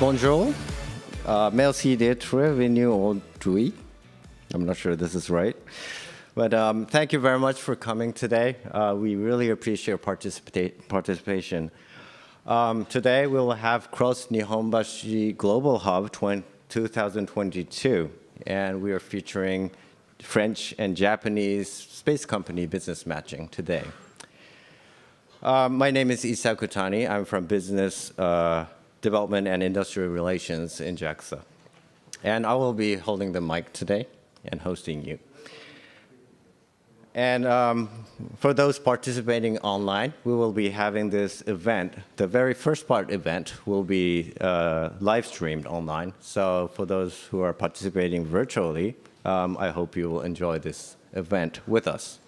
Bonjour. Merci d'être venu aujourd'hui. I'm not sure this is right. But thank you very much for coming today. We really appreciate your participation. Today we will have X-NIHONBASHI Global Hub 2022, and we are featuring French and Japanese space company business matching today. My name is Issa Kutani. I'm from Business Development and Industrial Relations in JAXA. And I will be holding the mic today and hosting you. And for those participating online, we will be having this event. The very first part event will be live streamed online. So for those who are participating virtually, I hope you will enjoy this event with us.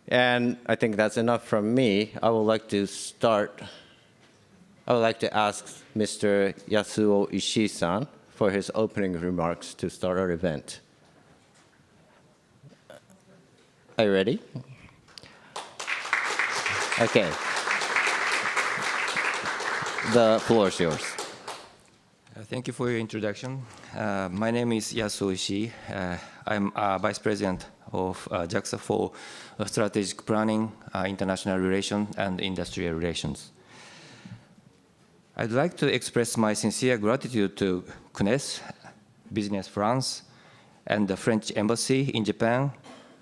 And I think that's enough from me. I would like to ask Mr. Yasuo Ishii-san for his opening remarks to start our event. Are you ready? Okay. The floor is yours. Thank you for your introduction. My name is Yasuo Ishii. I'm Vice President of JAXA for Strategic Planning, International Relations, and Industrial Relations. I'd like to express my sincere gratitude to CNES, Business France, and the French Embassy in Japan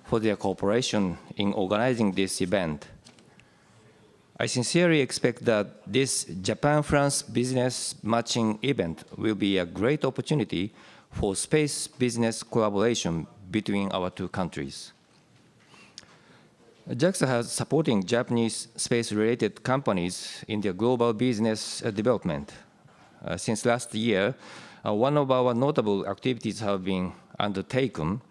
for their cooperation in organizing this event. I sincerely expect that this Japan-France business matching event will be a great opportunity for space business collaboration between our two countries. JAXA has supporting Japanese space-related companies in their global business development. Since last year, one of our notable activities have been undertaken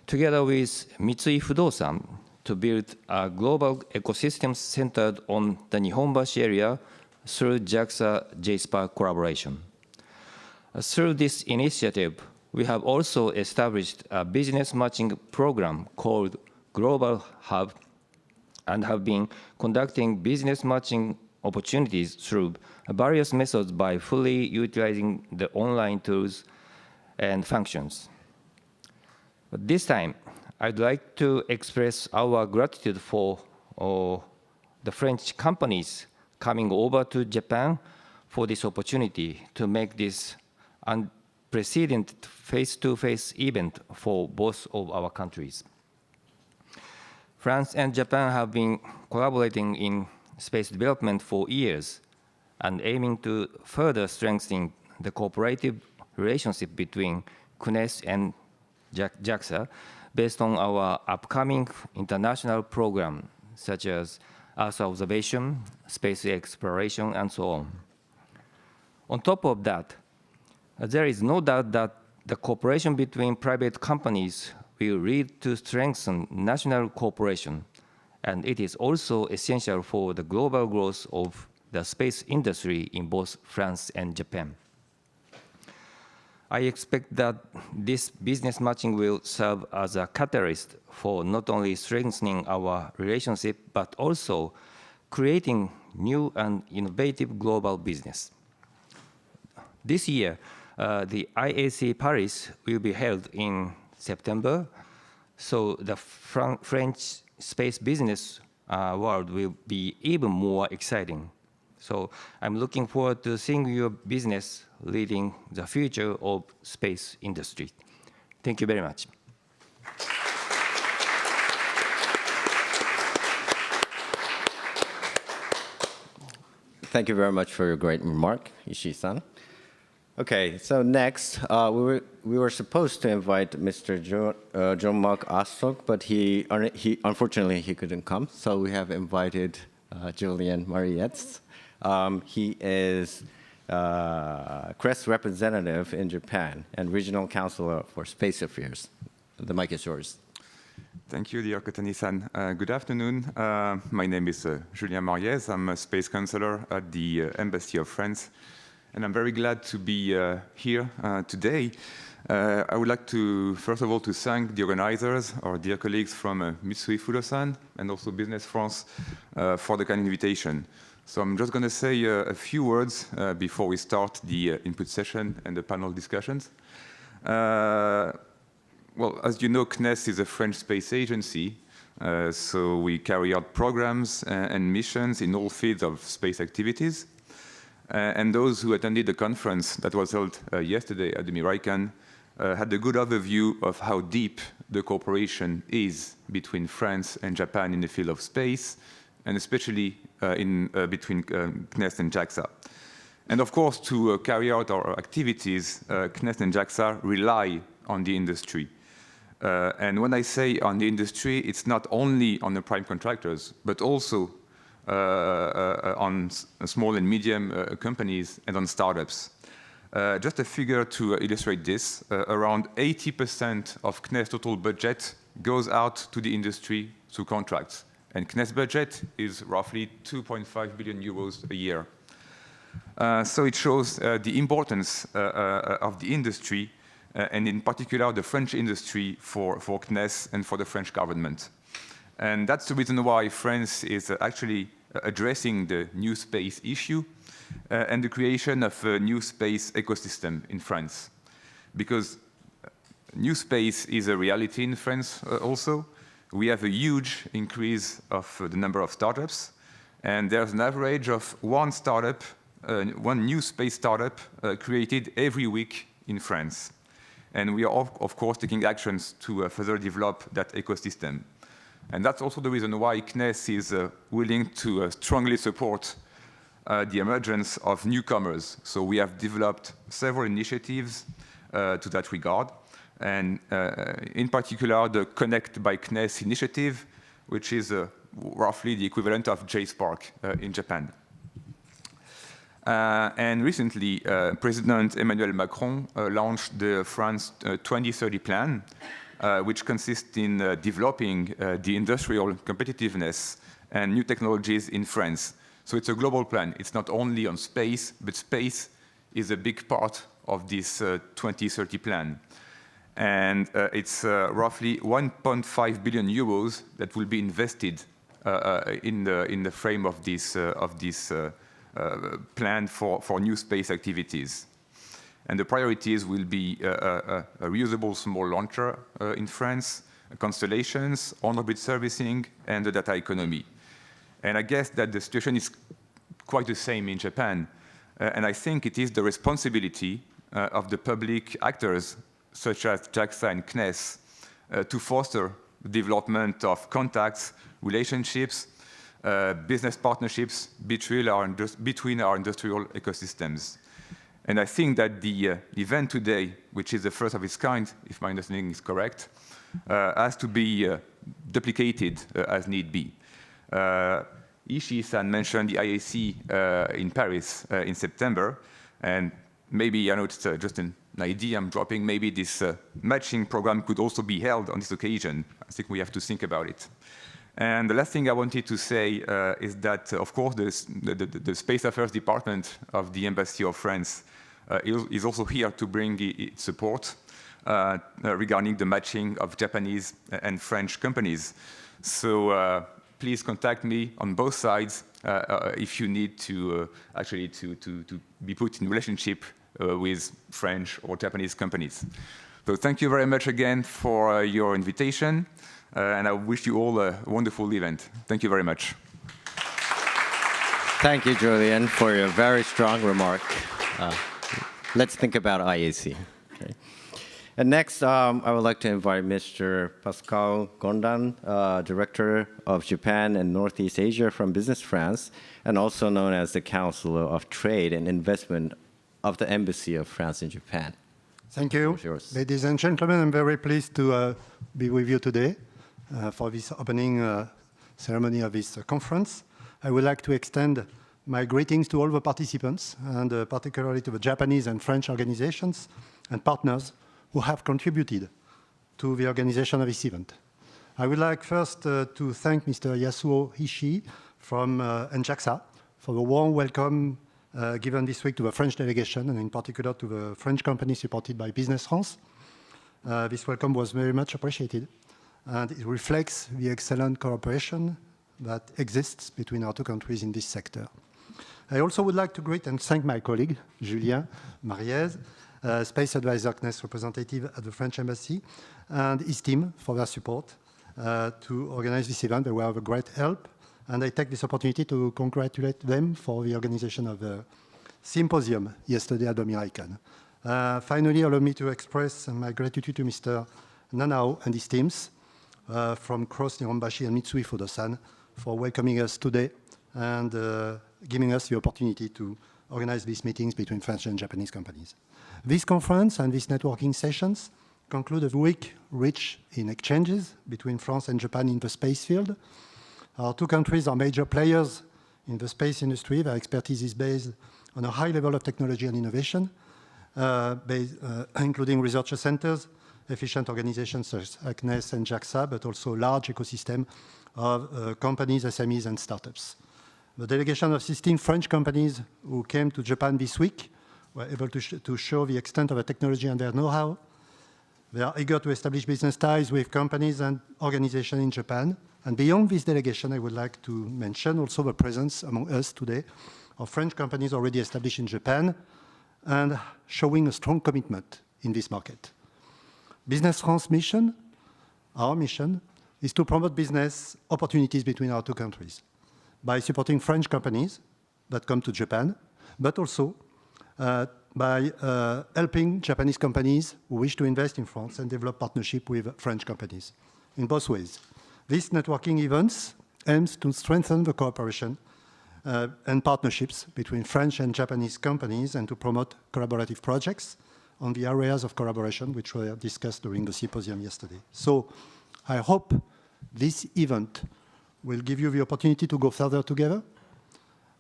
together with Mitsui Fudosan to build a global ecosystem centered on the Nihonbashi area through JAXA-JSPA collaboration. Through this initiative, we have also established a business matching program called Global Hub and have been conducting business matching opportunities through various methods by fully utilizing the online tools and functions. But this time, I'd like to express our gratitude for the French companies coming over to Japan for this opportunity to make this unprecedented face-to-face event for both of our countries. France and Japan have been collaborating in space development for years and aiming to further strengthen the cooperative relationship between CNES and JAXA based on our upcoming international program, such as Earth observation, space exploration, and so on. On top of that, there is no doubt that the cooperation between private companies will lead to strengthen national cooperation, and it is also essential for the global growth of the space industry in both France and Japan. I expect that this business matching will serve as a catalyst for not only strengthening our relationship, but also creating new and innovative global business. This year, the IAC Paris will be held in September, so the French space business world will be even more exciting. So I'm looking forward to seeing your business leading the future of space industry. Thank you very much. Thank you very much for your great remark, Ishii-san. Okay, so next, we were supposed to invite Mr. Jean-Marc Astok, but unfortunately he couldn't come. So we have invited Julien Marietz. He is CREST representative in Japan and regional counselor for space affairs. The mic is yours. Thank you, dear Kotani-san. Good afternoon. My name is Julien Marietz. I'm a space counselor at the Embassy of France. And I'm very glad to be here today. I would like to, first of all, to thank the organizers, our dear colleagues from Mitsui Fudosan and also Business France for the kind invitation. So I'm just going to say a few words before we start the input session and the panel discussions. Well, as you know, CNES is a French space agency, so we carry out programs and missions in all fields of space activities. And those who attended the conference that was held yesterday at the Miraikan had a good overview of how deep the cooperation is between France and Japan in the field of space, and especially between CNES and JAXA. And of course, to carry out our activities, CNES and JAXA rely on the industry. And when I say on the industry, it's not only on the prime contractors, but also on small and medium companies and on startups. Just a figure to illustrate this, around 80% of CNES total budget goes out to the industry through contracts. And CNES budget is roughly 2.5 billion euros a year. So it shows the importance of the industry, and in particular the French industry for CNES and for the French government. And that's the reason why France is actually addressing the new space issue and the creation of a new space ecosystem in France. Because new space is a reality in France also. We have a huge increase of the number of startups, and there's an average of one startup, one new space startup created every week in France. And we are, of course, taking actions to further develop that ecosystem. And that's also the reason why CNES is willing to strongly support the emergence of newcomers. So we have developed several initiatives to that regard. And in particular, the Connect by CNES initiative, which is roughly the equivalent of J-Spark in Japan. And recently, President Emmanuel Macron launched the France 2030 plan, which consists in developing the industrial competitiveness and new technologies in France. So it's a global plan. It's not only on space, but space is a big part of this 2030 plan. And it's roughly 1.5 billion euros that will be invested in the frame of this plan for new space activities. And the priorities will be a reusable small launcher in France, constellations, on-orbit servicing, and the data economy. And I guess that the situation is quite the same in Japan. And I think it is the responsibility of the public actors, such as JAXA and CNES, to foster the development of contacts, relationships, business partnerships between our industrial ecosystems. And I think that the event today, which is the first of its kind, if my understanding is correct, has to be duplicated as need be. Ishii-san mentioned the IAC in Paris in September, and maybe, I know it's just an idea I'm dropping, maybe this matching program could also be held on this occasion. I think we have to think about it. And the last thing I wanted to say is that, of course, the Space Affairs Department of the Embassy of France is also here to bring its support regarding the matching of Japanese and French companies. So please contact me on both sides if you need to actually to be put in relationship with French or Japanese companies. So thank you very much again for your invitation. And I wish you all a wonderful event. Thank you very much. Thank you, Julian, for your very strong remark. Let's think about IAC. Okay. And next, I would like to invite Mr. Pascal Gondan, Director of Japan and Northeast Asia from Business France, and also known as the Counselor of Trade and Investment of the Embassy of France in Japan. Thank you. Ladies and gentlemen, I'm very pleased to be with you today for this opening ceremony of this conference. I would like to extend my greetings to all the participants, and particularly to the Japanese and French organizations and partners who have contributed to the organization of this event. I would like first to thank Mr. Yasuo Ishii from JAXA for the warm welcome given this week to the French delegation, and in particular to the French company supported by Business France. This welcome was very much appreciated, and it reflects the excellent cooperation that exists between our two countries in this sector. I also would like to greet and thank my colleague, Julien Mariez, Space Advisor CNES representative at the French Embassy, and his team for their support to organize this event. They were of a great help. And I take this opportunity to congratulate them for the organization of the symposium yesterday at the Miraikan. Finally, allow me to express my gratitude to Mr. Nanao and his teams from X-NIHONBASHI and Mitsui Fudosan for welcoming us today and giving us the opportunity to organize these meetings between French and Japanese companies. This conference and these networking sessions conclude a week rich in exchanges between France and Japan in the space field. Our two countries are major players in the space industry. Their expertise is based on a high level of technology and innovation, including research centers, efficient organizations such as CNES and JAXA, but also a large ecosystem of companies, SMEs, and startups. The delegation of 16 French companies who came to Japan this week were able to show the extent of the technology and their know-how. They are eager to establish business ties with companies and organizations in Japan. And beyond this delegation, I would like to mention also the presence among us today of French companies already established in Japan and showing a strong commitment in this market. Business France mission, our mission, is to promote business opportunities between our two countries by supporting French companies that come to Japan, but also by helping Japanese companies who wish to invest in France and develop partnership with French companies in both ways. These networking events aims to strengthen the cooperation and partnerships between French and Japanese companies and to promote collaborative projects on the areas of collaboration which were discussed during the symposium yesterday. So I hope this event will give you the opportunity to go further together.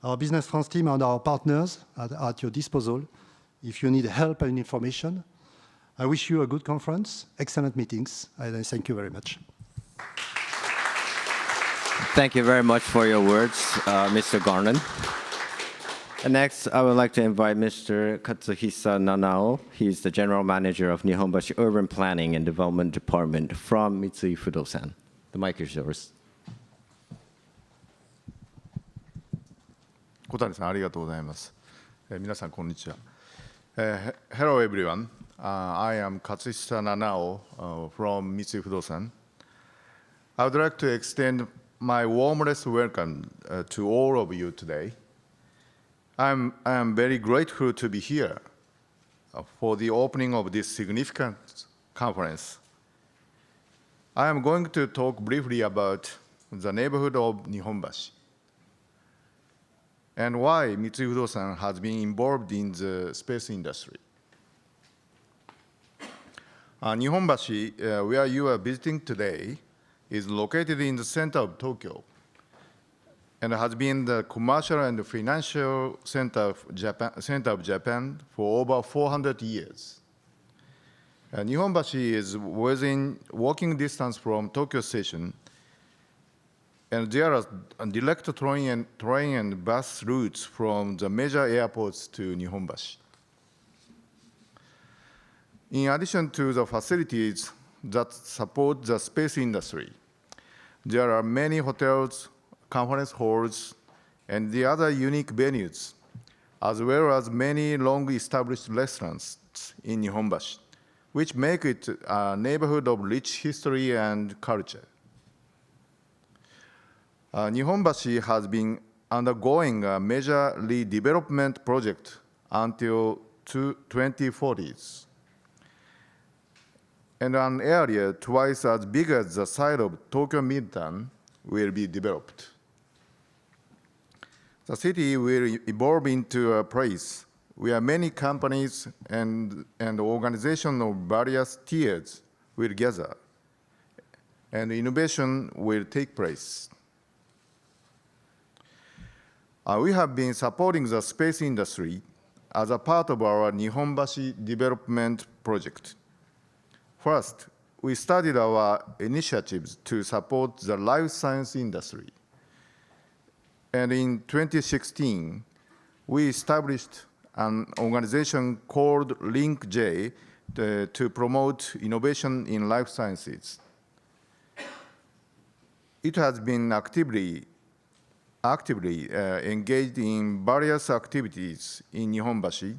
Our Business France team and our partners are at your disposal if you need help and information. I wish you a good conference, excellent meetings, and I thank you very much. Thank you very much for your words, Mr. Garland. And next, I would like to invite Mr. Katsuhisa Nanao. He's the General Manager of Nihonbashi Urban Planning and Development Department from Mitsui Fudosan. The mic is yours. 小谷さん、ありがとうございます。皆さん、こんにちは。Hello, everyone. I am Katsuhisa Nanao from Mitsui Fudosan. I would like to extend my warmest welcome to all of you today. I am very grateful to be here for the opening of this significant conference. I am going to talk briefly about the neighborhood of Nihonbashi and why Mitsui Fudosan has been involved in the space industry. Nihonbashi, where you are visiting today, is located in the center of Tokyo and has been the commercial and financial center of Japan for over 400 years. Nihonbashi is within walking distance from Tokyo Station, and there are direct train and bus routes from the major airports to Nihonbashi. In addition to the facilities that support the space industry, there are many hotels, conference halls, and the other unique venues, as well as many long-established restaurants in Nihonbashi, which make it a neighborhood of rich history and culture. Nihonbashi has been undergoing a major redevelopment project until 2040s, and an area twice as big as the site of Tokyo Midtown will be developed. The city will evolve into a place where many companies and organizations of various tiers will gather, and innovation will take place. We have been supporting the space industry as a part of our Nihonbashi development project. First, we started our initiatives to support the life science industry. And in 2016, we established an organization called LinkJ to promote innovation in life sciences. It has been actively actively engaged in various activities in Nihonbashi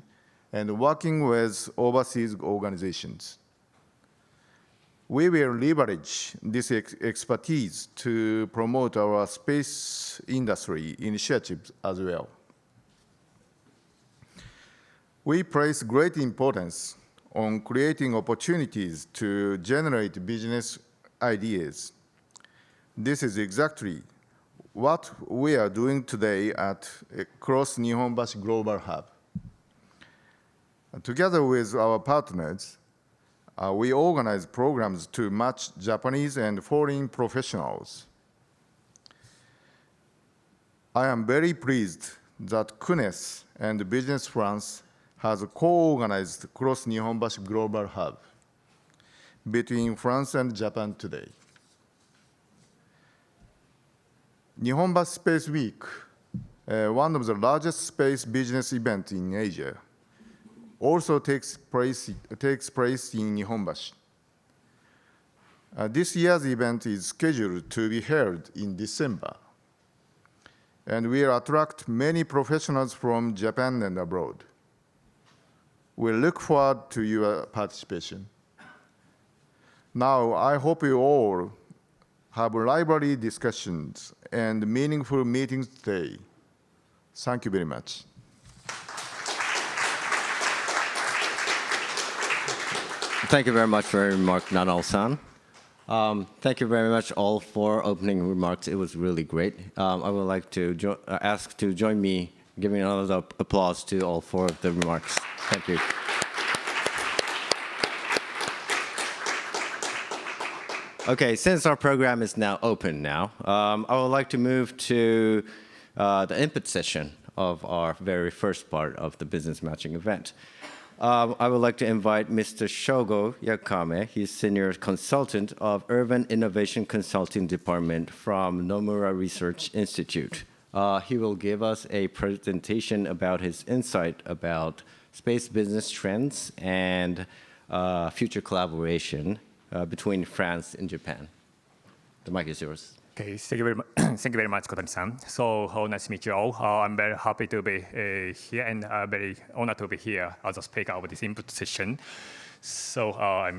and working with overseas organizations. We will leverage this expertise to promote our space industry initiatives as well. We place great importance on creating opportunities to generate business ideas. This is exactly what we are doing today at X-NIHONBASHI Global Hub. Together with our partners, we organize programs to match Japanese and foreign professionals. I am very pleased that CNES and Business France has co-organized X-NIHONBASHI Global Hub between France and Japan today. Nihonbashi Space Week, one of the largest space business events in Asia, also takes place in Nihonbashi. This year's event is scheduled to be held in December, and will attract many professionals from Japan and abroad. We look forward to your participation. Now, I hope you all have lively discussions and meaningful meetings today. Thank you very much. Thank you very much for your remark, Nanao-san. Thank you very much all for opening remarks. It was really great. I would like to ask to join me giving another applause to all four of the remarks. Thank you. Okay, since our program is now open now, I would like to move to the input session of our very first part of the business matching event. I would like to invite Mr. Shogo Yakame. He's Senior Consultant of Urban Innovation Consulting Department from Nomura Research Institute. He will give us a presentation about his insight about space business trends and future collaboration between France and Japan. The mic is yours. Okay, thank you very much. Thank you very much, Kotani-san. So nice to meet you all. I'm very happy to be here and very honored to be here as a speaker of this input session. So I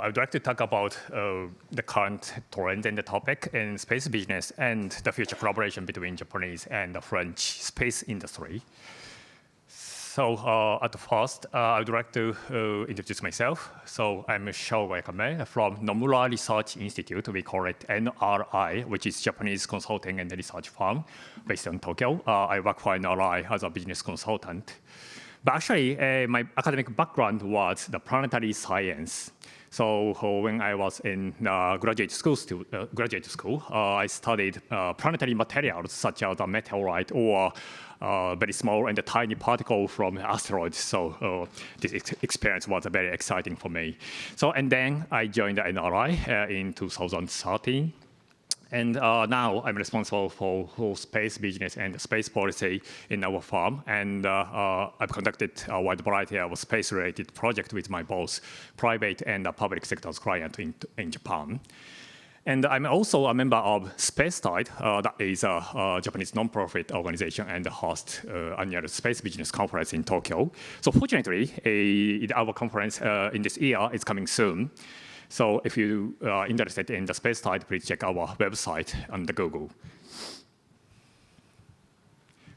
would like to talk about the current trend and the topic in space business and the future collaboration between Japanese and the French space industry. So at first, I would like to introduce myself. So I'm Shogo Yakame from Nomura Research Institute. We call it NRI, which is Japanese consulting and research firm based in Tokyo. I work for NRI as a business consultant. But actually, my academic background was the planetary science. So when I was in graduate school, I studied planetary materials such as a meteorite or very small and tiny particle from asteroids. So this experience was very exciting for me. So and then I joined the NRI in 2013. And now I'm responsible for space business and space policy in our firm. And I've conducted a wide variety of space-related projects with my both private and public sector's clients in Japan. And I'm also a member of SpaceTide, that is a Japanese nonprofit organization and hosts annual space business conference in Tokyo. So fortunately, our conference in this year is coming soon. So if you are interested in the SpaceTide, please check our website on the Google.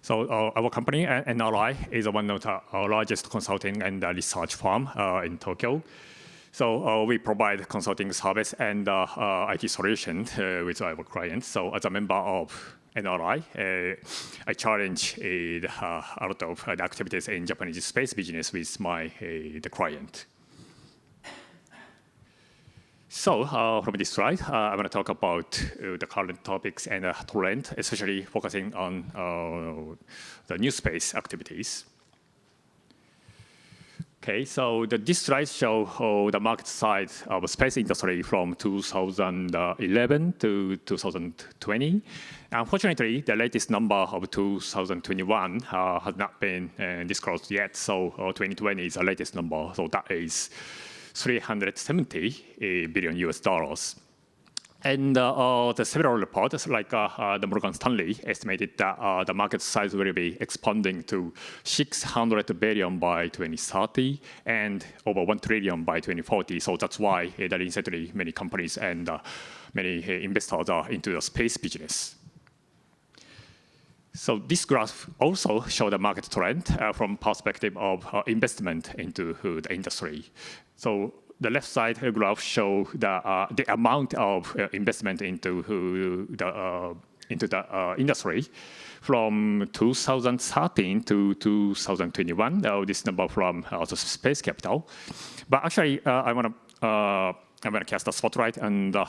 So our company, NRI, is one of the largest consulting and research firm in Tokyo. So we provide consulting service and IT solutions with our clients. So as a member of NRI, I challenge a lot of the activities in Japanese space business with the client. So from this slide, I'm going to talk about the current topics and trend, especially focusing on the new space activities. Okay, so this slide shows the market size of the space industry from 2011 to 2020. Unfortunately, the latest number of 2021 has not been disclosed yet. So 2020 is the latest number. So that is $370 billion US. And the several reports, like the Morgan Stanley, estimated that the market size will be expanding to 600 billion by 2030 and over 1 trillion by 2040. So that's why recently many companies and many investors are into the space business. So this graph also shows the market trend from perspective of investment into the industry. So the left side graph shows the amount of investment into the industry from 2013 to 2021. This number from the Space Capital. But actually, I want to cast a spotlight on the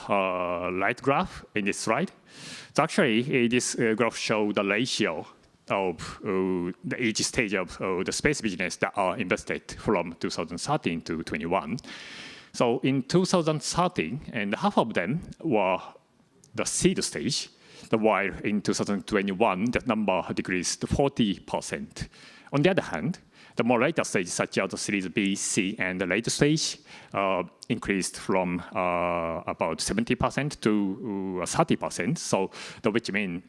right graph in this slide. So actually, this graph shows the ratio of each stage of the space business that are invested from 2013 to 21. So in 2013, and half of them were the seed stage, while in 2021, that number decreased to 40%. On the other hand, the more later stages, such as the Series B, C, and the later stage, increased from about 70% to 30%. So, which means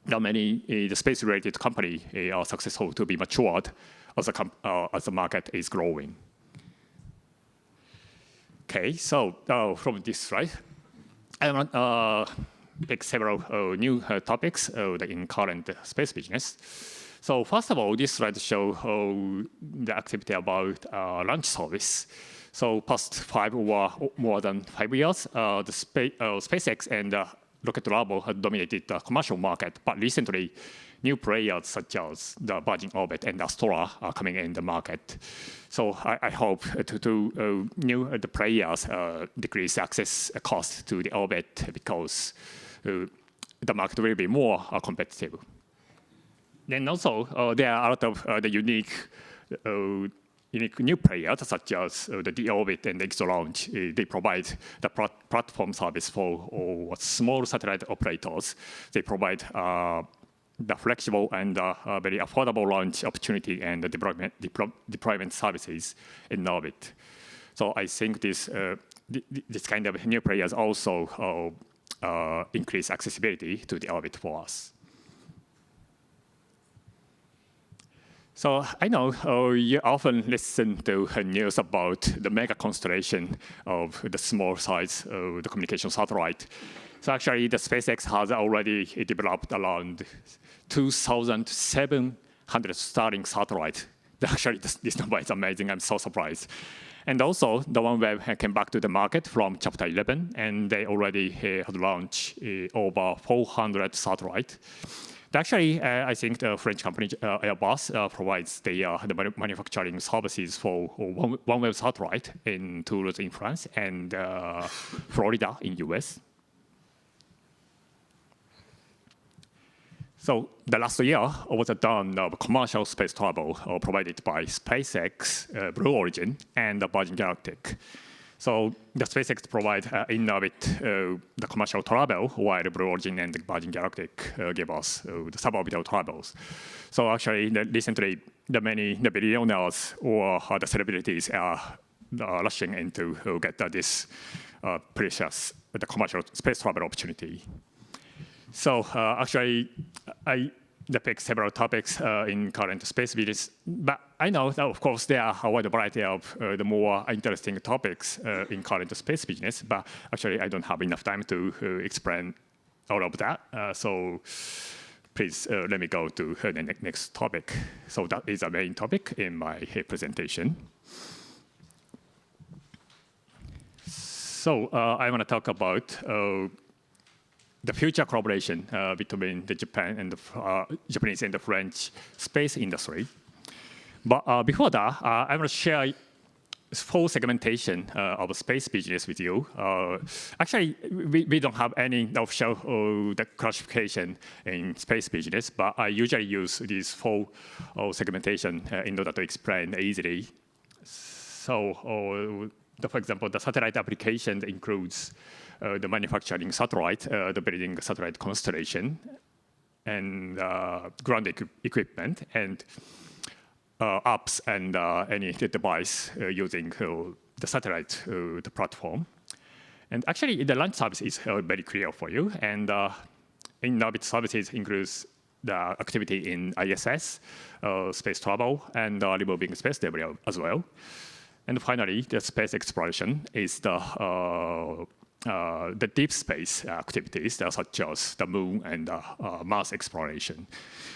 that many the space-related companies are successful to be matured as the market is growing. Okay, so from this slide, I want to pick several new topics in current space business. So first of all, this slide shows the activity about launch service. So past more than 5 years, the SpaceX and Rocket Lab had dominated the commercial market, but recently, new players such as the Virgin Orbit and Astora are coming in the market. So I hope the players decrease access cost to the orbit because the market will be more competitive. Then also, there are a lot of the unique new players, such as the D-Orbit and X-Launch. They provide the platform service for small satellite operators. They provide the flexible and very affordable launch opportunity and the deployment services in orbit. So I think this kind of new players also increase accessibility to the orbit for us. So I know you often listen to news about the mega constellation of the small size of the communication satellite. So actually, the SpaceX has already developed around 2,700 Starlink satellites. Actually, this number is amazing. I'm so surprised. And also, the OneWeb came back to the market from Chapter 11, and they already had launched over 400 satellites. Actually, I think the French company Airbus provides the manufacturing services for OneWeb satellite in Toulouse in France and Florida in US. So the last year was a dawn of commercial space travel provided by SpaceX, Blue Origin, and Virgin Galactic. So the SpaceX provide in-orbit the commercial travel, while Blue Origin and Virgin Galactic give us the suborbital travels. So actually, recently, the billionaires or the celebrities are rushing in to get this precious the commercial space travel opportunity. So actually, I depict several topics in current space business, but I know that, of course, there are a wide variety of the more interesting topics in current space business, but actually, I don't have enough time to explain all of that. So please let me go to the next topic. So that is the main topic in my presentation. So I want to talk about the future collaboration between the Japanese and the French space industry. But before that, I want to share full segmentation of space business with you. Actually, we don't have any official classification in space business, but I usually use this full segmentation in order to explain easily. So, for example, the satellite application includes the manufacturing satellite, the building satellite constellation, and ground equipment, and apps and any device using the satellite the platform. And actually, the launch service is very clear for you. And in-orbit services includes the activity in ISS, space travel, and removing space debris as well. And finally, the space exploration is the deep space activities, such as the moon and Mars exploration.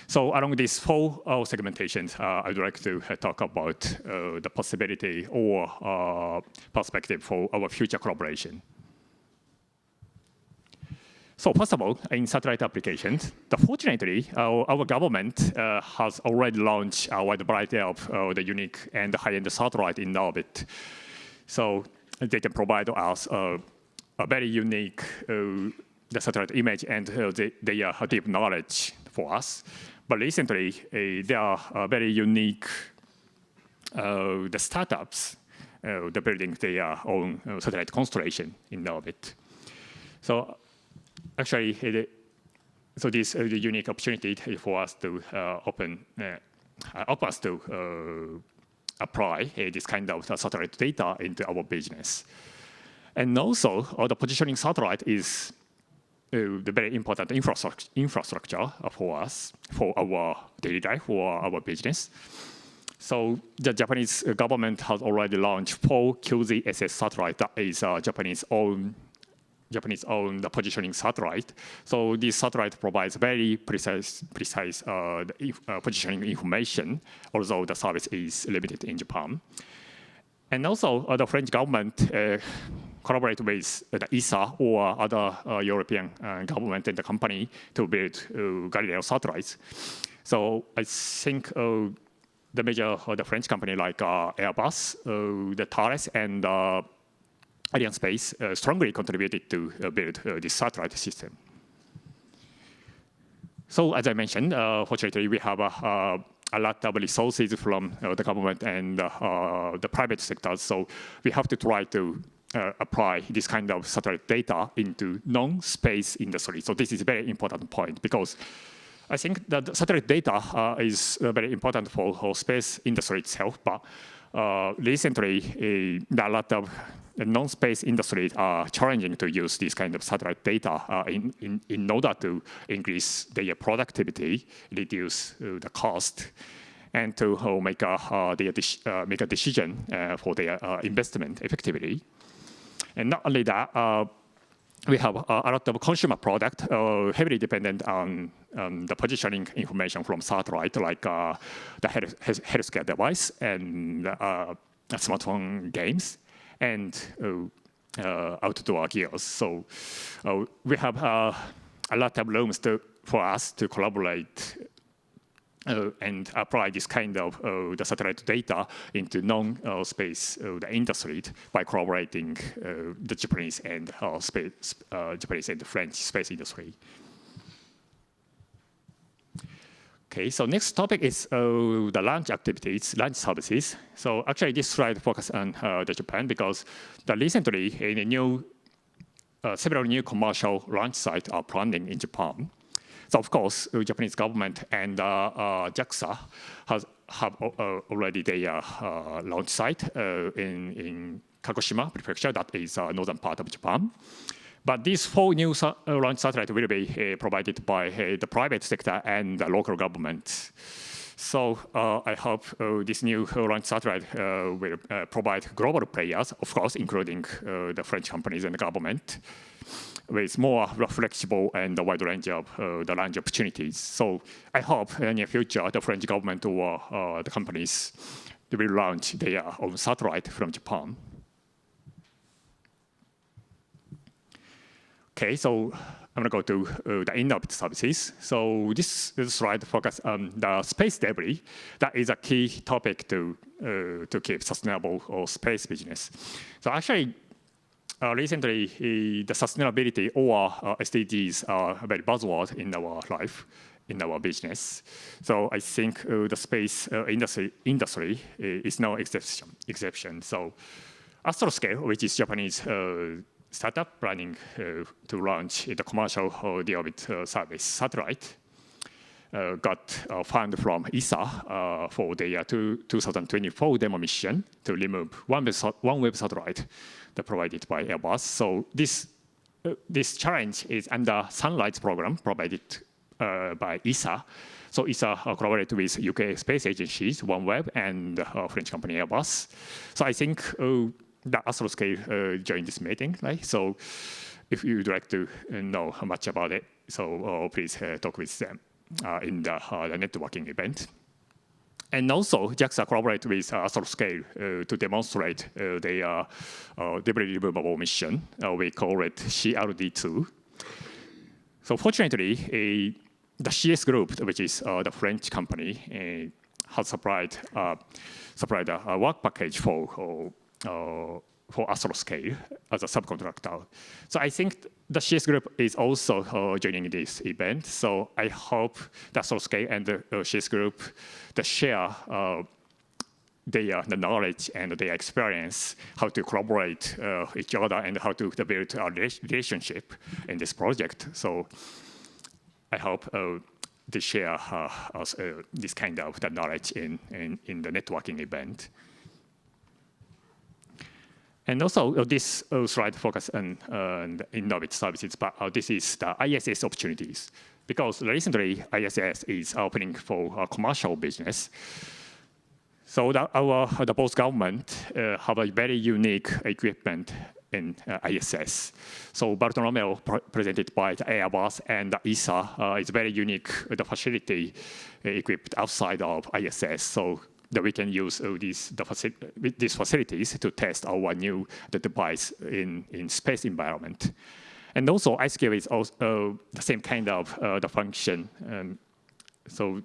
So along these four segmentations, I would like to talk about the possibility or perspective for our future collaboration. So first of all, in satellite applications, fortunately, our government has already launched a wide variety of the unique and high-end satellite in orbit. So they can provide us a very unique the satellite image and their deep knowledge for us. But recently, there are very unique the startups the building their own satellite constellation in orbit. So actually, so this is a unique opportunity for us to apply this kind of satellite data into our business. And also, the positioning satellite is the very important infrastructure for us, for our daily life, for our business. So the Japanese government has already launched 4 QZSS satellite that is Japanese own positioning satellite. So this satellite provides very precise positioning information, although the service is limited in Japan. And also, the French government collaborate with the ESA or other European government and the company to build Galileo satellites. So I think the major the French company like Airbus, the Thales, and Arianespace strongly contributed to build this satellite system. So as I mentioned, fortunately, we have a lot of resources from the government and the private sectors. So we have to try to apply this kind of satellite data into non-space industry. So this is a very important point because I think that satellite data is very important for space industry itself. But recently, a lot of non-space industries are challenging to use this kind of satellite data in order to increase their productivity, reduce the cost, and to make a decision for their investment effectively. And not only that, we have a lot of consumer product heavily dependent on the positioning information from satellite, like the healthcare device and smartphone games and outdoor gears. So we have a lot of rooms for us to collaborate and apply this kind of the satellite data into non-space the industry by collaborating the Japanese and Japanese and French space industry. Okay, so next topic is the launch activities, launch services. So actually, this slide focuses on the Japan because recently several new commercial launch sites are planning in Japan. So of course, the Japanese government and JAXA have already their launch site in Kagoshima Prefecture, that is northern part of Japan. But these 4 new launch satellites will be provided by the private sector and the local government. So I hope this new launch satellite will provide global players, of course, including the French companies and the government, with more flexible and a wide range of the launch opportunities. So I hope in the near future, the French government or the companies will launch their own satellite from Japan. Okay, so I'm going to go to the in-orbit services. So this slide focuses on the space debris. That is a key topic to keep sustainable space business. So actually, recently, the sustainability or SDGs are a very buzzword in our life, in our business. So I think the space industry is no exception. So Astroscale, which is Japanese startup planning to launch the commercial deorbit service satellite, got fund from ESA for the 2024 demo mission to remove one web satellite that provided by Airbus. So this challenge is under Sunlight program provided by ESA. So ESA collaborated with UK space agencies, OneWeb, and French company Airbus. So I think the Astroscale joined this meeting, right? So if you'd like to know how much about it, so please talk with them in the networking event. And also, JAXA collaborated with Astroscale to demonstrate their debris removable mission. We call it CRD2. So fortunately, the CS Group, which is the French company, has supplied a work package for Astroscale as a subcontractor. So I think the CS Group is also joining this event. So I hope the Astroscale and the CS Group to share the knowledge and their experience, how to collaborate each other and how to build a relationship in this project. So I hope they share this kind of the knowledge in the networking event. And also, this slide focuses on innovative services, but this is the ISS opportunities. Because recently, ISS is opening for commercial business. So the both government have a very unique equipment in ISS. So Bartolomeo presented by the Airbus and the ESA is very unique, the facility equipped outside of ISS. So that we can use these facilities to test our new device in space environment. And also, iScale is also the same kind of the function, so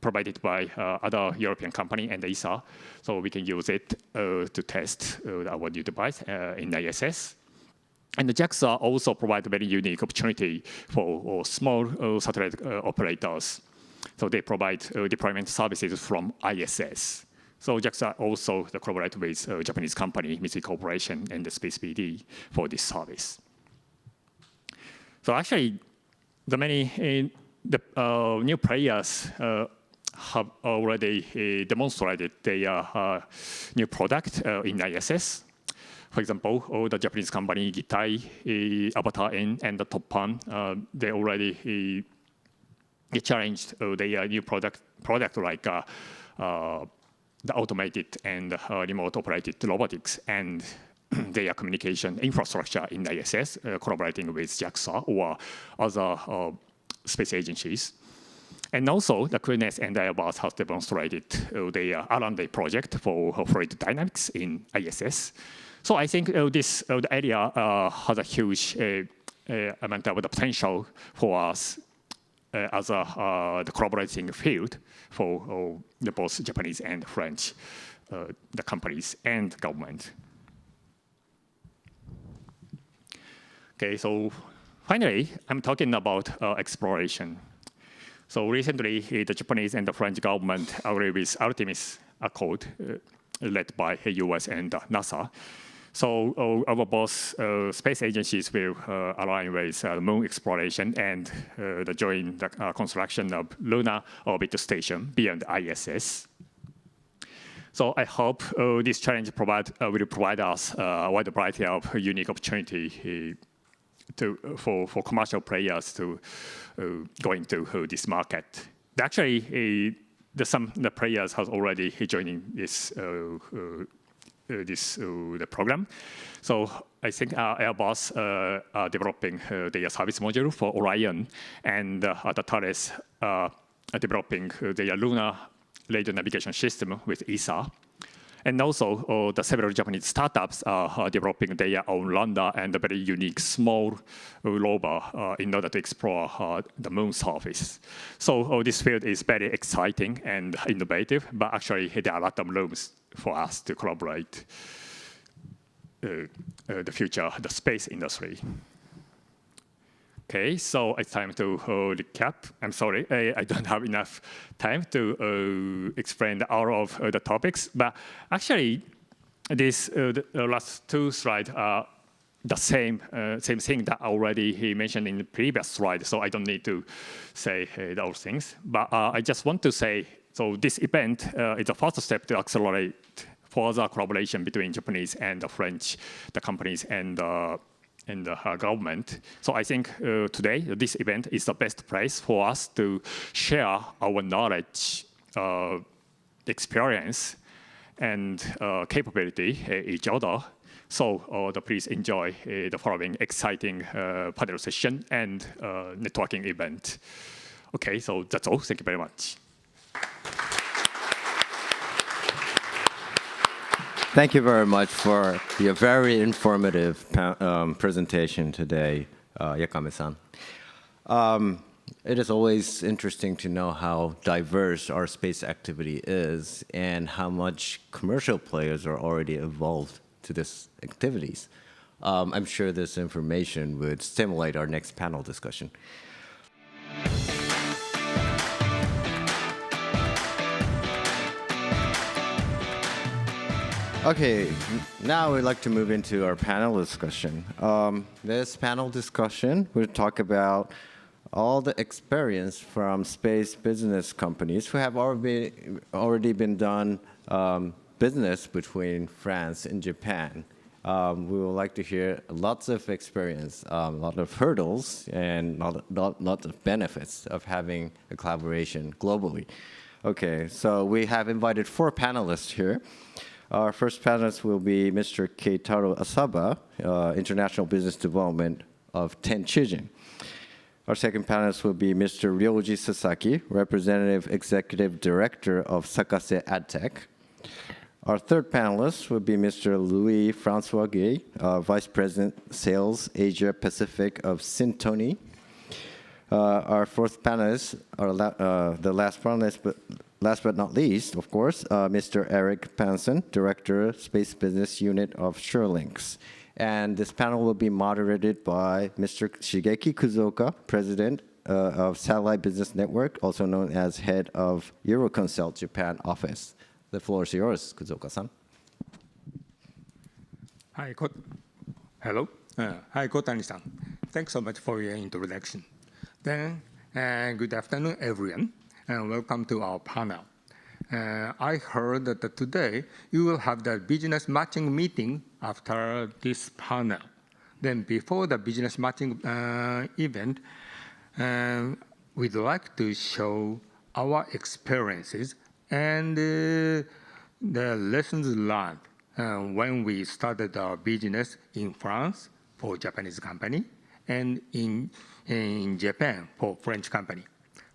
provided by other European company and ESA, so we can use it to test our new device in ISS. And the JAXA also provides a very unique opportunity for small satellite operators. So they provide deployment services from ISS. So JAXA also collaborates with Japanese company, Mitsui Corporation, and the Space BD for this service. So actually, the many new players have already demonstrated their new product in ISS. For example, the Japanese company Gitai, Avatar N, and the Toppan, they already challenged their new product like the automated and remote operated robotics and their communication infrastructure in ISS, collaborating with JAXA or other space agencies. And also, the CNES and Airbus has demonstrated their R&D project for fluid dynamics in ISS. So I think this area has a huge amount of the potential for us as the collaborating field for both Japanese and French the companies and government. Okay, so finally, I'm talking about exploration. So recently, the Japanese and the French government agreed with Artemis Accord, led by the US and NASA. So our both space agencies will align with moon exploration and join the construction of lunar orbit station beyond ISS. So I hope this challenge will provide us a wide variety of unique opportunity for commercial players to go into this market. Actually, the players have already joining this the program. So I think Airbus are developing their service module for Orion, and the Thales are developing their lunar radio navigation system with ESA. And also, the several Japanese startups are developing their own lander and a very unique small rover in order to explore the moon surface. So this field is very exciting and innovative, but actually there are a lot of rooms for us to collaborate the future, the space industry. Okay, so it's time to recap. I'm sorry, I don't have enough time to explain all of the topics, but actually, the last two slides are the same thing that already he mentioned in the previous slide, so I don't need to say those things. But I just want to say, so this event is the first step to accelerate further collaboration between Japanese and the French, the companies and the government. So I think today, this event is the best place for us to share our knowledge, experience, and capability each other. So please enjoy the following exciting panel session and networking event. Okay, so that's all. Thank you very much. Thank you very much for your very informative presentation today, Yakame-san. It is always interesting to know how diverse our space activity is and how much commercial players are already involved to these activities. I'm sure this information would stimulate our next panel discussion. Okay, now we'd like to move into our panel discussion. This panel discussion will talk about all the experience from space business companies who have already been done business between France and Japan. We would like to hear lots of experience, a lot of hurdles, and lots of benefits of having a collaboration globally. Okay, so we have invited 4 panelists here. Our first panelist will be Mr. Keitaro Asaba, International Business Development of Tenchujin. Our second panelist will be Mr. Ryoji Sasaki, Representative Executive Director of Sakase AdTech. Our third panelist will be Mr. Louis-Francois Gay, Vice President, Sales, Asia Pacific of Syntony. Our fourth panelist, the last panelist, but last but not least, of course, Mr. Eric Panson, Director, Space Business Unit of Surelinx. And this panel will be moderated by Mr. Shigeki Kuzoka, President of Satellite Business Network, also known as Head of Euroconsult Japan Office. The floor is yours, Kuzoka-san. Hi, hello. Hi, Kotani-san. Thanks so much for your introduction. Then, good afternoon, everyone, and welcome to our panel. I heard that today you will have the business matching meeting after this panel. Then before the business matching event, we'd like to show our experiences and the lessons learned when we started our business in France for Japanese company and in Japan for French company.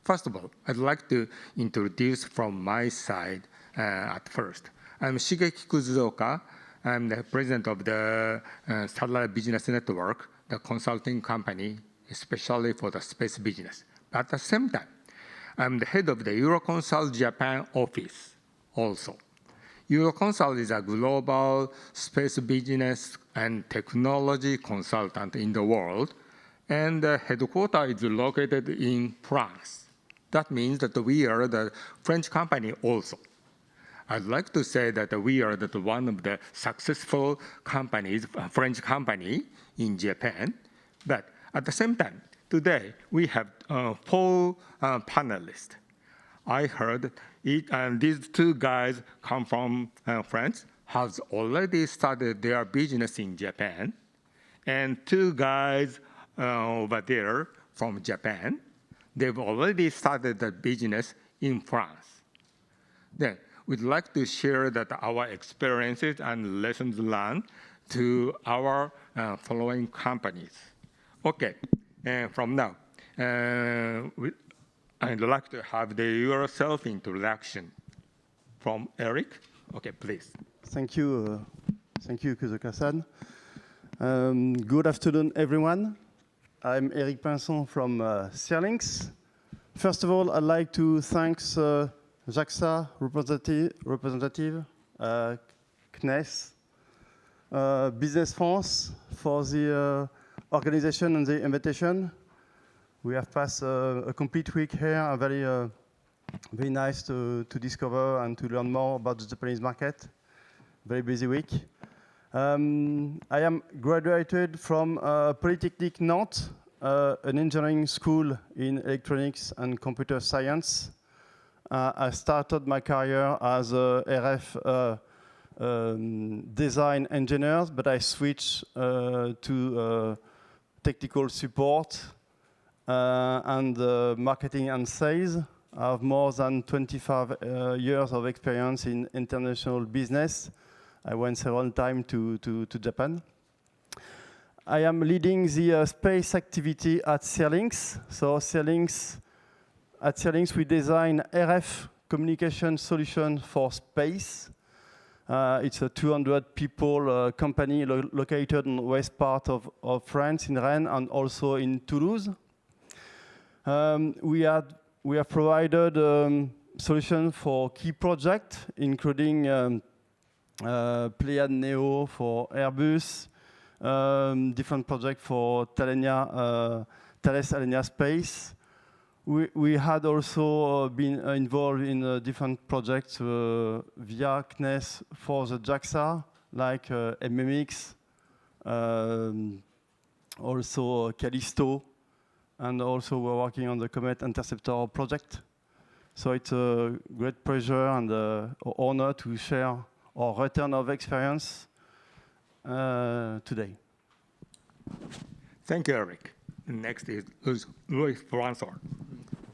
First of all, I'd like to introduce from my side at first. I'm Shigeki Kuzoka. I'm the president of the Satellite Business Network, the consulting company, especially for the space business. At the same time, I'm the head of the Euroconsult Japan office also. Euroconsult is a global space business and technology consultant in the world, and the headquarters is located in France. That means that we are the French company also. I'd like to say that we are one of the successful companies, French company in Japan. But at the same time, today we have 4 panelists. I heard these 2 guys come from France, has already started their business in Japan, and 2 guys over there from Japan. They've already started the business in France. Then we'd like to share that our experiences and lessons learned to our following companies. Okay, from now, I'd like to have your self-introduction from Eric. Okay, please. Thank you, Kuzoka-san. Good afternoon, everyone. I'm Eric Pinson from Surelinx. First of all, I'd like to thank JAXA representative, CNES, Business France for the organization and the invitation. We have passed a complete week here, very nice to discover and to learn more about the Japanese market. Very busy week. I am graduated from Polytechnique Nantes, an engineering school in electronics and computer science. I started my career as a RF design engineer, but I switched to technical support and marketing and sales. I have more than 25 years of experience in international business. I went several times to Japan. I am leading the space activity at Cerlinx. So at Cerlinx, we design RF communication solution for space. It's a 200 people company located in the west part of France, in Rennes, and also in Toulouse. We have provided solutions for key projects, including Pléiade Neo for Airbus, different projects for Thales Alenia Space. We had also been involved in different projects via CNES for the JAXA, like MMX, also Callisto, and also we're working on the Comet Interceptor project. So it's a great pleasure and an honor to share our return of experience today. Thank you, Eric. Next is Louis Francois.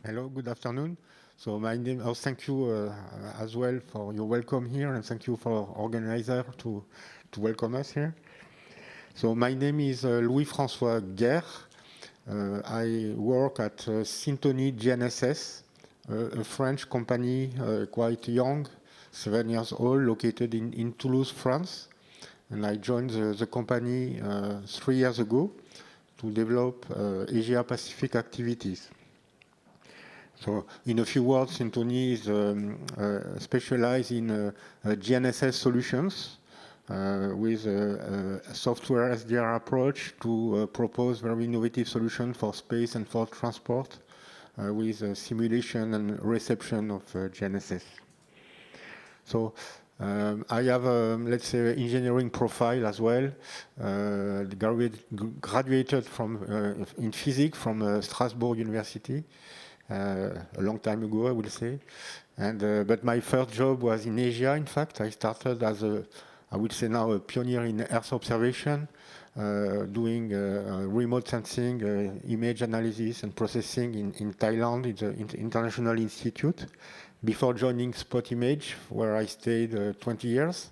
Hello, good afternoon. So my name, thank you as well for your welcome here, and thank you for organizer to welcome us here. So my name is Louis-François Guerre. I work at Syntony GNSS, a French company, quite young, 7 years old, located in Toulouse, France. And I joined the company 3 years ago to develop Asia-Pacific activities. So in a few words, Syntony is specialized in GNSS solutions with a software SDR approach to propose very innovative solutions for space and for transport with simulation and reception of GNSS. So I have a, let's say, engineering profile as well. Graduated from in physics from Strasbourg University a long time ago, I would say. And but my first job was in Asia. In fact, I started as a, I would say now, a pioneer in Earth observation, doing remote sensing, image analysis and processing in Thailand, in the International Institute, before joining Spot Image, where I stayed 20 years,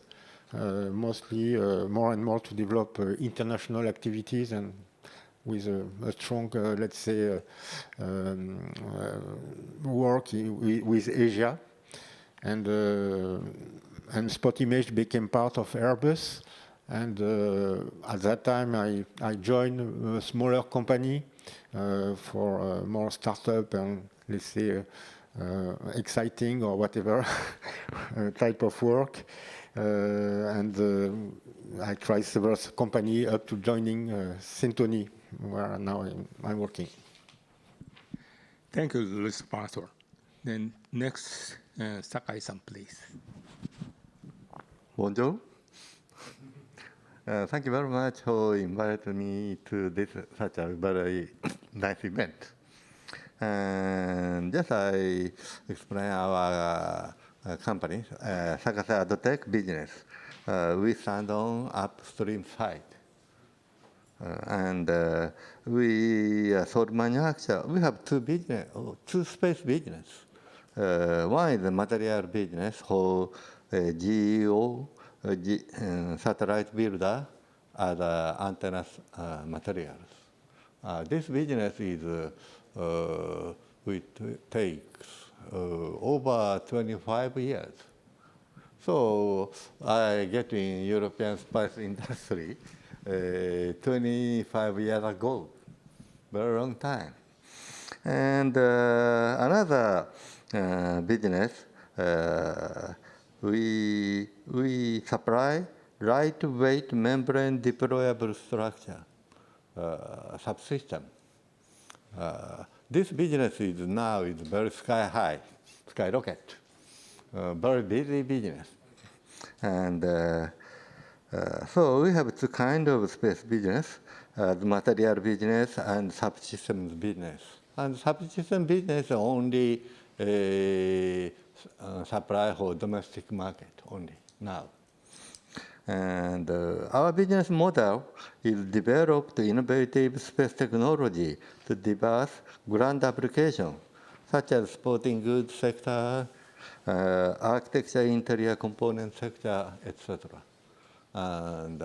mostly more and more to develop international activities and with a strong, let's say, work with Asia. And Spot Image became part of Airbus. And at that time, I joined a smaller company for more startup and, let's say, exciting or whatever type of work. And I tried several companies up to joining Syntony, where now I'm working. Thank you, Louis Pastor. Then next, Sakai-san, please. Bonjour. Thank you very much for inviting me to this such a very nice event. And just I explain our company, JAXA and X-NIHONBASHI. We stand on upstream side. And we sort manufacture. We have two space business. One is the material business for GEO, satellite builder, as antenna materials. This business is it takes over 25 years. So I get in European space industry 25 years ago, very long time. And another business, we supply lightweight membrane deployable structure subsystem. This business is now very sky high, skyrocket, very busy business. And So we have two kinds of space business, the material business and subsystems business. And subsystem business only supply for domestic market only now. And our business model is developed innovative space technology to diverse grand applications, such as sporting goods sector, architecture, interior component sector, etc. And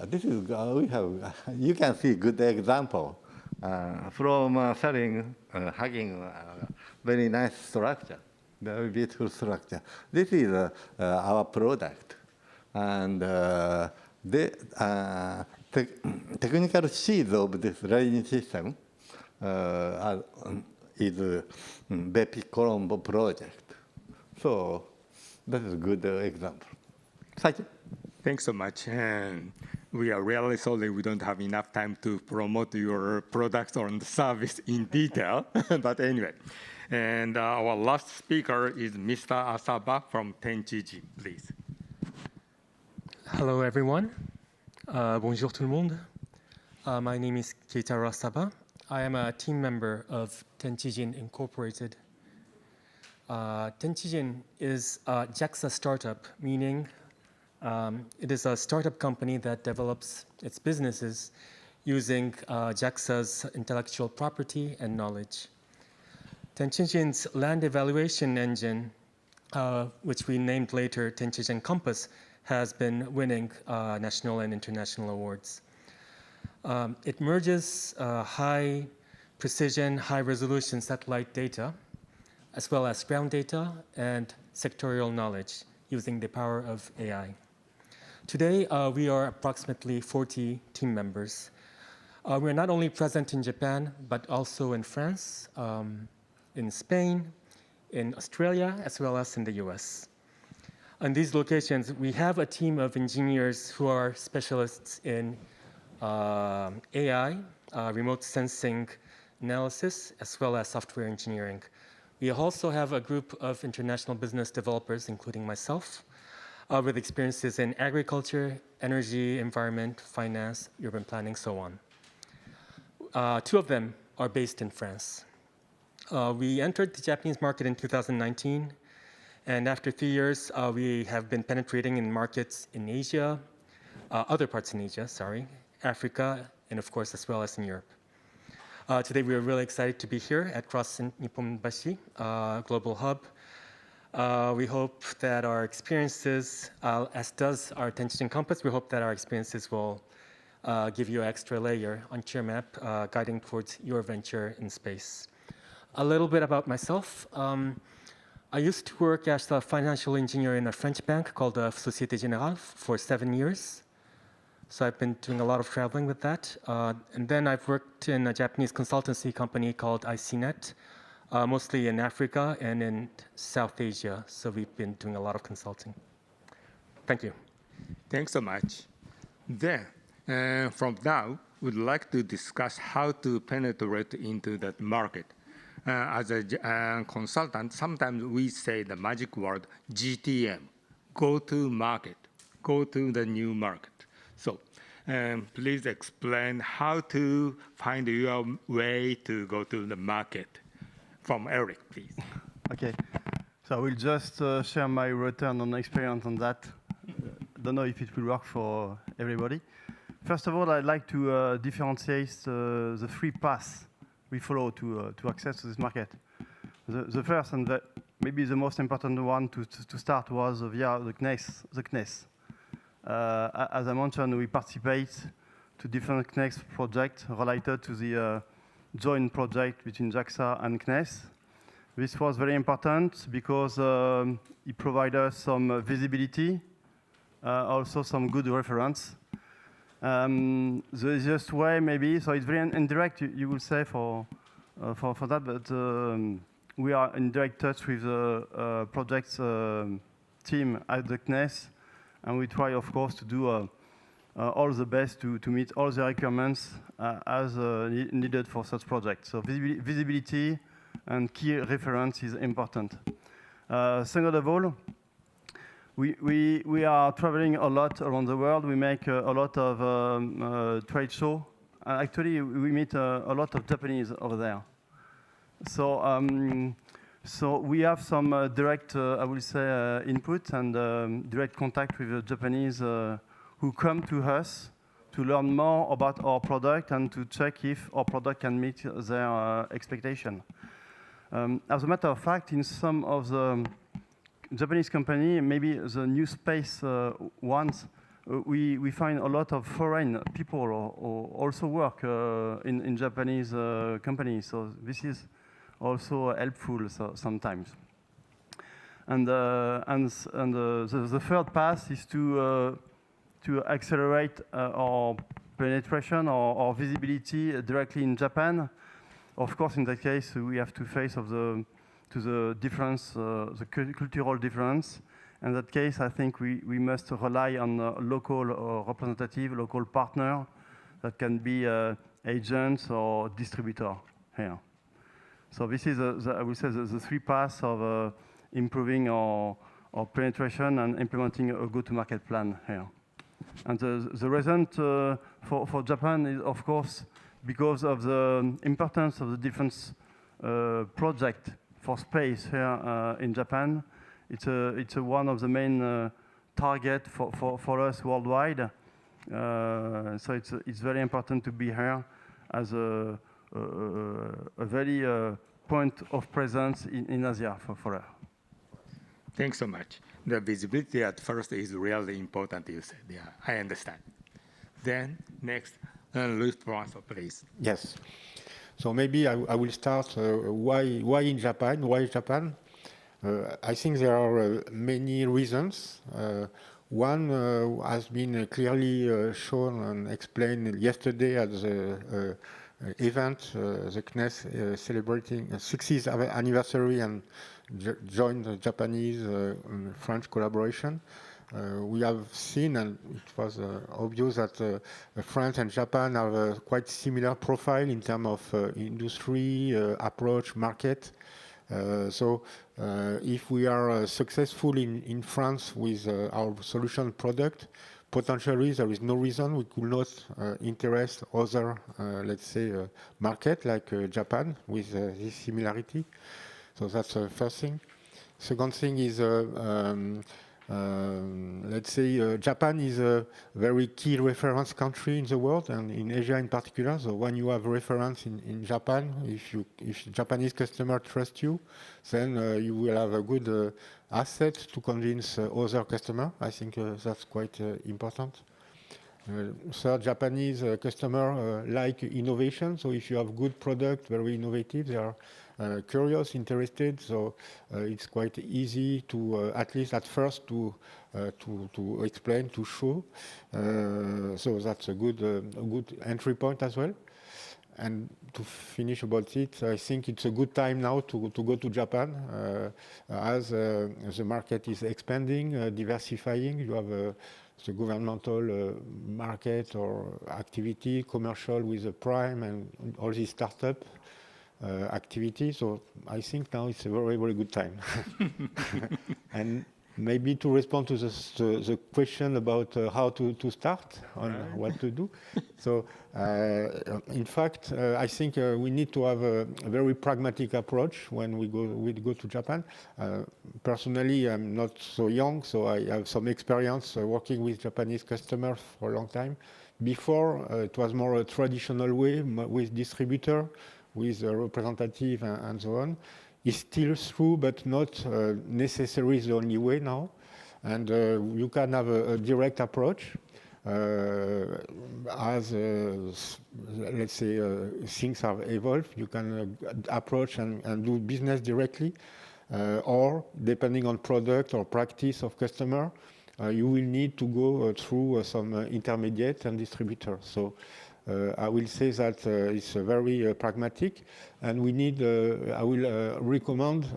this is we have. You can see good example from selling, hugging very nice structure, very beautiful structure. This is our product. And the technical seeds of this ranging system is Bepi Colombo project. So that is a good example. Thank you. Thanks so much. And we are really sorry we don't have enough time to promote your products or service in detail. But anyway, and our last speaker is Mr. Asaba from Tenchiji, please. Hello, everyone. Bonjour tout le monde. My name is Keitaro Asaba. I am a team member of Tenchijin Incorporated. Tenchijin is a JAXA startup, meaning it is a startup company that develops its businesses using JAXA's intellectual property and knowledge. Tenchijin's land evaluation engine, which we named later Tenchijin Compass, has been winning national and international awards. It merges high precision, high resolution satellite data, as well as ground data and sectorial knowledge using the power of AI. Today, we are approximately 40 team members. We're not only present in Japan, but also in France, in Spain, in Australia, as well as in the US. On these locations, we have a team of engineers who are specialists in AI, remote sensing analysis, as well as software engineering. We also have a group of international business developers, including myself, with experiences in agriculture, energy, environment, finance, urban planning, so on. Two of them are based in France. We entered the Japanese market in 2019. And after 3 years, we have been penetrating in markets in Asia, other parts in Asia, Africa, and of course, as well as in Europe. Today, we are really excited to be here at X-NIHONBASHI Global Hub. We hope that our experiences, as does our Tenchijin Compass, we hope that our experiences will give you an extra layer on your map, guiding towards your venture in space. A little bit about myself. I used to work as a financial engineer in a French bank called Société Générale for 7 years. So I've been doing a lot of traveling with that. And then I've worked in a Japanese consultancy company called ICNet, mostly in Africa and in South Asia. So we've been doing a lot of consulting. Thank you. Thanks so much. Then, from now, we'd like to discuss how to penetrate into that market. As a consultant, sometimes we say the magic word GTM, go to market, go to the new market. So please explain how to find your way to go to the market. From Eric, please. Okay, so I will just share my return on experience on that. Don't know if it will work for everybody. First of all, I'd like to differentiate the three paths we follow to access to this market. The first and maybe the most important one to start was via the CNES. As I mentioned, we participate to different CNES projects related to the joint project between JAXA and CNES. This was very important because it provided us some visibility, also some good reference. The easiest way, maybe, so it's very indirect, you will say, for that, but we are in direct touch with the project team at the CNES, and we try, of course, to do all the best to meet all the requirements as needed for such projects. So visibility and key reference is important. Second of all, We are traveling a lot around the world. We make a lot of trade shows. Actually, we meet a lot of Japanese over there. So we have some direct, I will say, input and direct contact with the Japanese who come to us to learn more about our product and to check if our product can meet their expectation. As a matter of fact, in some of the Japanese company, maybe the new space ones, we find a lot of foreign people or also work in Japanese companies. So this is also helpful sometimes. And the third path is to accelerate our penetration or visibility directly in Japan. Of course, in that case, we have to face to the difference, the cultural difference. In that case, I think we must rely on a local representative, local partner that can be agents or distributor here. So this is, I would say, the three paths of improving our penetration and implementing a go-to-market plan here. And the reason for Japan is, of course, because of the importance of the defense project for space here in Japan. It's one of the main target for us worldwide. So it's very important to be here as a very point of presence in Asia for us. Thanks so much. The visibility at first is really important, you said. Yeah, I understand. Then next, Luis Franco, please. Yes. So maybe I will start. Why in Japan? Why Japan? I think there are many reasons. One has been clearly shown and explained yesterday at the event, the CNES celebrating 60th anniversary and joined the Japanese-French collaboration. We have seen, and it was obvious that France and Japan have a quite similar profile in terms of industry, approach, market. So if we are successful in France with our solution product, potentially there is no reason we could not interest other, let's say, market like Japan with this similarity. So that's the first thing. Second thing is, let's say, Japan is a very key reference country in the world and in Asia in particular. So when you have reference in Japan, if Japanese customer trust you, then you will have a good asset to convince other customer. I think that's quite important. Third, Japanese customer like innovation. So if you have good product, very innovative, they are curious, interested. So it's quite easy to, at least at first, to explain, to show. So that's a good entry point as well. And to finish about it, I think it's a good time now to go to Japan as the market is expanding, diversifying. You have the governmental market or activity, commercial with the prime and all these startup activity. So I think now it's a very, very good time. And maybe to respond to the question about how to start on what to do. So in fact, I think we need to have a very pragmatic approach when we go to Japan. Personally, I'm not so young, so I have some experience working with Japanese customers for a long time. Before, it was more a traditional way with distributor, with a representative and so on. It's still true, but not necessarily the only way now. And you can have a direct approach as, let's say, things have evolved. You can approach and do business directly, or depending on product or practice of customer, you will need to go through some intermediate and distributor. So I will say that it's very pragmatic, and we need, I will recommend,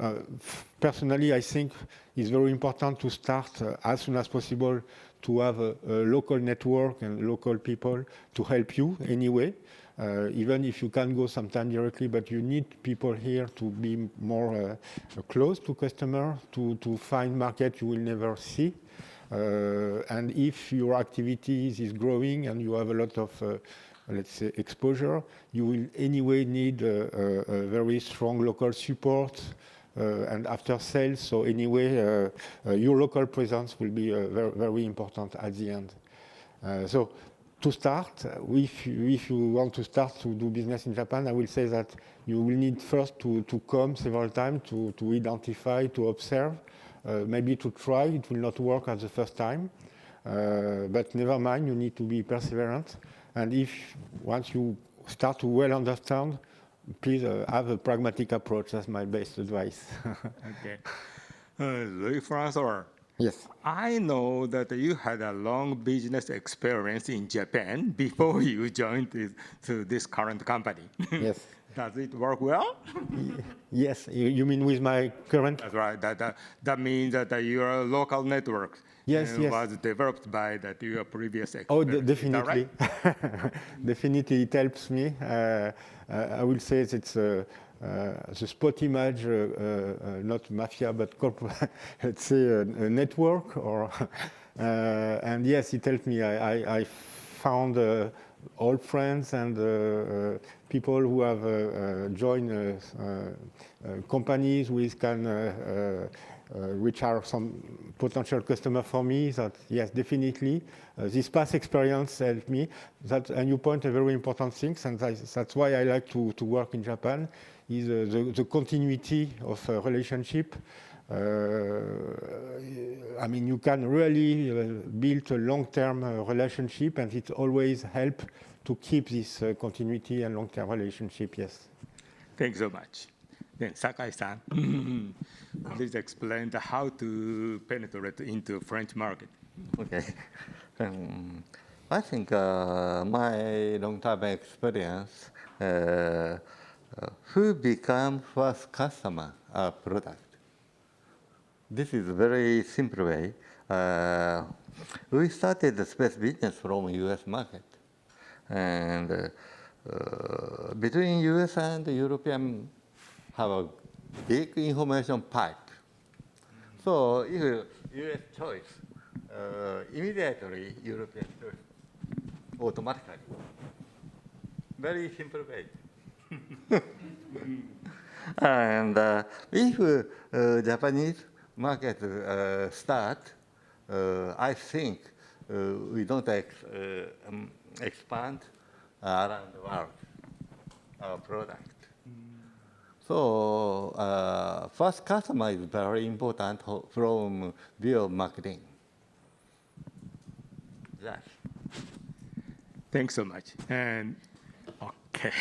personally I think it's very important to start as soon as possible to have a local network and local people to help you anyway. even if you can go sometime directly, but you need people here to be more close to customer, to find market you will never see. And if your activities is growing and you have a lot of, let's say, exposure, you will anyway need a very strong local support and after sales. So anyway, your local presence will be very, very important at the end. So to start, if you want to start to do business in Japan, I will say that you will need first to come several times to identify, to observe, maybe to try. It will not work at the first time, but never mind, you need to be perseverant. And if once you start to well understand, please have a pragmatic approach. That's my best advice. Okay. Louis-François. Yes. I know that you had a long business experience in Japan before you joined this current company. Yes. Does it work well? Yes. You mean with my current? That's right. That means that your local network yes. was developed by your previous experience. Oh, definitely. Right? Definitely, it helps me. I will say it's the spot image, not mafia, but let's say a network, or and yes, it helped me. I found old friends and people who have joined companies which are some potential customer for me. That yes, definitely, this past experience helped me. And you point a very important thing, and that's why I like to work in Japan. Is the continuity of a relationship. I mean, you can really build a long-term relationship, and it always helps to keep this continuity and long-term relationship, yes. Thanks so much. Then Sakai-san, please explain how to penetrate into French market. Okay. I think my long-term experience, who become first customer product. This is a very simple way. We started the space business from US market. And between US and European have a big information pipe. So if US choice, immediately European choice, automatically. Very simple way. And if Japanese market start, I think we don't expand around the world our product. So first customer is very important from view of marketing. Yes. Thanks so much. And okay.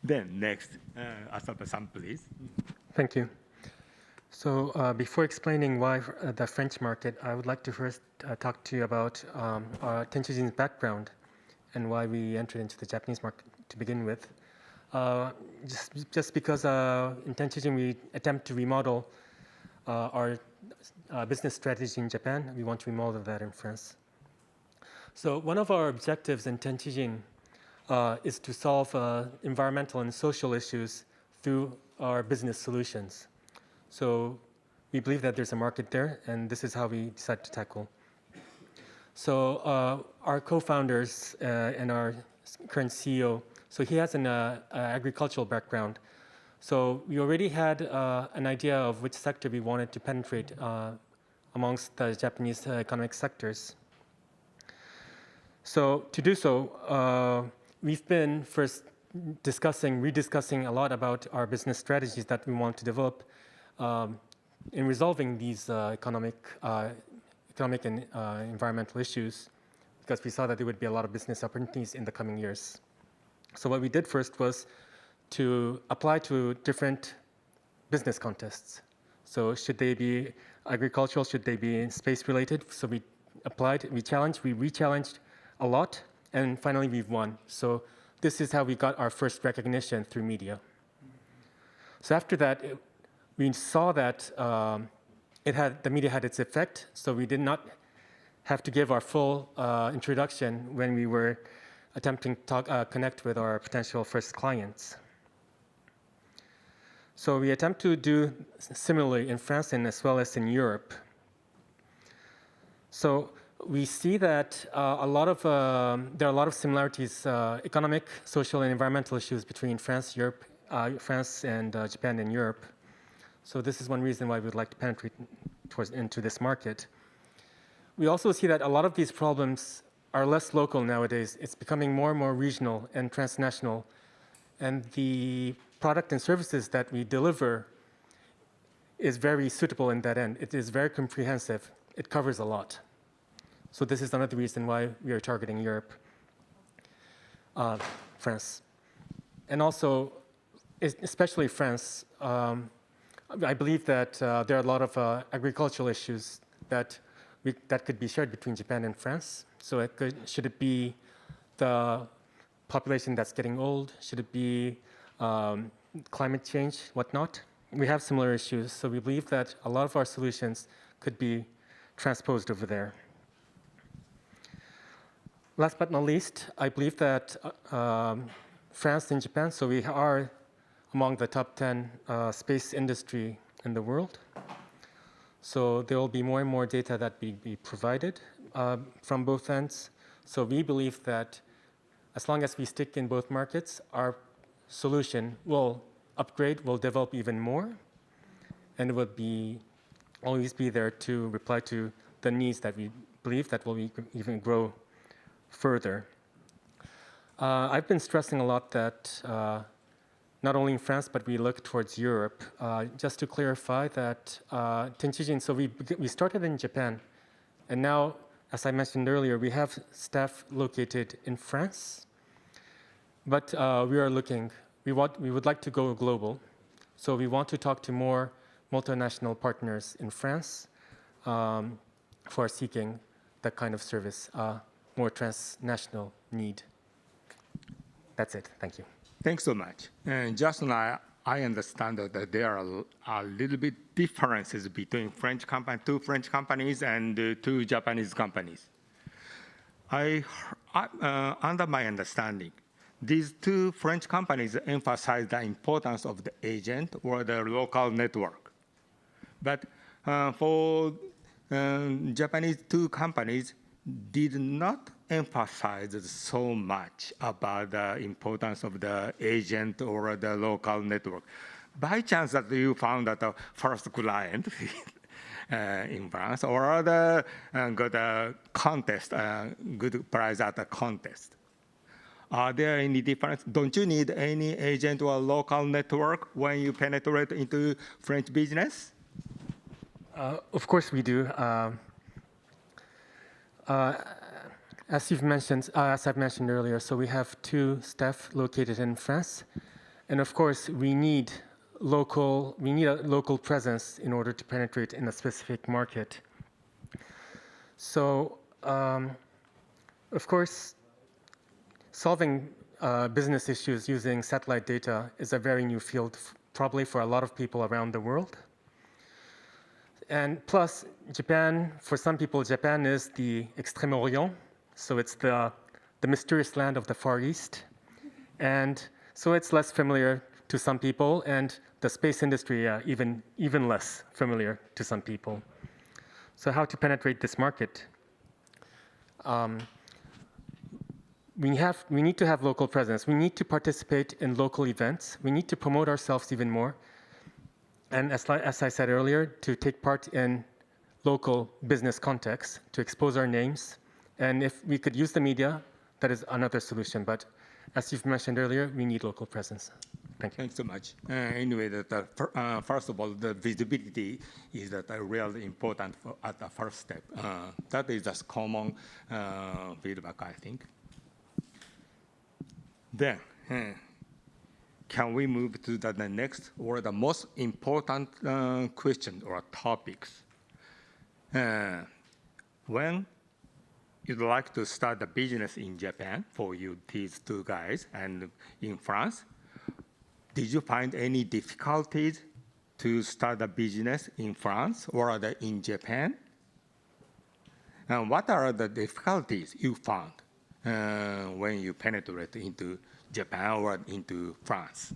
Then next, Asaba-san, please. Thank you. So before explaining why the French market, I would like to first talk to you about Tenchijin's background and why we entered into the Japanese market to begin with. Just because in Tenchijin we attempt to remodel our business strategy in Japan, we want to remodel that in France. So one of our objectives in Tenchijin is to solve environmental and social issues through our business solutions. So we believe that there's a market there, and this is how we decided to tackle. So our co-founders and our current CEO, so he has an agricultural background. So we already had an idea of which sector we wanted to penetrate amongst the Japanese economic sectors. So to do so, we've been first rediscussing a lot about our business strategies that we want to develop in resolving these economic and environmental issues, because we saw that there would be a lot of business opportunities in the coming years. So what we did first was to apply to different business contests. So should they be agricultural, should they be space related? So we applied, we re-challenged a lot, and finally we've won. So this is how we got our first recognition through media. So after that, we saw that the media had its effect, so we did not have to give our full introduction when we were attempting to connect with our potential first clients. So we attempt to do similarly in France and as well as in Europe. So we see that there are a lot of similarities, economic, social, and environmental issues between France, France and Japan and Europe. So this is one reason why we would like to penetrate into this market. We also see that a lot of these problems are less local nowadays. It's becoming more and more regional and transnational. And the product and services that we deliver is very suitable in that end. It is very comprehensive. It covers a lot. So this is another reason why we are targeting Europe, France. And also, especially France, I believe that there are a lot of agricultural issues that could be shared between Japan and France. So should it be the population that's getting old? Should it be climate change, whatnot? We have similar issues, so we believe that a lot of our solutions could be transposed over there. Last but not least, I believe that France and Japan, so we are among the top 10 space industry in the world. So there will be more and more data that will be provided from both ends. So we believe that as long as we stick in both markets, our solution will upgrade, will develop even more, and it will always be there to reply to the needs that we believe that will even grow further. I've been stressing a lot that not only in France, but we look towards Europe. Just to clarify that Tenchijin, so we started in Japan, and now, as I mentioned earlier, we have staff located in France, but we would like to go global. So we want to talk to more multinational partners in France who are seeking that kind of service, more transnational need. That's it. Thank you. Thanks so much. And just now, I understand that there are a little bit differences between two French companies and two Japanese companies. Under my understanding, these two French companies emphasize the importance of the agent or the local network. But for Japanese two companies, did not emphasize so much about the importance of the agent or the local network. By chance that you found that the first client in France or got a contest, good prize at a contest. Are there any difference? Don't you need any agent or local network when you penetrate into French business? Of course we do. As I've mentioned earlier, so we have two staff located in France, and of course we need a local presence in order to penetrate in a specific market. So, of course, solving business issues using satellite data is a very new field, probably for a lot of people around the world. And plus, Japan, for some people, Japan is the Extrême Orient, so it's the mysterious land of the Far East. And so it's less familiar to some people, and the space industry, even less familiar to some people. So how to penetrate this market? We need to have local presence. We need to participate in local events. We need to promote ourselves even more. And as I said earlier, to take part in local business contexts, to expose our names. And if we could use the media, that is another solution. But as you've mentioned earlier, we need local presence. Thank you. Thanks so much. Anyway, first of all, the visibility is really important at the first step. That is just common feedback, I think. Then, can we move to the next or the most important question or topics? When you'd like to start a business in Japan, for you, these two guys, and in France, did you find any difficulties to start a business in France or in Japan? And what are the difficulties you found? when you penetrate into Japan or into France?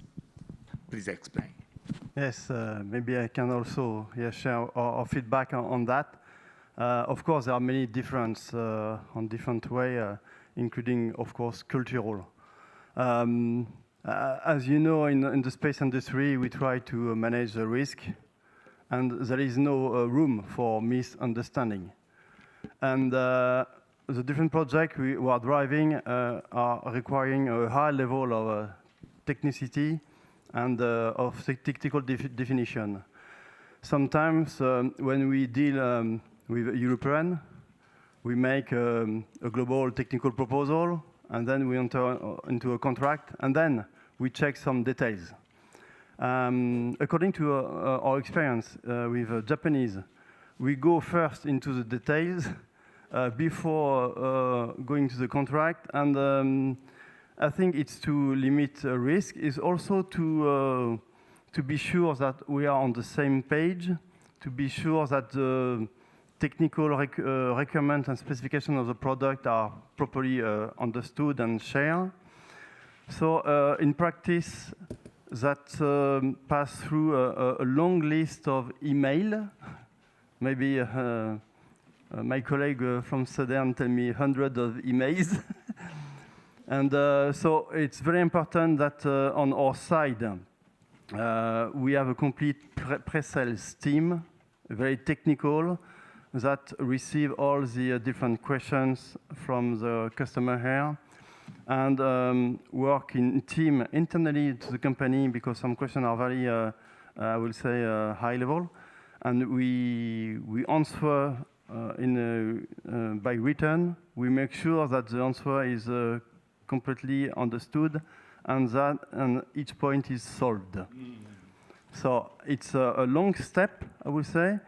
Please explain. Yes, maybe I can also share our feedback on that. Of course, there are many differences on different way, including, of course, cultural. As you know, in the space industry, we try to manage the risk, and there is no room for misunderstanding. And the different projects we are driving are requiring a high level of technicity and of technical definition. Sometimes when we deal with European, we make a global technical proposal, and then we enter into a contract, and then we check some details. According to our experience with Japanese, we go first into the details before going to the contract, and I think it's to limit risk, is also to be sure that we are on the same page, to be sure that the technical requirements and specifications of the product are properly understood and shared. So in practice, that pass through a long list of email. Maybe my colleague from Southern tell me hundreds of emails. And so it's very important that on our side, we have a complete pre-sales team, very technical, that receive all the different questions from the customer here, and work in team internally to the company, because some questions are very, I will say, high level, and we answer by written. We make sure that the answer is completely understood, and each point is solved. So it's a long step, I would say,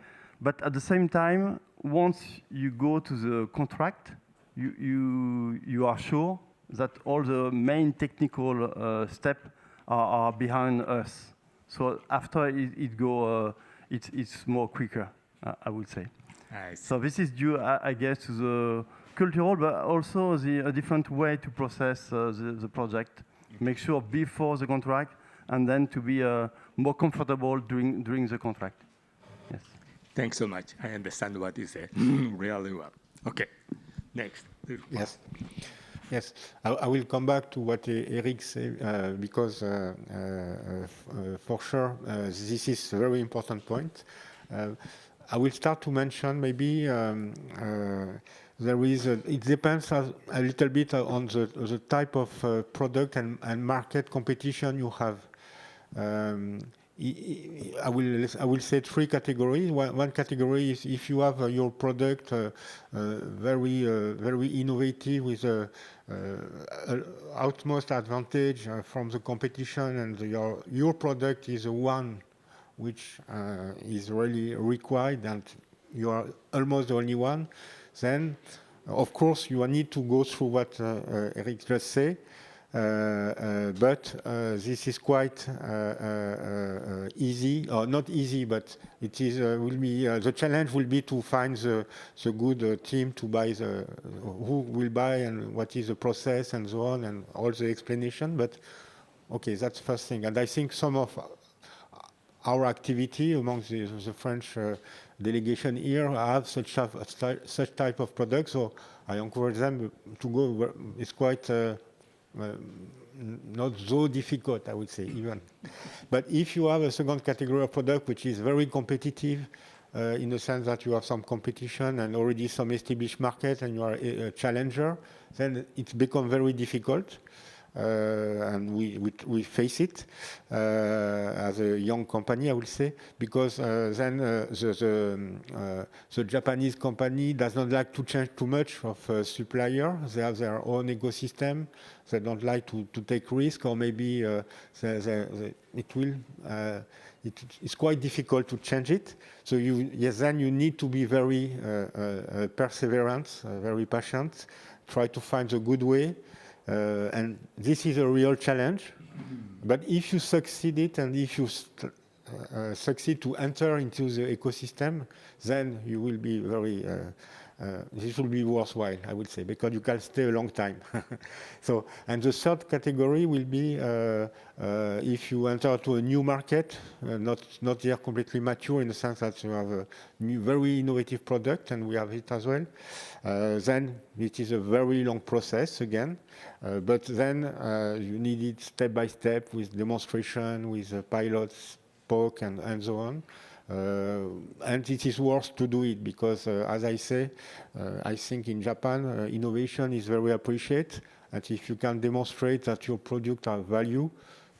but at the same time, once you go to the contract, you are sure that all the main technical steps are behind us. So after it's more quicker, I would say. So this is due, I guess, to the cultural, but also a different way to process the project. Make sure before the contract, and then to be more comfortable during the contract. Yes. Thanks so much. I understand what you say really well. Okay, next. Yes. Yes, I will come back to what Eric said, because for sure this is a very important point. I will start to mention maybe there is it depends a little bit on the type of product and market competition you have. I will say three categories. One category is if you have your product very innovative with utmost advantage from the competition, and your product is the one which is really required, and you are almost the only one, then of course you need to go through what Eric just said. But this is quite easy, or not easy, but it is will be the challenge will be to find the good team to buy who will buy and what is the process and so on, and all the explanation. But okay, that's the first thing. And I think some of our activity among the French delegation here have such type of products. So I encourage them to go. It's quite not so difficult, I would say, even. But if you have a second category of product which is very competitive, in the sense that you have some competition and already some established market, and you are a challenger, then it's become very difficult. And we face it as a young company, I would say, because then the Japanese company does not like to change too much of supplier. They have their own ecosystem. They don't like to take risk, or maybe it's quite difficult to change it. So then you need to be very perseverant, very patient, try to find a good way. And this is a real challenge. But if you succeed it, and if you succeed to enter into the ecosystem, then you will be very, this will be worthwhile, I would say, because you can stay a long time. So, and the third category will be if you enter to a new market, not yet completely mature in the sense that you have a new, very innovative product, and we have it as well. Then it is a very long process again, but then you need it step by step with demonstration, with pilots, POC, and so on. And it is worth to do it because, as I say, I think in Japan, innovation is very appreciated. And if you can demonstrate that your product has value,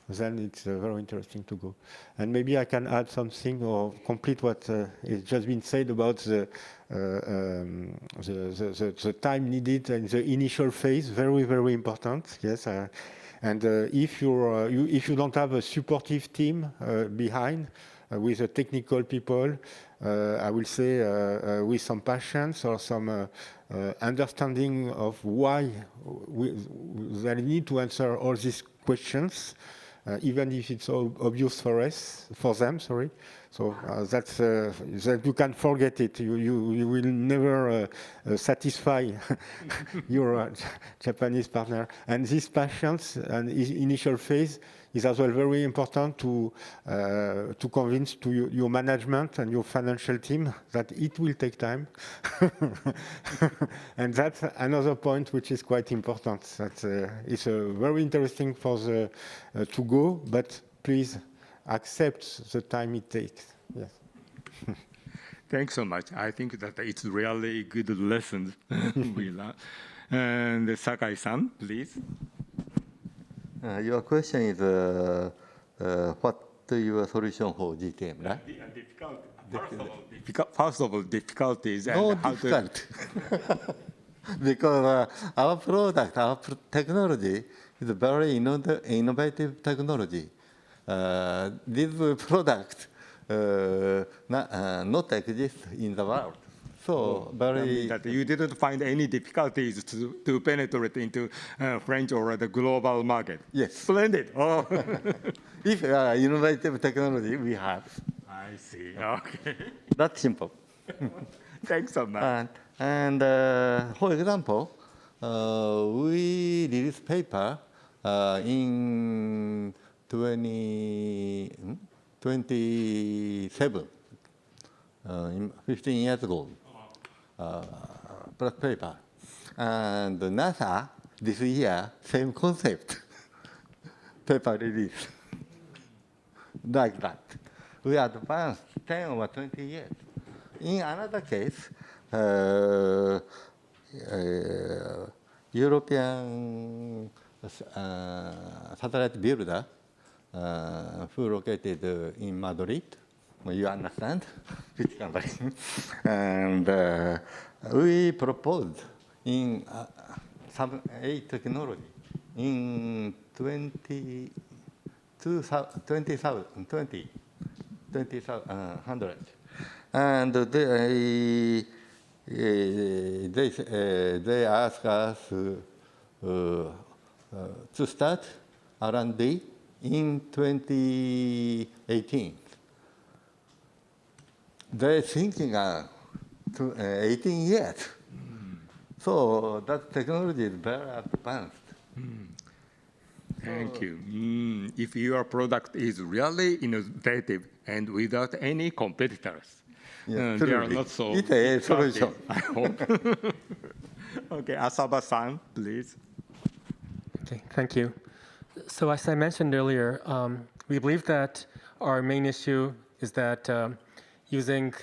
then it's very interesting to go. And maybe I can add something or complete what has just been said about the time needed in the initial phase. Very, very important. Yes. And if you don't have a supportive team behind, with the technical people, I will say with some passions or some understanding of why they need to answer all these questions, even if it's all obvious for them, sorry. So that's that you can forget it. You will never satisfy your Japanese partner. And this patience and initial phase is as well very important to convince to your management and your financial team that it will take time. And that's another point which is quite important. That it's very interesting for the to go, but please accept the time it takes. Yes. Thanks so much. I think that it's really good lesson we learned. And Sakai-san, please. Your question is what your solution for GTM, right? First of all, difficulties and no how difficult. Because our product, our technology is a very innovative technology. This product not exist in the world. So very. That you didn't find any difficulties to penetrate into French or the global market. Yes. Splendid. Oh. If innovative technology we have. I see. Okay. That's simple. Thanks so much. And for example, we released paper in 27, 15 years ago. Black paper. And NASA, this year, same concept, paper release. Like that. We advanced 10 or 20 years. In another case, European satellite builder who located in Madrid, you understand, which company. And we proposed in some A technology in 2000. And they asked us to start R&D in 2018. They're thinking 18 years. So that technology is very advanced. Thank you. If your product is really innovative and without any competitors, they are not so. It's a solution. I hope. Okay, Asaba-san, please. Okay, thank you. So as I mentioned earlier, we believe that our main issue is that using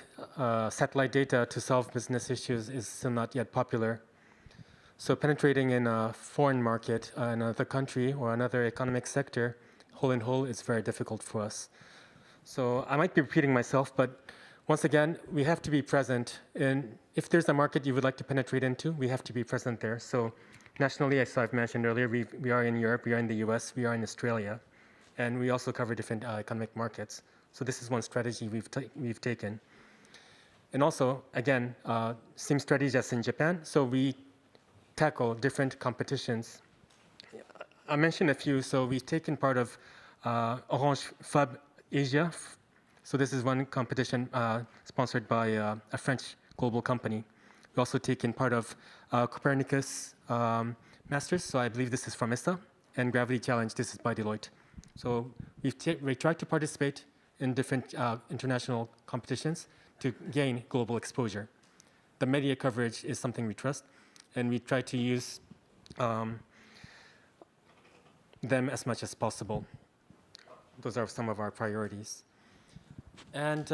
satellite data to solve business issues is still not yet popular. So penetrating in a foreign market, another country or another economic sector, whole in whole, is very difficult for us. So I might be repeating myself, but once again, we have to be present. And if there's a market you would like to penetrate into, we have to be present there. So nationally, as I've mentioned earlier, we are in Europe, we are in the US, we are in Australia, and we also cover different economic markets. So this is one strategy we've taken. And also, again, same strategy as in Japan. So we tackle different competitions. I mentioned a few. So we've taken part of Orange FUB Asia So this is one competition sponsored by a French global company. We also taken part of Copernicus Masters, so I believe this is from ISTA, and Gravity Challenge, this is by Deloitte. So we tried to participate in different international competitions to gain global exposure. The media coverage is something we trust, and we try to use them as much as possible. Those are some of our priorities. And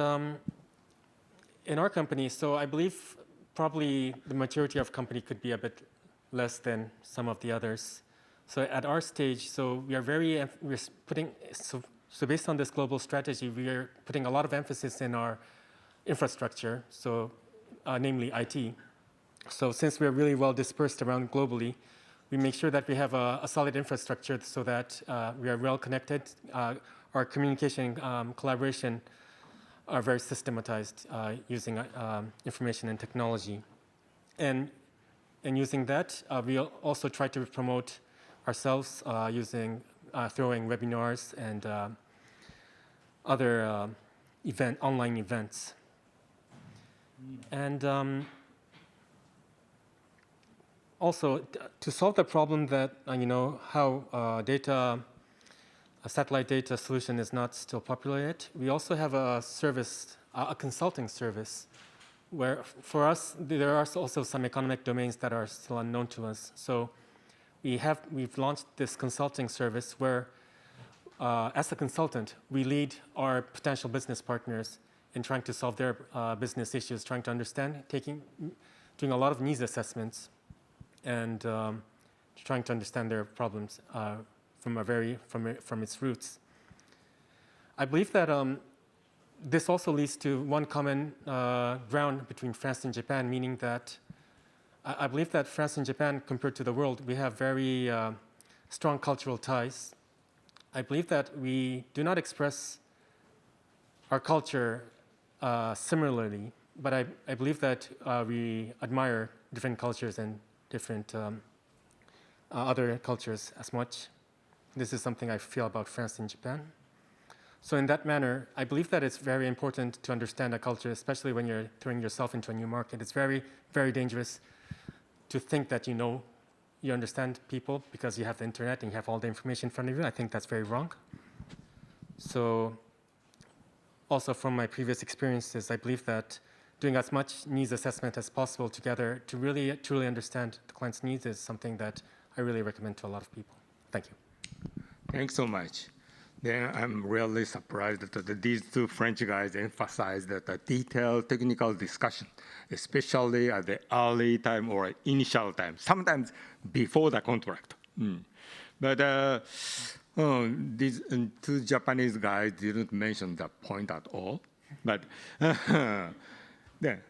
in our company, so I believe probably the maturity of company could be a bit less than some of the others. So at our stage, so we are we're putting, so based on this global strategy, we are putting a lot of emphasis in our infrastructure, so namely IT. So since we're really well dispersed around globally, we make sure that we have a solid infrastructure so that we are well connected. Our communication, collaboration are very systematized using information and technology. And using that, we also try to promote ourselves using throwing webinars and other online events. And also, to solve the problem that, how a satellite data solution is not still popular yet, we also have a service, a consulting service, where for us, there are also some economic domains that are still unknown to us. So we've launched this consulting service where, as a consultant, we lead our potential business partners in trying to solve their business issues, trying to understand, doing a lot of needs assessments, and trying to understand their problems from its roots. I believe that this also leads to one common ground between France and Japan, meaning that I believe that France and Japan, compared to the world, we have very strong cultural ties. I believe that we do not express our culture similarly, but I believe that we admire different cultures and different other cultures as much. This is something I feel about France and Japan. So in that manner, I believe that it's very important to understand a culture, especially when you're throwing yourself into a new market. It's very, very dangerous to think that you understand people because you have the internet and you have all the information in front of you. I think that's very wrong. So also from my previous experiences, I believe that doing as much needs assessment as possible together to really, truly understand the client's needs is something that I really recommend to a lot of people. Thank you. Thanks so much. Then I'm really surprised that these two French guys emphasize that the detailed technical discussion, especially at the early time or initial time, sometimes before the contract. But these two Japanese guys didn't mention that point at all. But then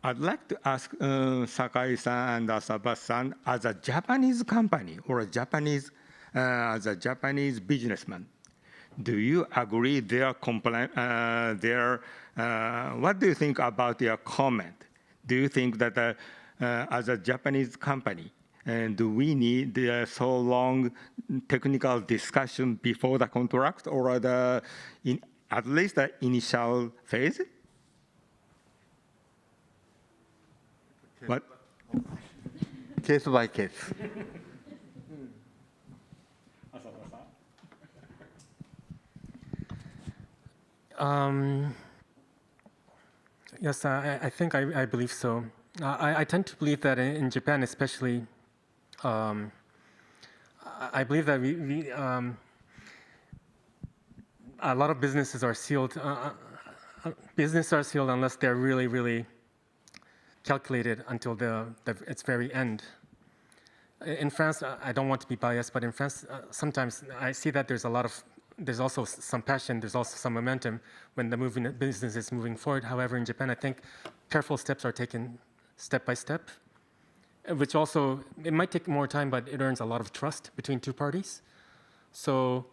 I'd like to ask Sakai-san and Asaba-san, as a Japanese company or as a Japanese businessman, do you agree what do you think about their comment? Do you think that as a Japanese company, do we need so long technical discussion before the contract or at least the initial phase? What? Case by case. Yes, I think I believe so. I tend to believe that in Japan especially, I believe that a lot of businesses are sealed. Businesses are sealed unless they're really, really calculated until its very end. In France, I don't want to be biased, but in France, sometimes I see that there's also some passion, there's also some momentum when the business is moving forward. However, in Japan, I think careful steps are taken step by step, which also, it might take more time, but it earns a lot of trust between two parties. So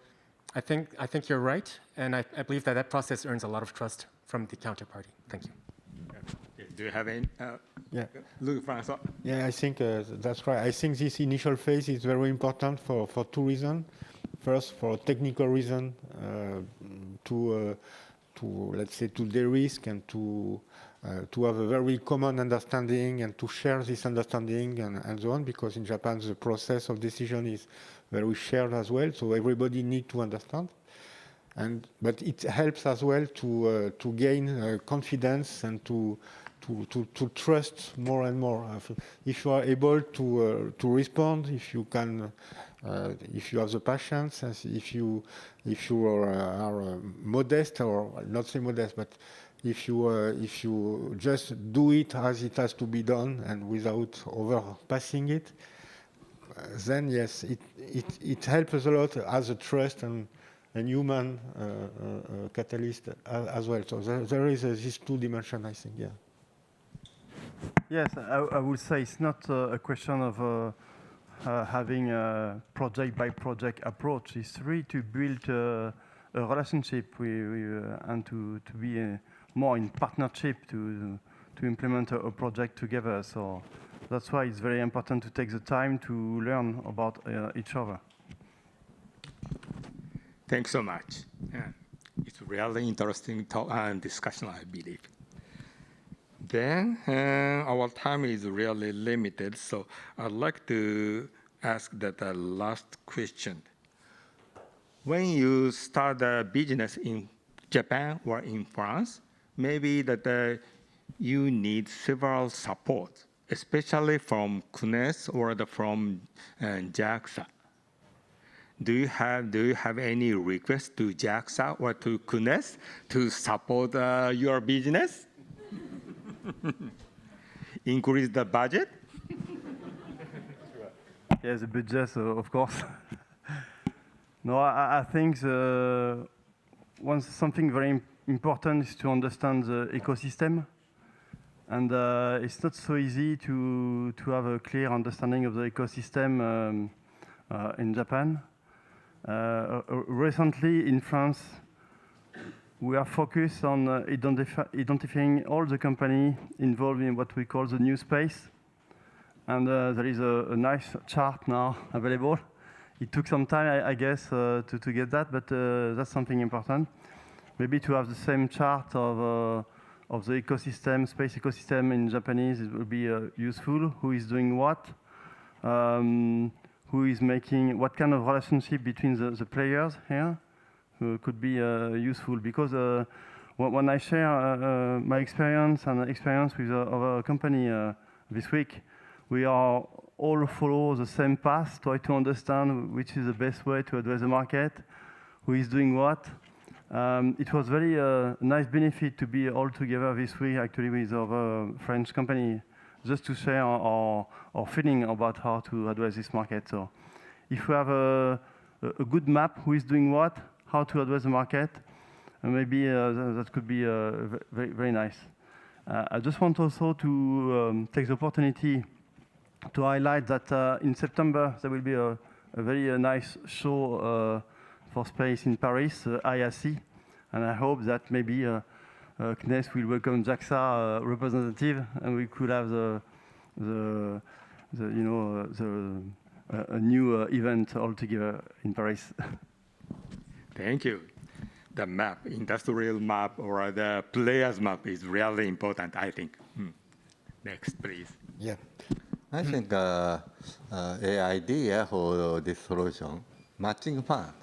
I think you're right, and I believe that process earns a lot of trust from the counterparty. Thank you. Do you have any? Yeah. Look, François. Yeah, I think that's right. I think this initial phase is very important for two reasons. First, for technical reason, to let's say, to de-risk and to have a very common understanding and to share this understanding and so on, because in Japan the process of decision is very shared as well, so everybody needs to understand. But it helps as well to gain confidence and to trust more and more. If you are able to respond, if you can, if you have the patience, if you are modest, or not say modest, but if you just do it as it has to be done and without overpassing it, then yes, it helps a lot as a trust and human catalyst as well. So there is these two dimensions, I think, yeah. Yes, I would say it's not a question of having a project-by-project approach. It's really to build a relationship and to be more in partnership to implement a project together. So that's why it's very important to take the time to learn about each other. Thanks so much. It's really interesting discussion, I believe. Then our time is really limited, so I'd like to ask that last question. When you start a business in Japan or in France, maybe that you need several support, especially from CNES or from JAXA. Do you have any requests to JAXA or to CNES to support your business? Increase the budget? Yes, the budget, of course. No, I think something very important is to understand the ecosystem. And it's not so easy to have a clear understanding of the ecosystem in Japan. Recently in France, we are focused on identifying all the companies involved in what we call the new space. And there is a nice chart now available. It took some time, I guess, to get that, but that's something important. Maybe to have the same chart of the ecosystem, space ecosystem in Japanese, it will be useful. Who is doing what? Who is making, what kind of relationship between the players here could be useful, because when I share my experience and experience with our company this week, we are all follow the same path, try to understand which is the best way to address the market, who is doing what. It was very nice benefit to be all together this week, actually, with our French company, just to share our feeling about how to address this market. So if we have a good map, who is doing what, how to address the market, maybe that could be very, very nice. I just want also to take the opportunity to highlight that in September, there will be a very nice show for space in Paris, IAC, and I hope that maybe CNES will welcome JAXA representative, and we could have a new event altogether in Paris. Thank you. The map, industrial map or the players map is really important, I think. Next, please. Yeah. I think idea for this solution, matching fund.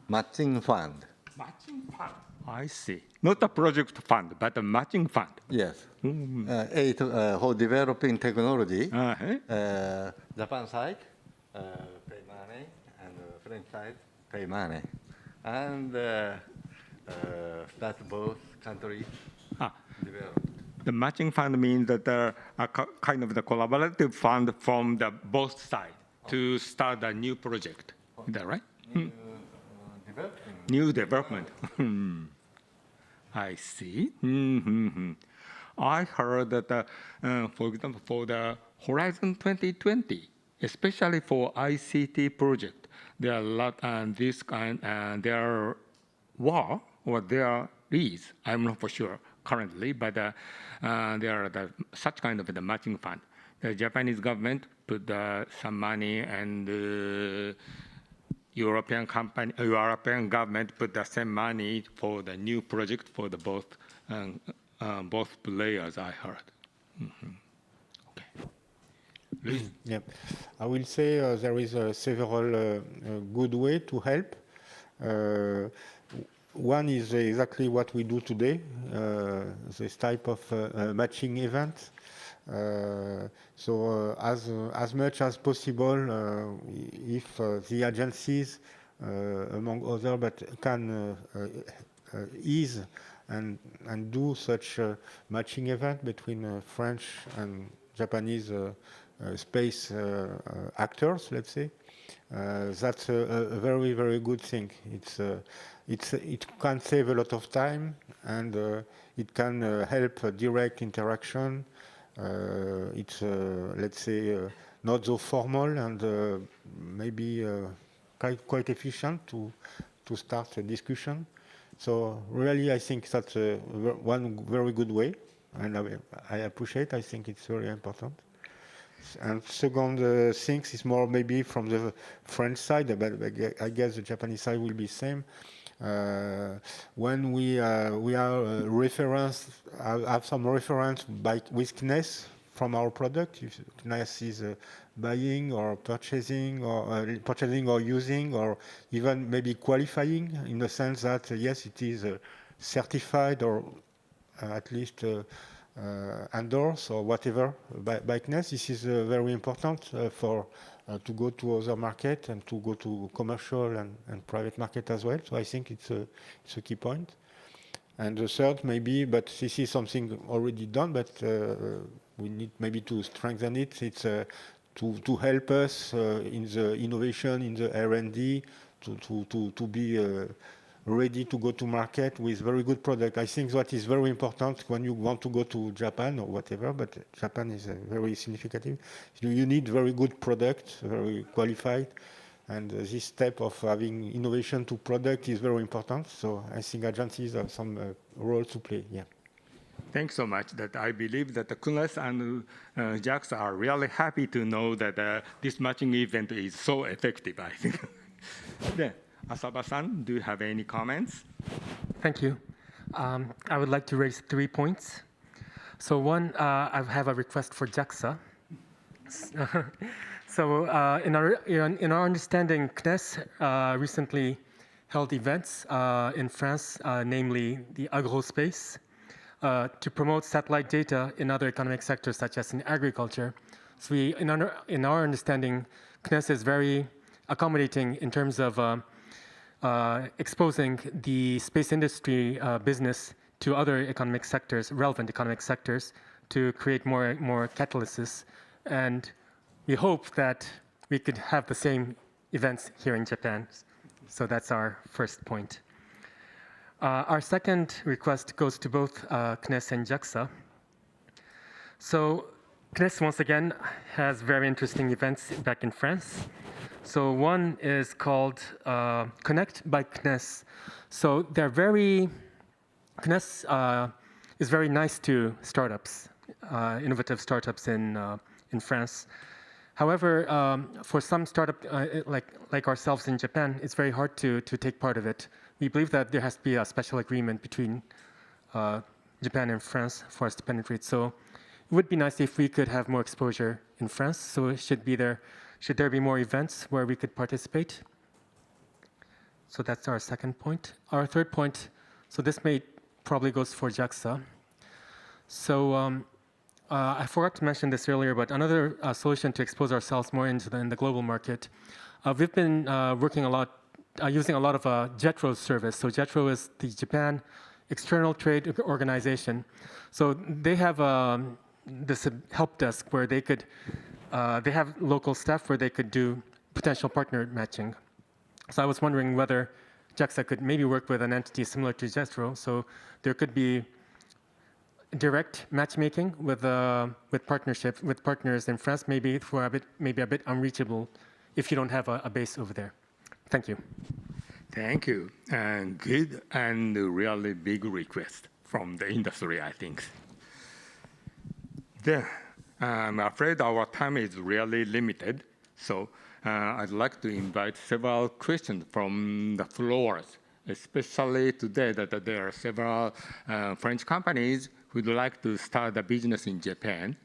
Matching fund. Matching fund. I see. Not a project fund, but a matching fund. Yes. For developing technology, Japan side pay money and French side pay money, and that's both countries developed. The matching fund means that a kind of the collaborative fund from the both sides to start a new project. Is that right? New development. I see. I heard that, for example, for the Horizon 2020, especially for ICT project, there are a lot and this kind, and there were or there is, I'm not for sure currently, but there are such kind of the matching fund. The Japanese government put some money and European company, European government put the same money for the new project for the both players, I heard. Okay. Yeah, I will say there is several good way to help. One is exactly what we do today, this type of matching event. So as much as possible, if the agencies, among others, but can ease and do such a matching event between French and Japanese space actors, let's say, that's a very, very good thing. It can save a lot of time, and it can help direct interaction. It's, let's say, not so formal and maybe quite efficient to start a discussion. So really, I think that's one very good way, and I appreciate. I think it's very important. And second thing is more maybe from the French side, but I guess the Japanese side will be same. When we are reference, have some reference with CNES from our product. If CNES is buying or purchasing or using or even maybe qualifying, in the sense that yes, it is certified or at least endorsed or whatever by CNES. This is very important for to go to other market and to go to commercial and private market as well. So I think it's a key point. And the third maybe, but this is something already done, but we need maybe to strengthen it. It's to help us in the innovation, in the R&D, to be ready to go to market with very good product. I think that is very important when you want to go to Japan or whatever, but Japan is very significant. You need very good product, very qualified, and this step of having innovation to product is very important. So I think agencies have some role to play, yeah. Thanks so much. That I believe that the CNES and JAXA are really happy to know that this matching event is so effective, I think. Yeah. Asaba-san, do you have any comments? Thank you. I would like to raise 3 points. So one, I have a request for JAXA. So in our understanding, CNES recently held events in France, namely the aerospace, to promote satellite data in other economic sectors, such as in agriculture. So in our understanding, CNES is very accommodating in terms of exposing the space industry business to other economic sectors, relevant economic sectors, to create more catalysis. And we hope that we could have the same events here in Japan. So that's our first point. Our second request goes to both CNES and JAXA. So CNES, once again, has very interesting events back in France. So one is called Connect by CNES. So CNES is very nice to startups, innovative startups in France. However, for some startup like ourselves in Japan, it's very hard to take part of it. We believe that there has to be a special agreement between Japan and France for us to penetrate. So it would be nice if we could have more exposure in France. So should there be more events where we could participate? So that's our second point. Our third point, so this probably goes for JAXA. So I forgot to mention this earlier, but another solution to expose ourselves more in the global market, we've been working a lot, using a lot of JETRO service. So JETRO is the Japan External Trade Organization. So they have this help desk where they could, they have local staff where they could do potential partner matching. So I was wondering whether JAXA could maybe work with an entity similar to JETRO. So there could be direct matchmaking with partnership with partners in France, maybe for maybe a bit unreachable if you don't have a base over there. Thank you. Thank you. And good and really big request from the industry, I think. Then I'm afraid our time is really limited. So I'd like to invite several questions from the floors, especially today that there are several French companies who'd like to start a business in Japan.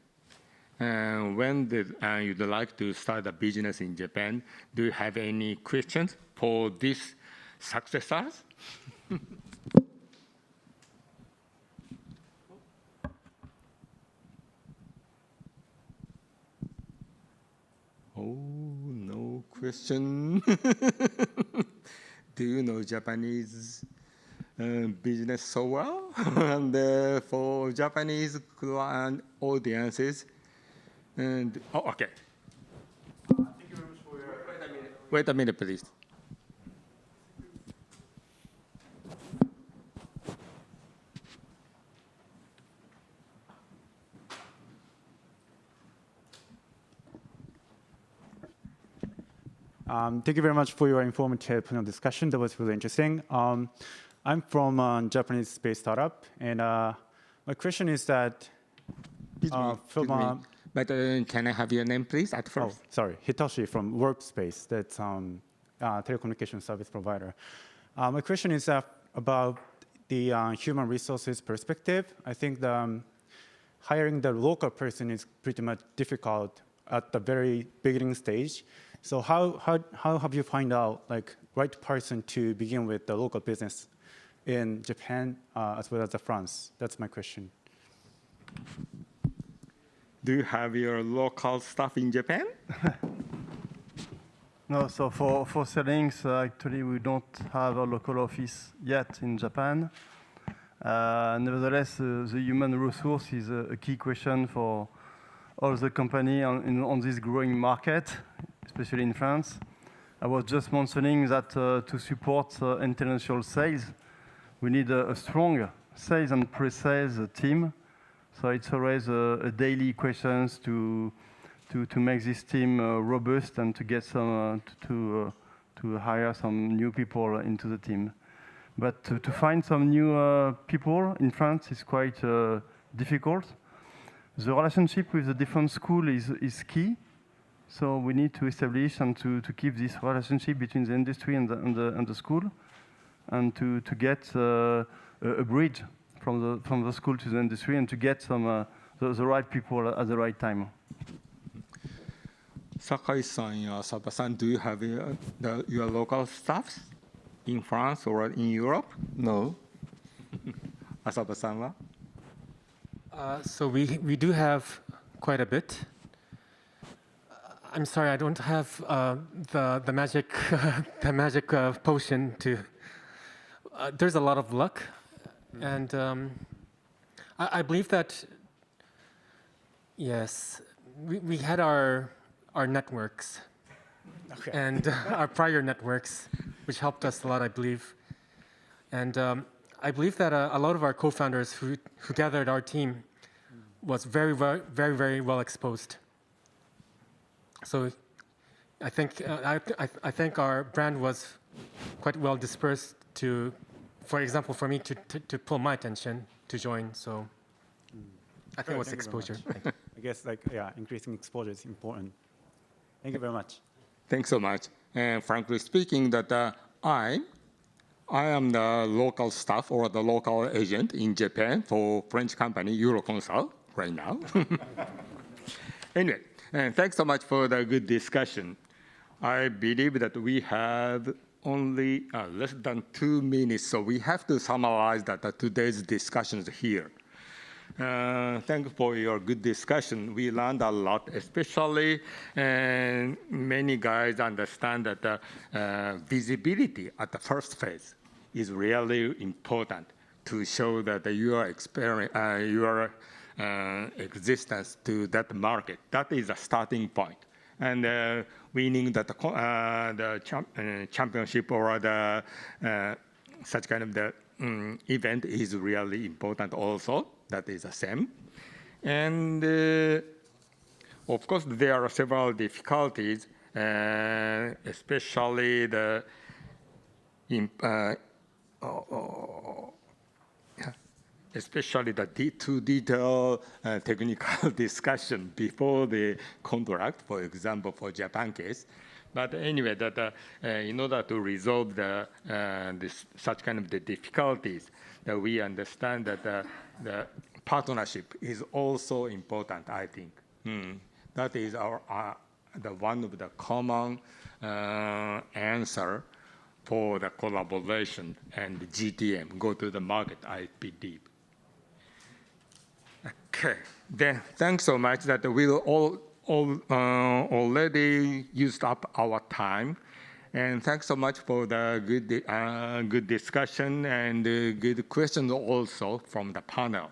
When you'd like to start a business in Japan, do you have any questions for these successors? Oh, no question. Do you know Japanese business so well? And for Japanese client audiences, and okay. Thank you very much for your. Wait a minute, please. Thank you very much for your informative discussion. That was really interesting. I'm from a Japanese space startup, and my question is that But can I have your name, please, at first? Oh, sorry, Hitoshi from Workspace. That's a telecommunication service provider. My question is about the human resources perspective. I think hiring the local person is pretty much difficult at the very beginning stage. So how have you find out right person to begin with the local business in Japan as well as France? That's my question. Do you have your local staff in Japan? No, so for sellings, actually we don't have a local office yet in Japan. Nevertheless, the human resource is a key question for all the company on this growing market, especially in France. I was just mentioning that to support international sales, we need a strong sales and pre-sales team. So it's always a daily questions to make this team robust and to get some to hire some new people into the team. But to find some new people in France is quite difficult. The relationship with the different schools is key. So we need to establish and to keep this relationship between the industry and the school, and to get a bridge from the school to the industry, and to get some the right people at the right time. Sakai-san and Asaba-san, do you have your local staffs in France or in Europe? No. Asaba-san? So we do have quite a bit. I'm sorry, I don't have the magic the magic potion to. There's a lot of luck, and I believe that yes, we had our networks, okay, and our prior networks, which helped us a lot, I believe, and I believe that a lot of our co-founders who gathered our team was very well exposed. So I think I think our brand was quite well dispersed to, for example, for me to pull my attention to join. So I think it was exposure. I guess increasing exposure is important. Thank you very much. Thanks so much. And frankly speaking, that I am the local staff or the local agent in Japan for French company Euroconsult right now. Anyway, thanks so much for the good discussion. I believe that we have only less than 2 minutes, so we have to summarize today's discussions here. Thank you for your good discussion. We learned a lot, especially many guys understand that the visibility at the first phase is really important to show that your experience, your existence to that market. That is a starting point. And winning the championship or the such kind of the event is really important also. That is the same. And of course, there are several difficulties, especially the especially the too detailed technical discussion before the contract, for example, for Japan case. But anyway, that in order to resolve such kind of the difficulties, that we understand that the partnership is also important, I think. That is one of the common answer for the collaboration and the GTM, go to the market, I believe. Okay, then thanks so much that we already used up our time. And thanks so much for the good discussion and good questions also from the panel.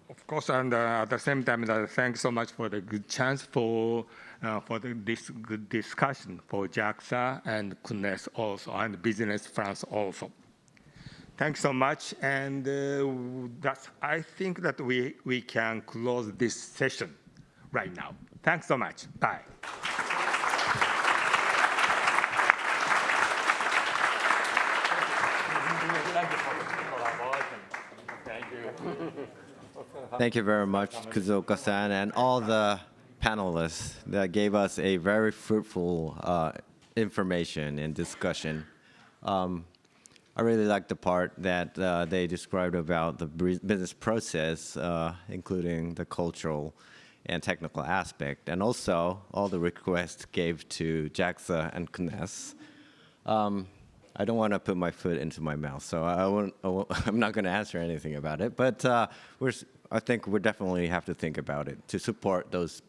Of course, and at the same time, thanks so much for the good chance for this good discussion for JAXA and CNES also, and Business France also. Thanks so much, and I think that we can close this session right now. Thanks so much. Bye. Thank you very much, Kuzuoka-san, and all the panelists that gave us a very fruitful information and discussion. I really like the part that they described about the business process, including the cultural and technical aspect, and also all the requests gave to JAXA and CNES. I don't want to put my foot into my mouth, so I'm not going to answer anything about it. But I think we definitely have to think about it to support those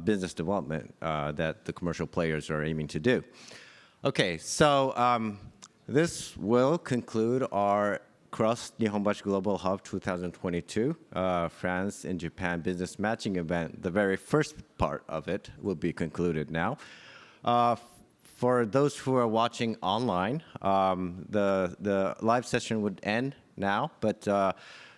business development that the commercial players are aiming to do. Okay, so this will conclude our X-NIHONBASHI Global Hub 2022 France and Japan business matching event. The very first part of it will be concluded now. For those who are watching online, the live session would end now, but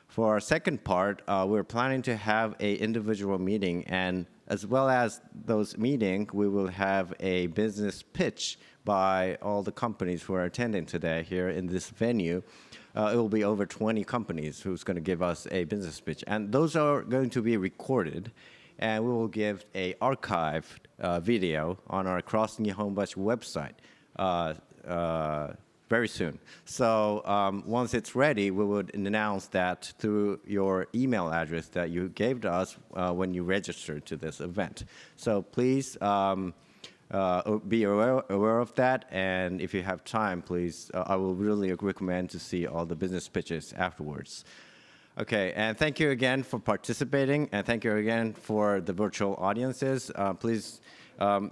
for our second part, we're planning to have an individual meeting, and as well as those meetings, we will have a business pitch by all the companies who are attending today here in this venue. It will be over 20 companies who's going to give us a business pitch, and those are going to be recorded, and we will give an archived video on our X-NIHONBASHI website very soon. So once it's ready, we would announce that through your email address that you gave to us when you registered to this event. So please be aware of that, and if you have time, please, I will really recommend to see all the business pitches afterwards. Okay, and thank you again for participating, and thank you again for the virtual audiences. Please,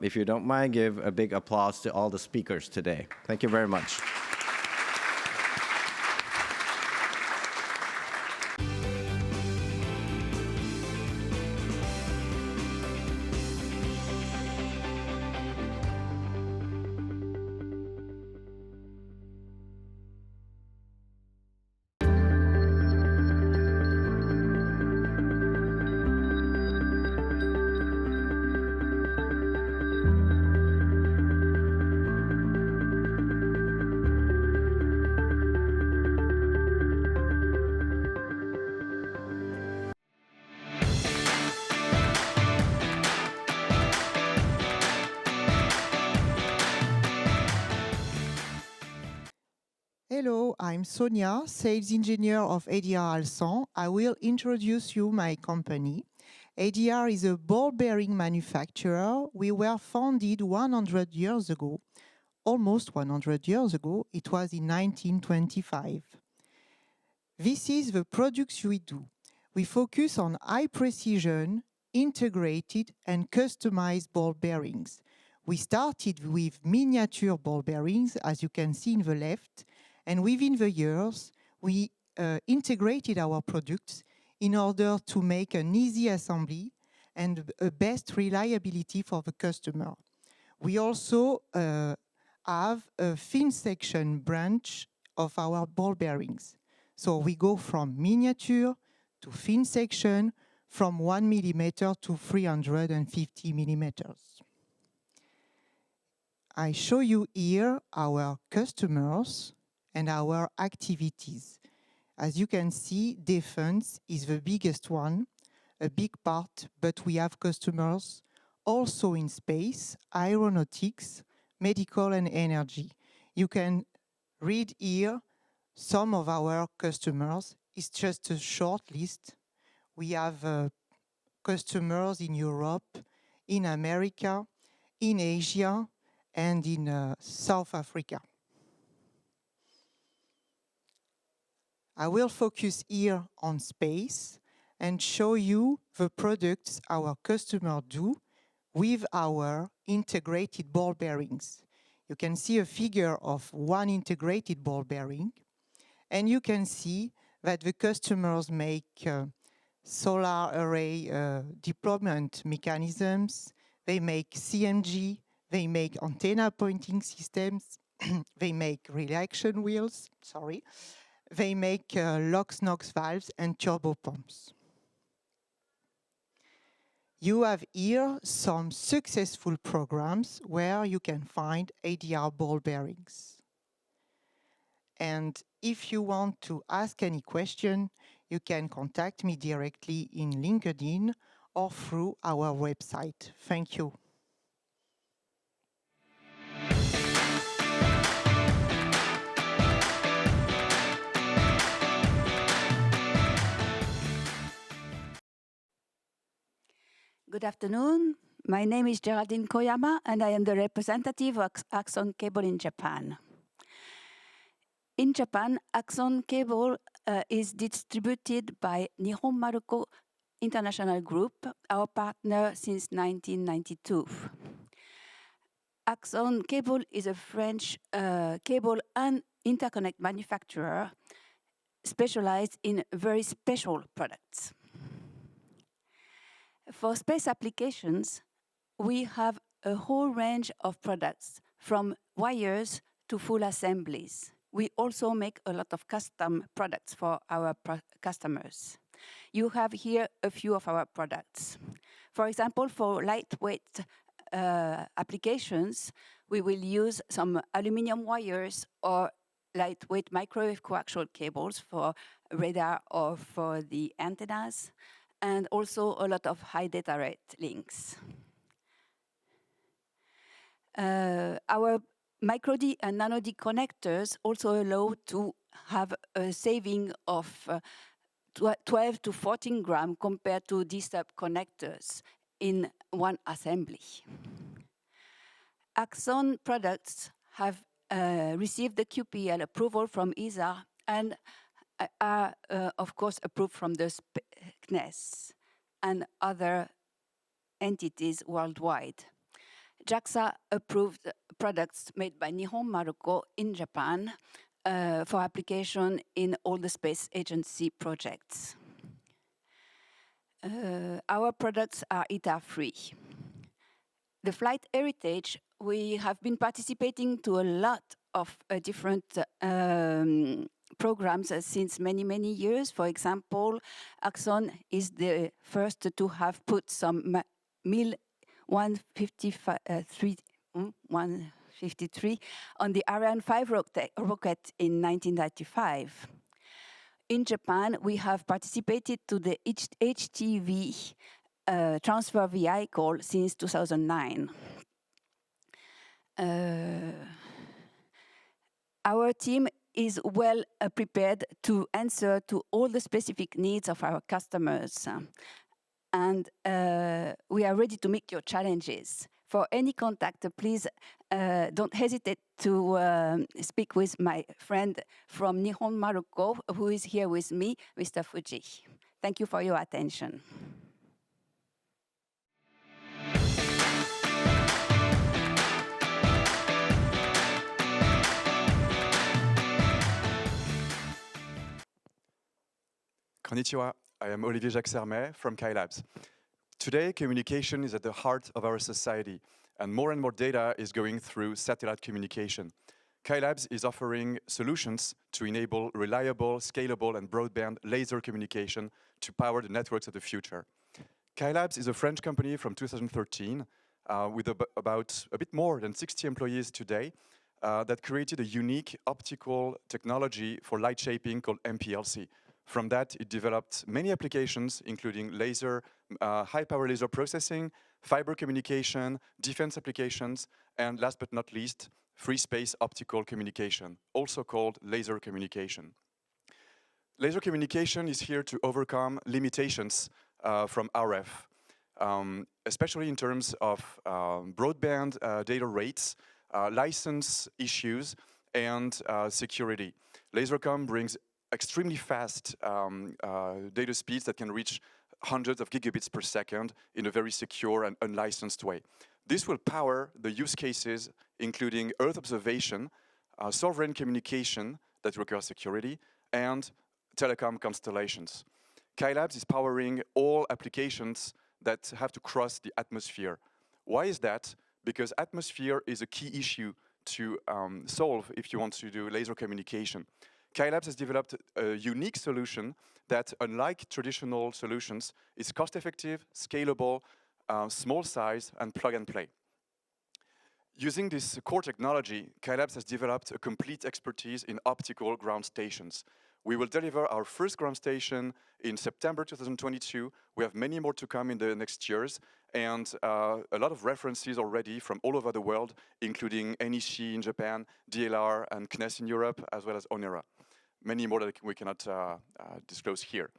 if you don't mind, give a big applause to all the speakers today. Thank you very much. Hello, I'm Sonia, sales engineer of ADR Alsan. I will introduce you my company. ADR is a ball bearing manufacturer. We were founded 100 years ago, almost 100 years ago. It was in 1925. This is the products we do. We focus on high precision, integrated and customized ball bearings. We started with miniature ball bearings, as you can see in the left, and within the years, we integrated our products in order to make an easy assembly and a best reliability for the customer. We also have a thin section branch of our ball bearings. So we go from miniature to thin section, from 1 millimeter to 350 millimeters. I show you here our customers and our activities. As you can see, defense is the biggest one, a big part, but we have customers also in space, aeronautics, medical and energy. You can read here some of our customers. It's just a short list. We have customers in Europe, in America, in Asia, and in South Africa. I will focus here on space and show you the products our customers do with our integrated ball bearings. You can see a figure of one integrated ball bearing, and you can see that the customers make solar array deployment mechanisms, they make CMG, they make antenna pointing systems, they make reaction wheels, they make LOX-NOx valves and turbopumps. You have here some successful programs where you can find ADR ball bearings. And if you want to ask any question, you can contact me directly in LinkedIn or through our website. Thank you. Good afternoon. My name is Geraldine Koyama, and I am the representative of Axon Cable in Japan. In Japan, Axon Cable is distributed by Nihon Maruko International Group, our partner since 1992. Axon Cable is a French cable and interconnect manufacturer specialized in very special products. For space applications, we have a whole range of products, from wires to full assemblies. We also make a lot of custom products for our customers. You have here a few of our products. For example, for lightweight applications, we will use some aluminum wires or lightweight microwave coaxial cables for radar or for the antennas, and also a lot of high data rate links. Our micro D and nano D connectors also allow to have a saving of 12 to 14 grams compared to D-sub connectors in one assembly. Axon products have received the QPL approval from ESA and are, of course, approved from the CNES and other entities worldwide. JAXA approved products made by Nihon Maruko in Japan for application in all the space agency projects. Our products are ITAR-free. The flight heritage, we have been participating to a lot of different programs since many, many years. For example, Axon is the first to have put some MIL-153 on the Ariane 5 rocket in 1995. In Japan, we have participated to the HTV transfer vehicle since 2009. Our team is well prepared to answer to all the specific needs of our customers. And we are ready to meet your challenges. For any contact, please don't hesitate to speak with my friend from Nihon Maruko, who is here with me, Mr. Fuji. Thank you for your attention. Konnichiwa, I am Olivier Jacques from Skylabs. Today, communication is at the heart of our society, and more data is going through satellite communication. Skylabs is offering solutions to enable reliable, scalable, and broadband laser communication to power the networks of the future. Skylabs is a French company from 2013. with about a bit more than 60 employees today that created a unique optical technology for light shaping called MPLC. From that, it developed many applications, including laser, high-power laser processing, fiber communication, defense applications, and last but not least, free space optical communication, also called laser communication. Laser communication is here to overcome limitations from RF, especially in terms of broadband data rates, license issues, and security. LaserCom brings extremely fast data speeds that can reach hundreds of gigabits per second in a very secure and unlicensed way. This will power the use cases, including Earth observation, sovereign communication that requires security, and telecom constellations. Skylabs is powering all applications that have to cross the atmosphere. Why is that? Because atmosphere is a key issue to solve if you want to do laser communication. Skylabs has developed a unique solution that, unlike traditional solutions, is cost-effective, scalable, small size, and plug and play. Using this core technology, Skylabs has developed a complete expertise in optical ground stations. We will deliver our first ground station in September 2022. We have many more to come in the next years, and a lot of references already from all over the world, including NEC in Japan, DLR and CNES in Europe, as well as Onera. Many more that we cannot disclose here.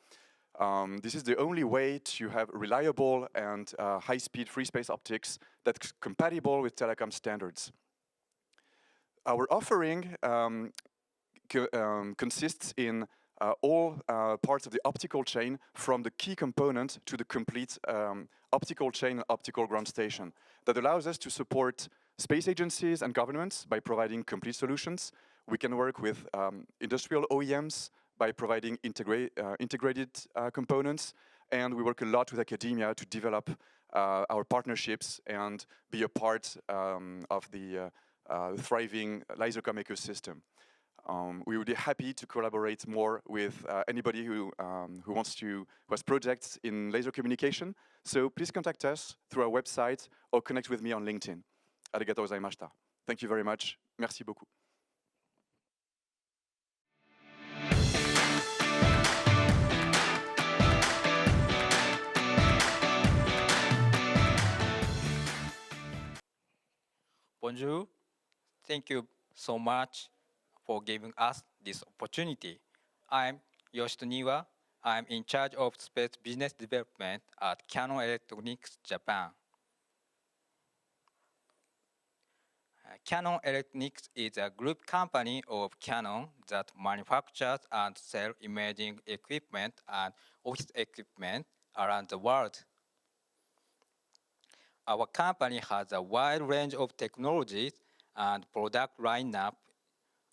This is the only way to have reliable and high-speed free space optics that's compatible with telecom standards. Our offering consists in all parts of the optical chain, from the key component to the complete optical chain and optical ground station. That allows us to support space agencies and governments by providing complete solutions. We can work with industrial OEMs by providing integrated components, and we work a lot with academia to develop our partnerships and be a part of the thriving LaserCom ecosystem. We would be happy to collaborate more with anybody who has projects in laser communication. So please contact us through our website or connect with me on LinkedIn. Arigatou gozaimashita. Thank you very much. Merci beaucoup. Bonjour. Thank you so much for giving us this opportunity. I'm Yoshito Niwa. I'm in charge of space business development at Canon Electronics Japan. Canon Electronics is a group company of Canon that manufactures and sells imaging equipment and office equipment around the world. Our company has a wide range of technologies and product lineup.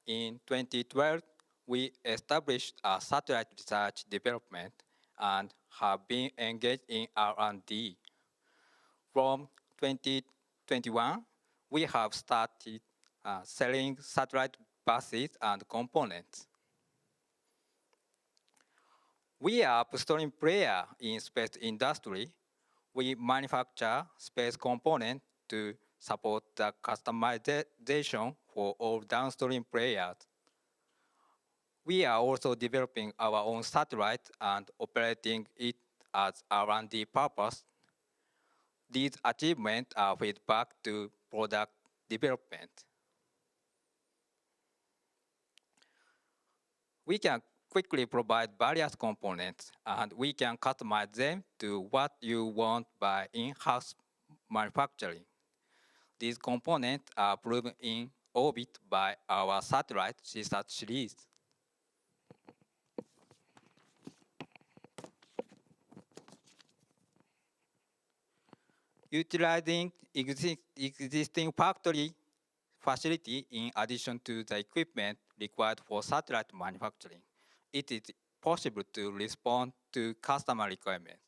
In 2012, we established a satellite research development and have been engaged in R&D. From 2021, we have started selling satellite buses and components. We are a upstream player in space industry. We manufacture space components to support the customization for all downstream players. We are also developing our own satellite and operating it as R&D purpose. These achievements are fed back to product development. We can quickly provide various components, and we can customize them to what you want by in-house manufacturing. These components are proven in orbit by our satellite CSAT series. Utilizing existing factory facility in addition to the equipment required for satellite manufacturing, it is possible to respond to customer requirements.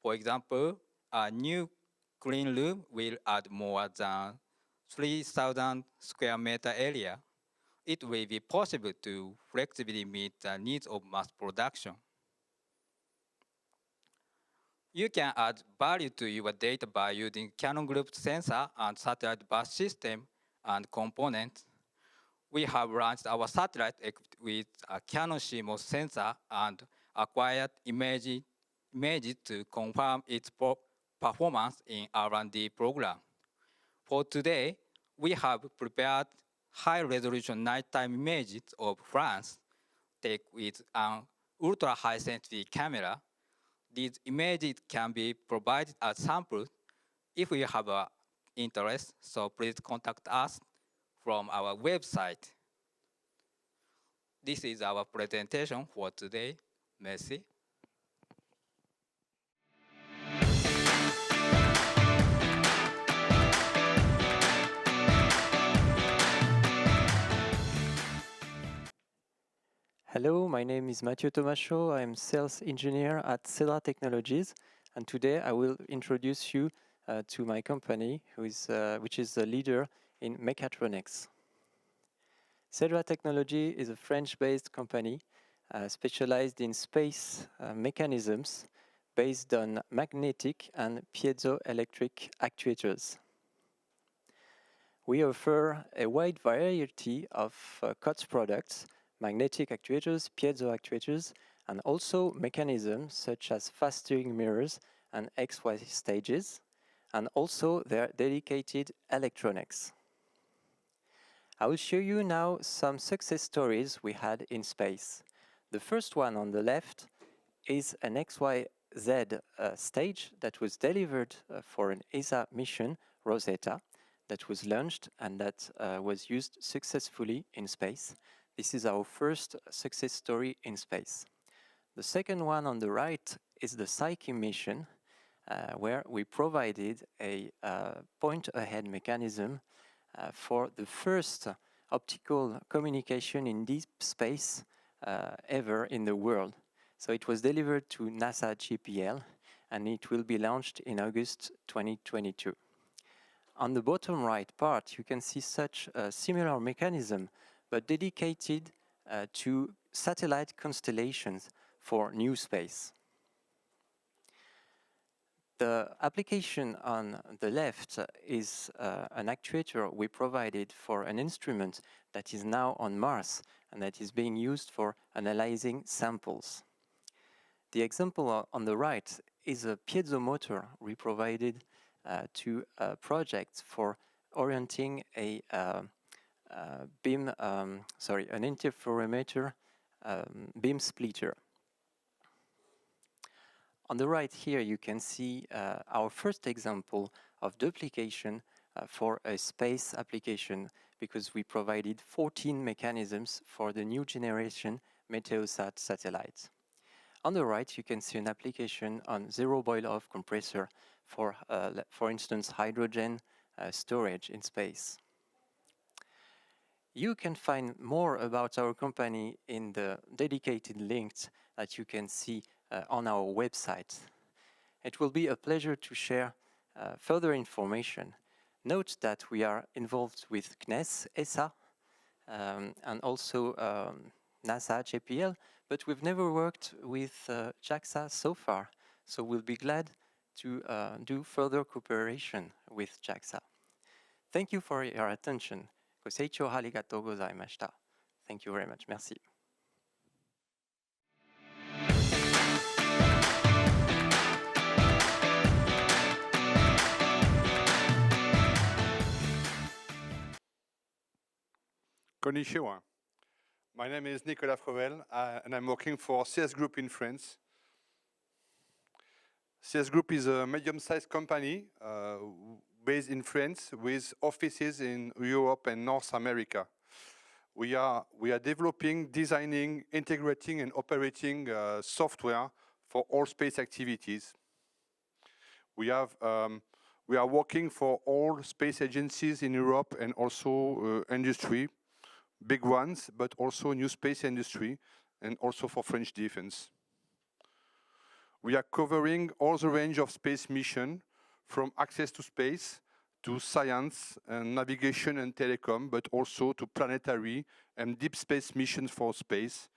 For example, a new clean room will add more than 3,000 square meter area. It will be possible to flexibly meet the needs of mass production. You can add value to your data by using Canon Group sensor and satellite bus system and components. We have launched our satellite equipped with a Canon CMOS sensor and acquired images to confirm its performance in R&D program. For today, we have prepared high-resolution nighttime images of France taken with an ultra-high sensitivity camera. These images can be provided as samples if you have an interest, so please contact us from our website. This is our presentation for today. Merci. Hello, my name is Mathieu Tomacho. I am sales engineer at Cedra Technologies, and today I will introduce you to my company, which is the leader in mechatronics. Cedra Technology is a French-based company specialized in space mechanisms based on magnetic and piezoelectric actuators. We offer a wide variety of COTS products, magnetic actuators, piezo actuators, and also mechanisms such as fast steering mirrors and XY stages, and also their dedicated electronics. I will show you now some success stories we had in space. The first one on the left is an XYZ stage that was delivered for an ESA mission, Rosetta, that was launched and that was used successfully in space. This is our first success story in space. The second one on the right is the Psyche mission, where we provided a point-ahead mechanism for the first optical communication in deep space ever in the world. So it was delivered to NASA JPL, and it will be launched in August 2022. On the bottom right part, you can see such a similar mechanism but dedicated to satellite constellations for new space. The application on the left is an actuator we provided for an instrument that is now on Mars and that is being used for analyzing samples. The example on the right is a piezomotor we provided to a project for orienting an interferometer beam splitter. On the right here, you can see our first example of duplication for a space application, because we provided 14 mechanisms for the new generation Meteosat satellite. On the right, you can see an application on zero boil-off compressor for instance, hydrogen storage in space. You can find more about our company in the dedicated links that you can see on our website. It will be a pleasure to share further information. Note that we are involved with CNES, ESA, and also NASA, JPL, but we've never worked with JAXA so far, so we'll be glad to do further cooperation with JAXA. Thank you for your attention. Thank you very much. Merci. Konnichiwa. My name is Nicolas Frovel, and I'm working for CS Group in France. CS Group is a medium-sized company based in France with offices in Europe and North America. We are developing, designing, integrating, and operating software for all space activities. We are working for all space agencies in Europe and also industry, big ones, but also new space industry, and also for French defense. We are covering all the range of space mission, from access to space, to science and navigation and telecom, but also to planetary and deep space missions for space,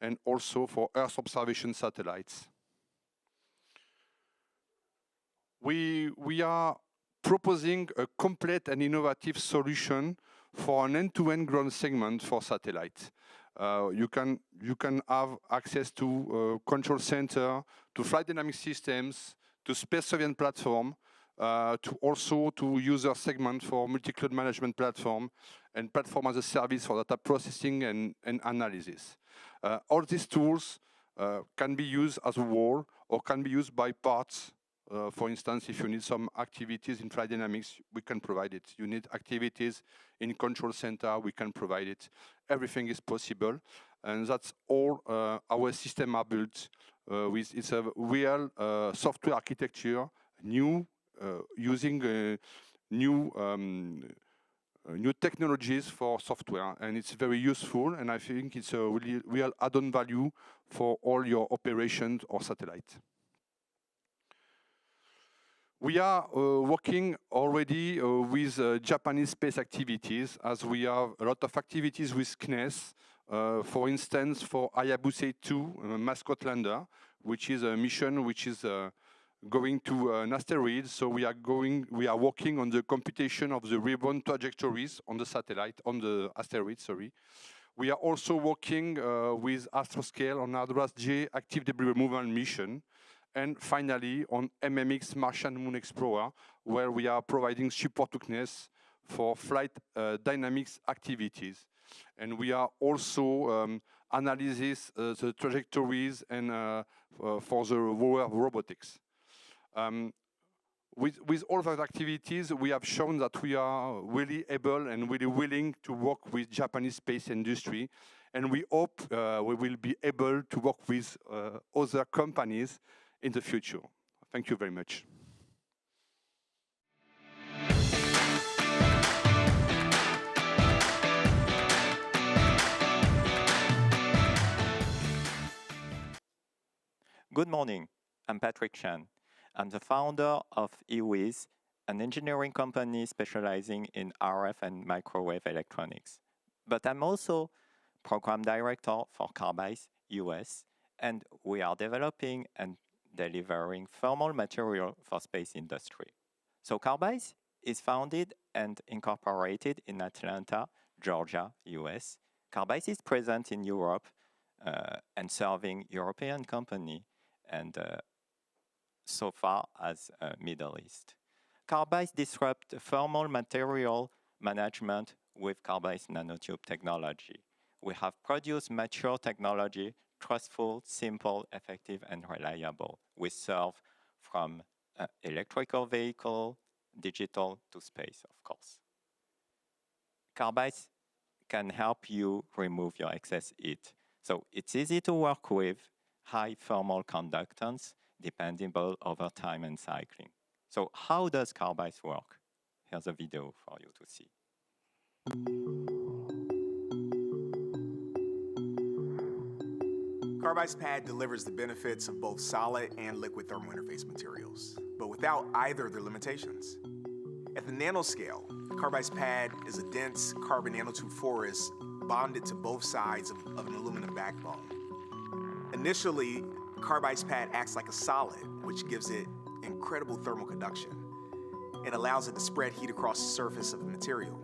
and also for Earth observation satellites. we are proposing a complete and innovative solution for an end-to-end ground segment for satellite. You can have access to control center, to flight dynamic systems, to space surveillance platform, to also to user segment for multi-cloud management platform and platform as a service for data processing and analysis. All these tools can be used as a whole or can be used by parts. For instance, if you need some activities in flight dynamics, we can provide it. You need activities in control center, we can provide it. Everything is possible, and that's all our system are built with. It's a real software architecture, new using new technologies for software, and it's very useful. And I think it's a really real add-on value for all your operations or satellite. We are working already with Japanese space activities, as we have a lot of activities with CNES. For instance, for Hayabusa 2 mascot lander, which is a mission which is going to an asteroid. So we are working on the computation of the rebound trajectories on the satellite, on the asteroid, sorry. We are also working with Astroscale on Hadras J active debris removal mission. And finally, on MMX Martian Moon Explorer, where we are providing support to CNES for flight dynamics activities. And we are also analyzing the trajectories and for the robotics. With all those activities, we have shown that we are really able and really willing to work with Japanese space industry. And we hope we will be able to work with other companies in the future. Thank you very much. Good morning, I'm Patrick Chan. I'm the founder of eWiz, an engineering company specializing in RF and microwave electronics. But I'm also program director for Carbise US, and we are developing and delivering thermal material for space industry. So Carbise is founded and incorporated in Atlanta, Georgia, US. Carbise is present in Europe and serving European company and so far as Middle East. Carbise disrupts thermal material management with Carbise nanotube technology. We have produced mature technology, trustful, simple, effective, and reliable. We serve from electrical vehicle, digital to space, of course. Carbise can help you remove your excess heat. So it's easy to work with, high thermal conductance, dependable over time and cycling. So how does Carbise work? Here's a video for you to see. Carbise pad delivers the benefits of both solid and liquid thermal interface materials, but without either of their limitations. At the nanoscale, Carbise pad is a dense carbon nanotube forest bonded to both sides of an aluminum backbone. Initially, Carbise pad acts like a solid, which gives it incredible thermal conduction and allows it to spread heat across the surface of the material.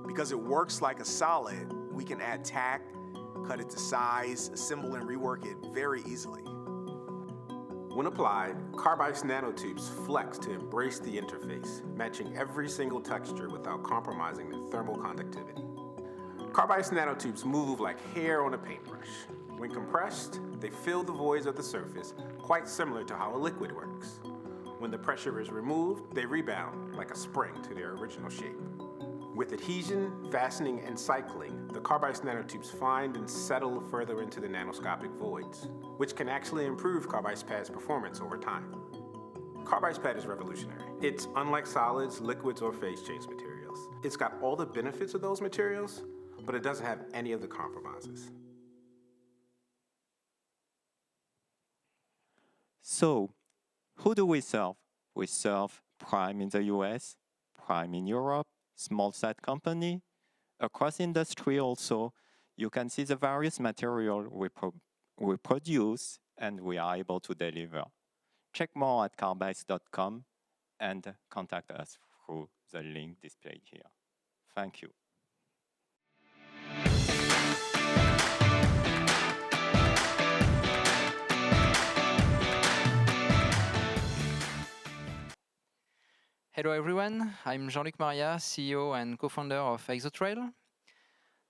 Because it works like a solid, we can add tack, cut it to size, assemble and rework it very easily. When applied, Carbise nanotubes flex to embrace the interface, matching every single texture without compromising their thermal conductivity. Carbise nanotubes move like hair on a paintbrush. When compressed, they fill the voids of the surface, quite similar to how a liquid works. When the pressure is removed, they rebound like a spring to their original shape. With adhesion, fastening, and cycling, the Carbise nanotubes find and settle further into the nanoscopic voids, which can actually improve Carbise pad's performance over time. Carbise pad is revolutionary. It's unlike solids, liquids, or phase change materials. It's got all the benefits of those materials, but it doesn't have any of the compromises. So, who do we serve? We serve prime in the US, prime in Europe, small sat company. Across industry also, you can see the various material we produce and we are able to deliver. Check more at carbise.com and contact us through the link displayed here. Thank you. Hello everyone, I'm Jean-Luc Maria, CEO and co-founder of Exotrail.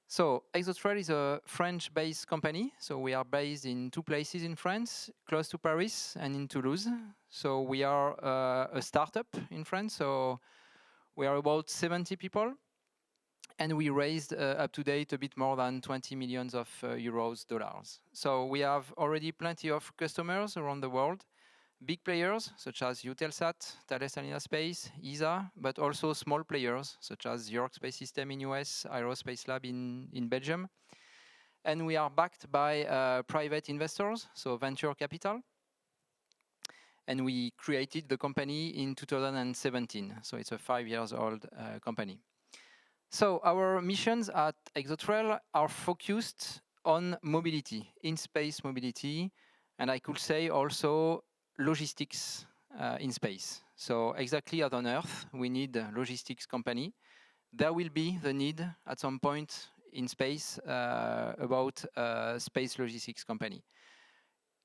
So Exotrail is a French-based company. So we are based in 2 places in France, close to Paris and in Toulouse. So we are a startup in France. So we are about 70 people. And we raised up to date a bit more than 20 million euros. So we have already plenty of customers around the world. Big players such as Eutelsat, Thales Alenia Space, ESA, but also small players such as York Space System in US, Aerospace Lab in Belgium. And we are backed by private investors, so venture capital. And we created the company in 2017, so it's a 5-year-old company. So our missions at Exotrail are focused on mobility, in-space mobility, and I could say also logistics in space. So exactly as on Earth, we need a logistics company. There will be the need at some point in space about a space logistics company.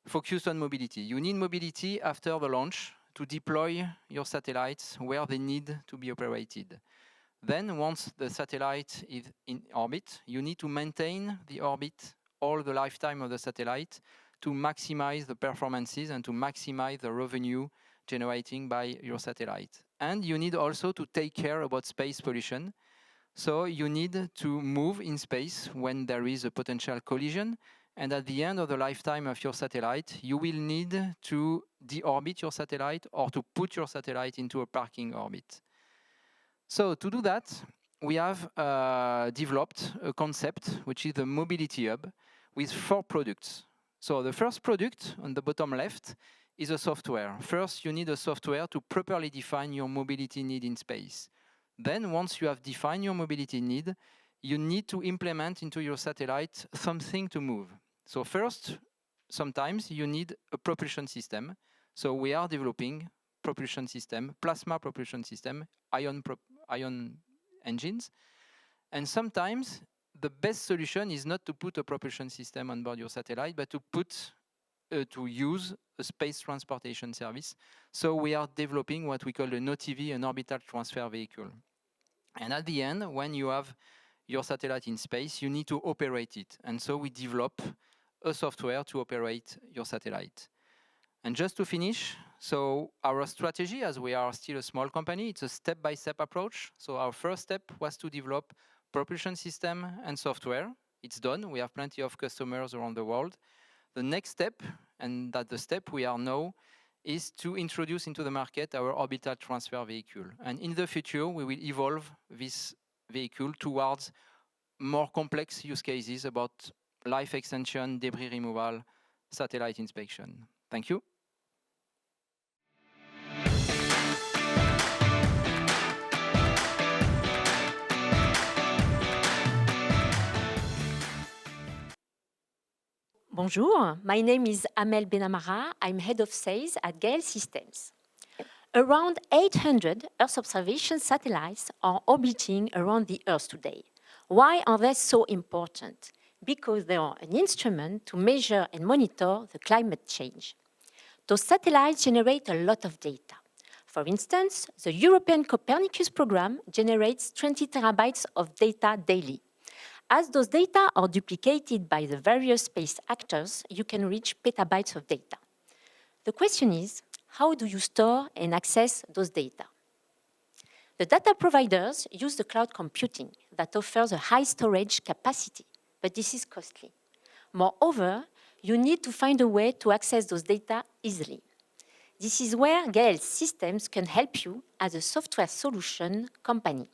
Focused on mobility. You need mobility after the launch to deploy your satellites where they need to be operated. Then once the satellite is in orbit, you need to maintain the orbit all the lifetime of the satellite to maximize the performances and to maximize the revenue generating by your satellite. And you need also to take care about space pollution. So you need to move in space when there is a potential collision. And at the end of the lifetime of your satellite, you will need to deorbit your satellite or to put your satellite into a parking orbit. So to do that, we have developed a concept, which is the Mobility Hub, with 4 products. So the first product on the bottom left is a software. First, you need a software to properly define your mobility need in space. Then once you have defined your mobility need, you need to implement into your satellite something to move. So first, sometimes you need a propulsion system. So we are developing propulsion system, plasma propulsion system, ion engines. And sometimes the best solution is not to put a propulsion system on board your satellite, but to use a space transportation service. So we are developing what we call an OTV, an orbital transfer vehicle. And at the end, when you have your satellite in space, you need to operate it. And so we develop a software to operate your satellite. And just to finish, so our strategy, as we are still a small company, it's a step-by-step approach. So our first step was to develop propulsion system and software. It's done. We have plenty of customers around the world. The next step, and that the step we are now, is to introduce into the market our orbital transfer vehicle. And in the future, we will evolve this vehicle towards more complex use cases about life extension, debris removal, satellite inspection. Thank you. Bonjour, my name is Amel Benamara. I'm head of sales at GAL Systems. Around 800 Earth observation satellites are orbiting around the Earth today. Why are they so important? Because they are an instrument to measure and monitor the climate change. Those satellites generate a lot of data. For instance, the European Copernicus program generates 20 terabytes of data daily. As those data are duplicated by the various space actors, you can reach petabytes of data. The question is, how do you store and access those data? The data providers use the cloud computing that offers a high storage capacity, but this is costly. Moreover, you need to find a way to access those data easily. This is where GAL Systems can help you as a software solution company.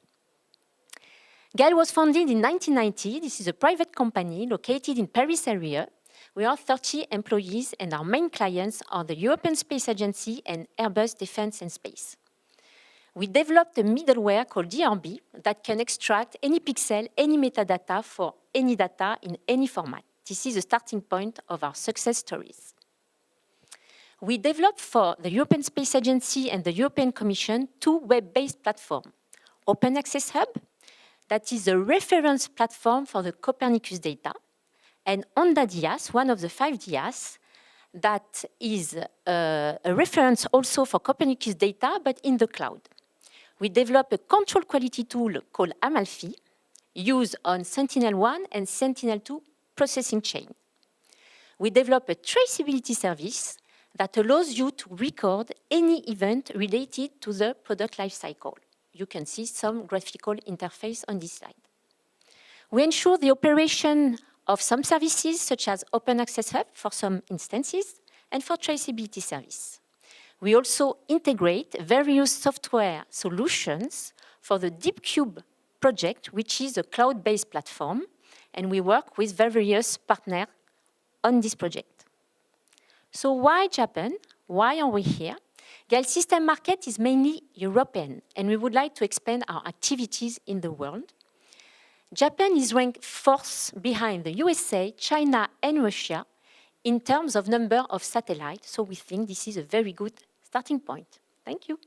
GAL was founded in 1990. This is a private company located in Paris area. We are 30 employees and our main clients are the European Space Agency and Airbus Defence and Space. We developed a middleware called DRB that can extract any pixel, any metadata for any data in any format. This is the starting point of our success stories. We developed for the European Space Agency and the European Commission 2 web-based platforms. Open Access Hub, that is a reference platform for the Copernicus data, and Onda DIAS, one of the 5 DIAS, that is a reference also for Copernicus data, but in the cloud. We developed a control quality tool called Amalfi, used on Sentinel-1 and Sentinel-2 processing chain. We developed a traceability service that allows you to record any event related to the product lifecycle. You can see some graphical interface on this slide. We ensure the operation of some services, such as Open Access Hub for some instances, and for traceability service. We also integrate various software solutions for the DeepCube project, which is a cloud-based platform, and we work with various partners on this project. So why Japan? Why are we here? GAL system market is mainly European, and we would like to expand our activities in the world. Japan is ranked 4th behind the USA, China, and Russia in terms of number of satellites, so we think this is a very good starting point. Thank you.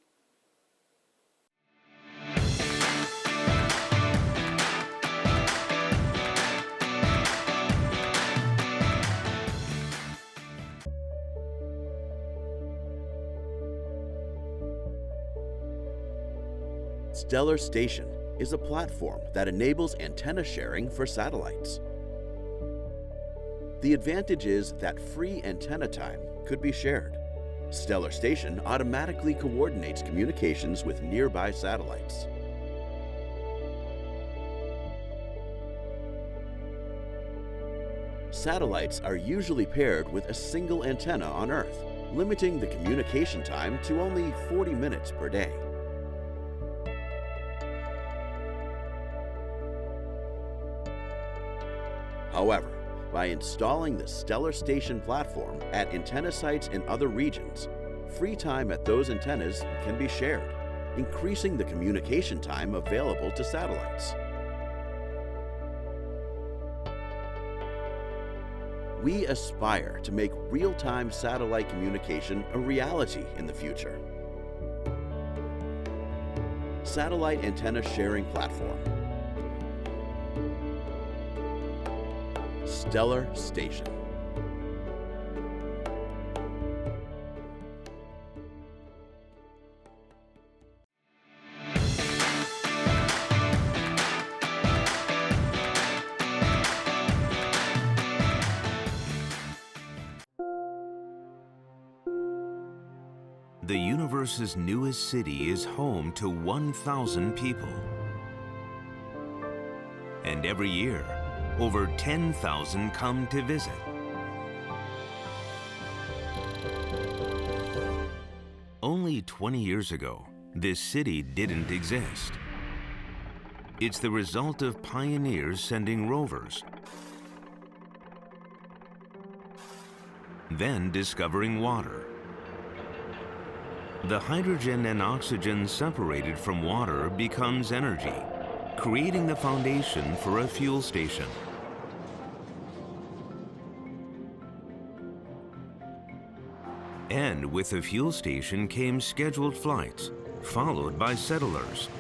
Stellar Station is a platform that enables antenna sharing for satellites. The advantage is that free antenna time could be shared. Stellar Station automatically coordinates communications with nearby satellites. Satellites are usually paired with a single antenna on Earth, limiting the communication time to only 40 minutes per day. However, by installing the Stellar Station platform at antenna sites in other regions, free time at those antennas can be shared, increasing the communication time available to satellites. We aspire to make real-time satellite communication a reality in the future. Satellite Antenna Sharing Platform. Stellar Station. The universe's newest city is home to 1,000 people. And every year, over 10,000 come to visit. Only 20 years ago, this city didn't exist. It's the result of pioneers sending rovers, then discovering water. The hydrogen and oxygen separated from water becomes energy, creating the foundation for a fuel station. And with the fuel station came scheduled flights, followed by settlers.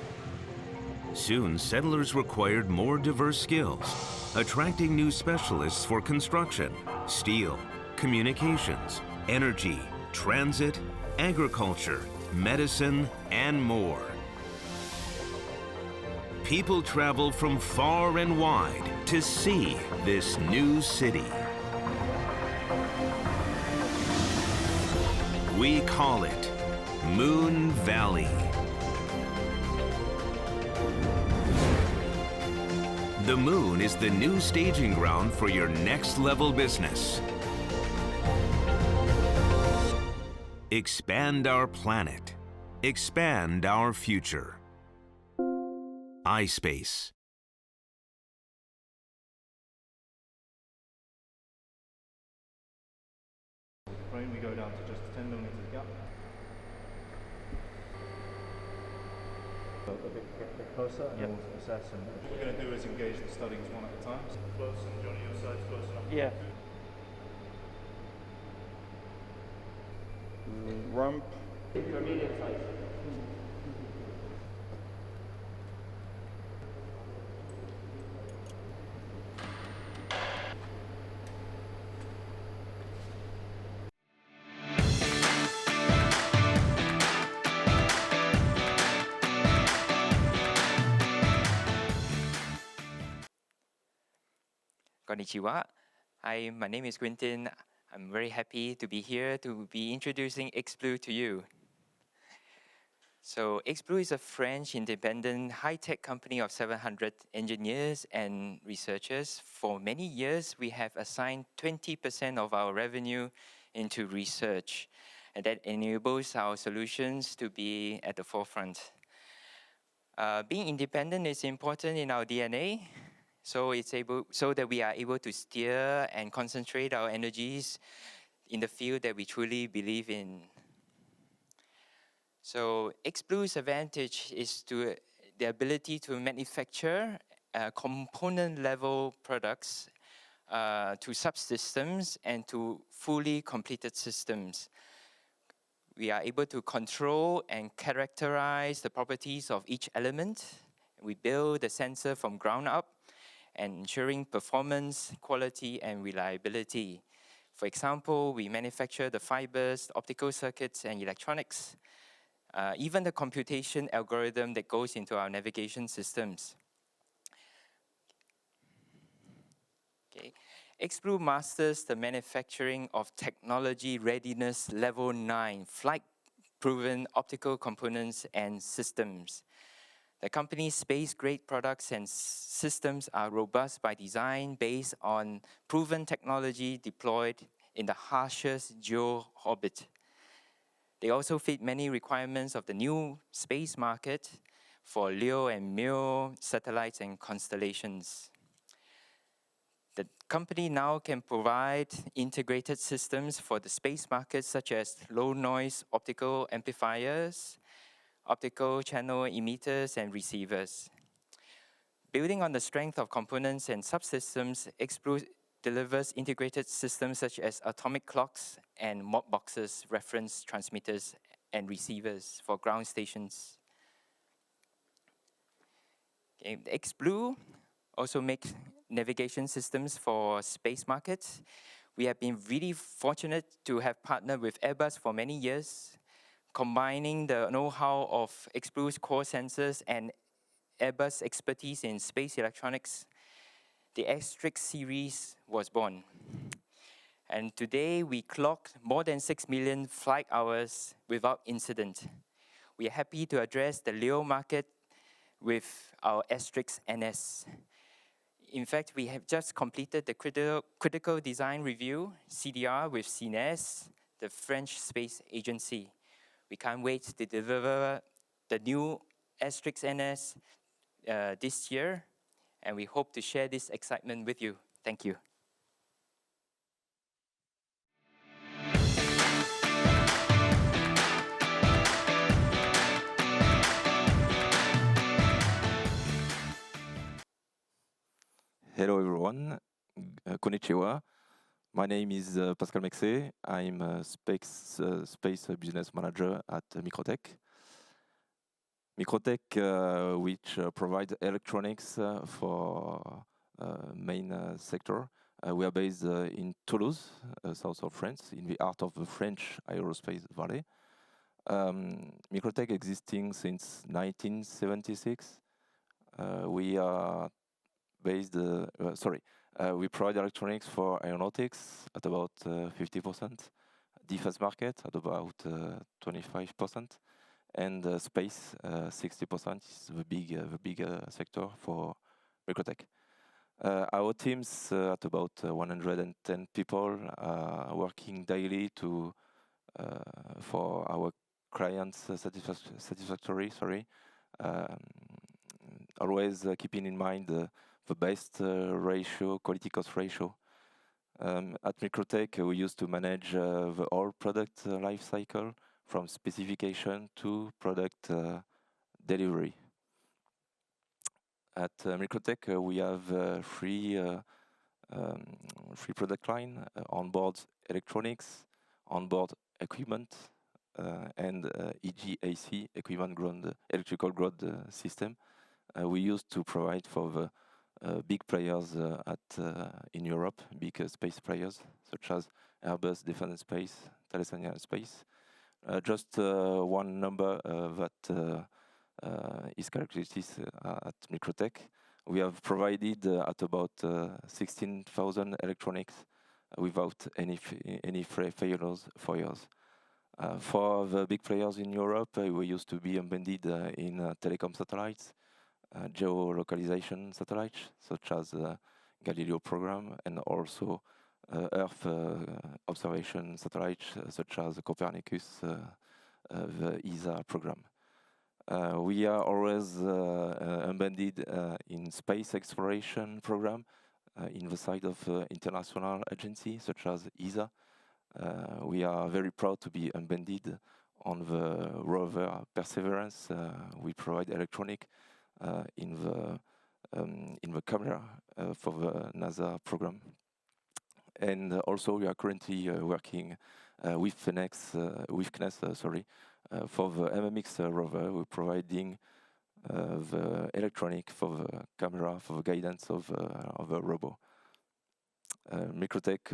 Soon, settlers required more diverse skills, attracting new specialists for construction, steel, communications, energy, transit, agriculture, medicine, and more. People travel from far and wide to see this new city. We call it Moon Valley. The moon is the new staging ground for your next level business. Expand our planet. Expand our future. iSpace. Right, we go down to just 10 millimeters gap. A bit closer, and we'll assess. And what we're going to do is engage the studies one at a time. So close, and Johnny, your side's close enough. Yeah. Rump. If you're medium size. Konnichiwa. Hi, my name is Quentin. I'm very happy to be here to be introducing X-Blue to you. So X-Blue is a French independent high-tech company of 700 engineers and researchers. For many years, we have assigned 20% of our revenue into research, and that enables our solutions to be at the forefront. Being independent is important in our DNA, so that we are able to steer and concentrate our energies in the field that we truly believe in. So X-Blue's advantage is the ability to manufacture component-level products to subsystems and to fully completed systems. We are able to control and characterize the properties of each element. We build the sensor from ground up and ensuring performance, quality, and reliability. For example, we manufacture the fibers, optical circuits, and electronics, even the computation algorithm that goes into our navigation systems. Okay. X-Blue masters the manufacturing of technology readiness level 9, flight-proven optical components and systems. The company's space-grade products and systems are robust by design based on proven technology deployed in the harshest geo-orbit. They also fit many requirements of the new space market for LEO and MEO satellites and constellations. The company now can provide integrated systems for the space market, such as low-noise optical amplifiers, optical channel emitters, and receivers. Building on the strength of components and subsystems, X-Blue delivers integrated systems such as atomic clocks and mod boxes, reference transmitters, and receivers for ground stations. Okay. X-Blue also makes navigation systems for space markets. We have been really fortunate to have partnered with Airbus for many years, combining the know-how of X-Blue's core sensors and Airbus expertise in space electronics. The X-Trix series was born. And today we clocked more than 6 million flight hours without incident. We are happy to address the LEO market with our X-Trix NS. In fact, we have just completed the critical design review, CDR, with CNES, the French space agency. We can't wait to deliver the new X-Trix NS this year, and we hope to share this excitement with you. Thank you. Hello everyone, konnichiwa. My name is Pascal Mexé. I'm a space business manager at Microtech. Microtech, which provides electronics for main sector. We are based in Toulouse, south of France, in the heart of the French aerospace valley. Microtech existing since 1976. We are based, we provide electronics for aeronautics at about 50%, defense market at about 25%, and space 60% is the big sector for Microtech. Our teams at about 110 people working daily for our clients satisfactory. Always keeping in mind the best ratio, quality cost ratio. At Microtech, we used to manage the whole product life cycle from specification to product delivery. At Microtech, we have three product line: onboard electronics, onboard equipment, and EGAC, equipment ground electrical ground system. We used to provide for the big players in Europe, big space players such as Airbus Defence Space, Thales Alenia Space. Just one number that is characteristic at Microtech. We have provided at about 16,000 electronics without any failures for years. For the big players in Europe, we used to be embedded in telecom satellites, geolocalization satellites, such as Galileo program, and also Earth observation satellites, such as Copernicus, the ESA program. We are always embedded in space exploration program in the side of international agencies, such as ESA. We are very proud to be embedded on the rover Perseverance. We provide electronic in the camera for the NASA program. And also we are currently working with CNES, for the MMX rover. We're providing the electronic for the camera, for the guidance of the robot. Microtech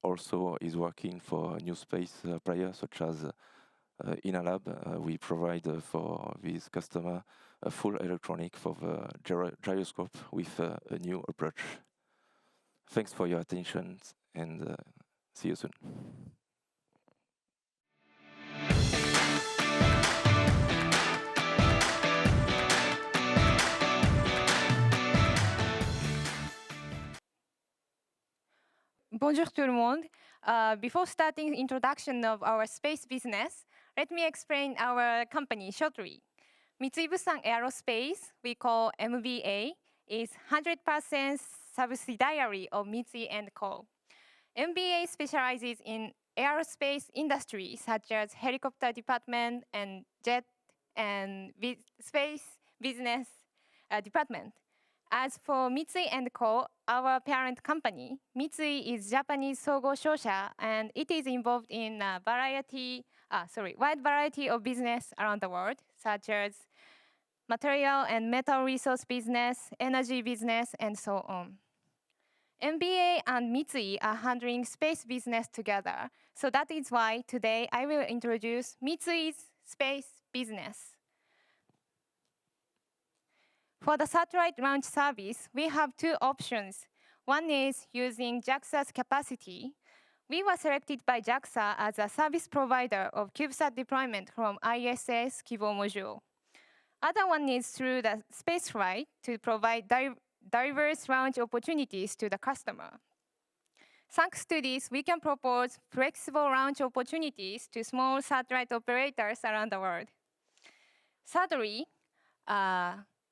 also is working for new space players such as INALAB. We provide for this customer a full electronic for the gyroscope with a new approach. Thanks for your attention and see you soon. Bonjour tout le monde. Before starting the introduction of our space business, let me explain our company shortly. Mitsui Bussan Aerospace, we call MBA, is 100% subsidiary of Mitsui & Co. MBA specializes in aerospace industry such as helicopter department and jet and space business department. As for Mitsui & Co., our parent company, Mitsui is Japanese Sogo Shosha, and it is involved in a wide variety of business around the world, such as material and metal resource business, energy business, and so on. MBA and Mitsui are handling space business together, so that is why today I will introduce Mitsui's space business. For the satellite launch service, we have two options. One is using JAXA's capacity. We were selected by JAXA as a service provider of CubeSat deployment from ISS Kibo module. Other one is through the space flight to provide diverse launch opportunities to the customer. Thanks to this, we can propose flexible launch opportunities to small satellite operators around the world. Thirdly,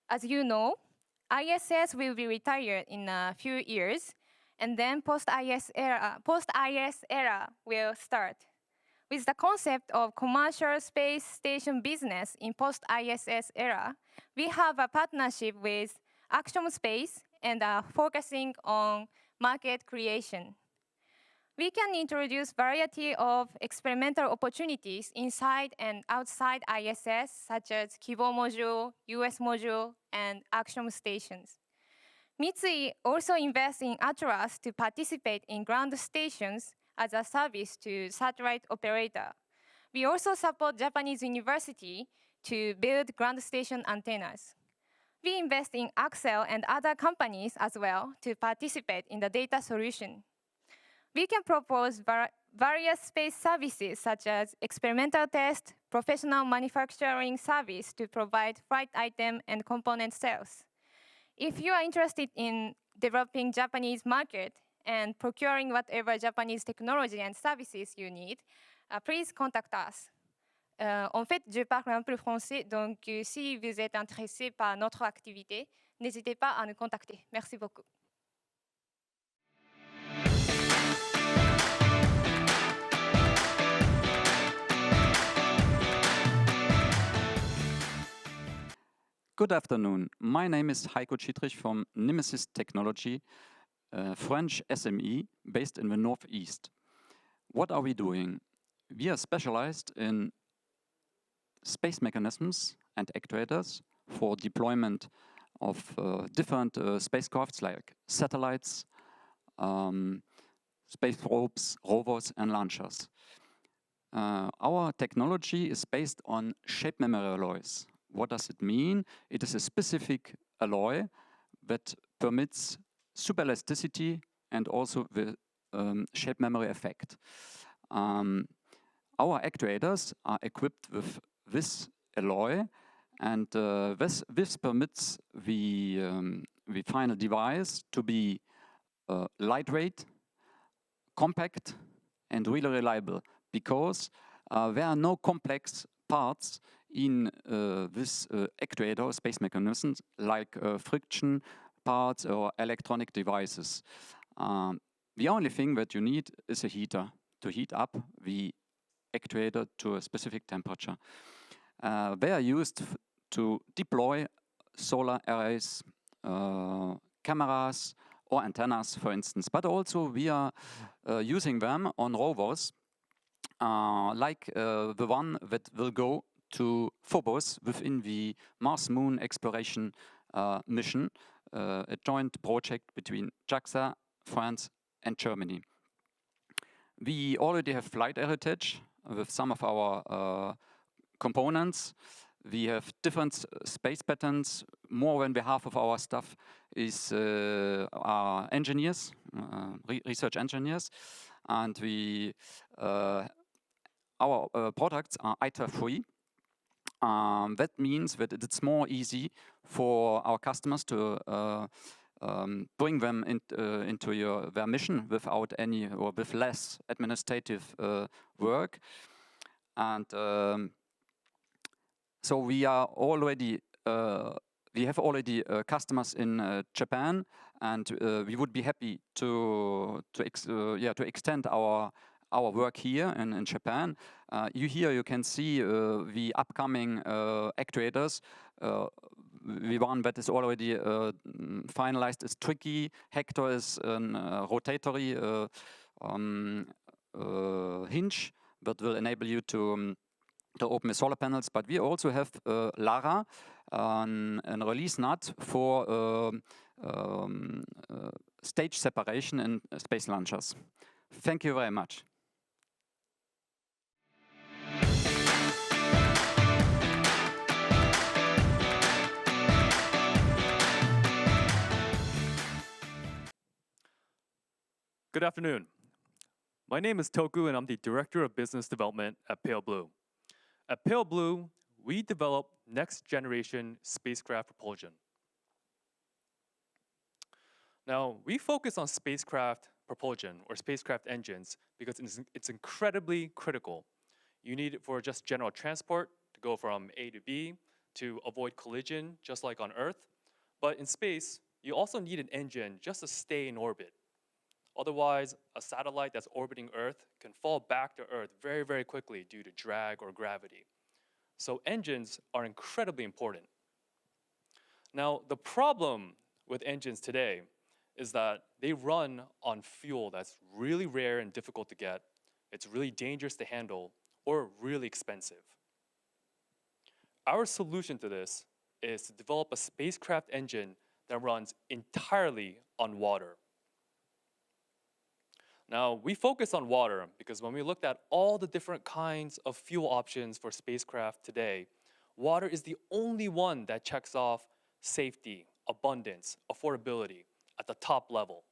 as you know, ISS will be retired in a few years, and then post-IS era will start. With the concept of commercial space station business in post-ISS era, we have a partnership with Axiom Space and are focusing on market creation. We can introduce variety of experimental opportunities inside and outside ISS, such as Kibo module, US module, and Axiom stations. Mitsui also invests in Atlas to participate in ground stations as a service to satellite operator. We also support Japanese university to build ground station antennas. We invest in Axel and other companies as well to participate in the data solution. We can propose various space services such as experimental test, professional manufacturing service to provide flight item and component sales. If you are interested in developing Japanese market and procuring whatever Japanese technology and services you need, please contact us. En fait, je parle un peu français, donc si vous êtes intéressé par notre activité, n'hésitez pas à nous contacter. Merci beaucoup. Good afternoon. My name is Heiko Chietrich from Nemesis Technology, French SME based in the Northeast. What are we doing? we are specialized in space mechanisms and actuators for deployment of different spacecrafts like satellites, space probes, rovers, and launchers. Our technology is based on shape memory alloys. What does it mean? It is a specific alloy that permits superelasticity and also the shape memory effect. Our actuators are equipped with this alloy, and this permits the final device to be lightweight, compact, and really reliable, because there are no complex parts in this actuator space mechanisms like friction parts or electronic devices. The only thing that you need is a heater to heat up the actuator to a specific temperature. They are used to deploy solar arrays, cameras, or antennas, for instance. But also we are using them on rovers, like the one that will go to Phobos within the Mars-Moon exploration mission, a joint project between JAXA, France, and Germany. We already have flight heritage with some of our components. We have different space patterns. More than half of our staff is our engineers, research engineers, and our products are ITER-free. That means that it's more easy for our customers to bring them into their mission without any or with less administrative work. And so we are already we have already customers in Japan, and we would be happy to extend our work here in Japan. Here you can see the upcoming actuators. The one that is already finalized is Tricky. Hector is a rotatory hinge that will enable you to open the solar panels. But we also have Lara, a release nut for stage separation in space launchers. Thank you very much. Good afternoon. My name is Toku, and I'm the Director of Business Development at Pale Blue. At Pale Blue, we develop next-generation spacecraft propulsion. Now, we focus on spacecraft propulsion or spacecraft engines because it's incredibly critical. You need it for just general transport to go from A to B, to avoid collision, just like on Earth. But in space, you also need an engine just to stay in orbit. Otherwise, a satellite that's orbiting Earth can fall back to Earth very, very quickly due to drag or gravity. So engines are incredibly important. Now, the problem with engines today is that they run on fuel that's really rare and difficult to get. It's really dangerous to handle or really expensive. Our solution to this is to develop a spacecraft engine that runs entirely on water. Now, we focus on water because when we looked at all the different kinds of fuel options for spacecraft today, water is the only one that checks off safety, abundance, affordability at the top level.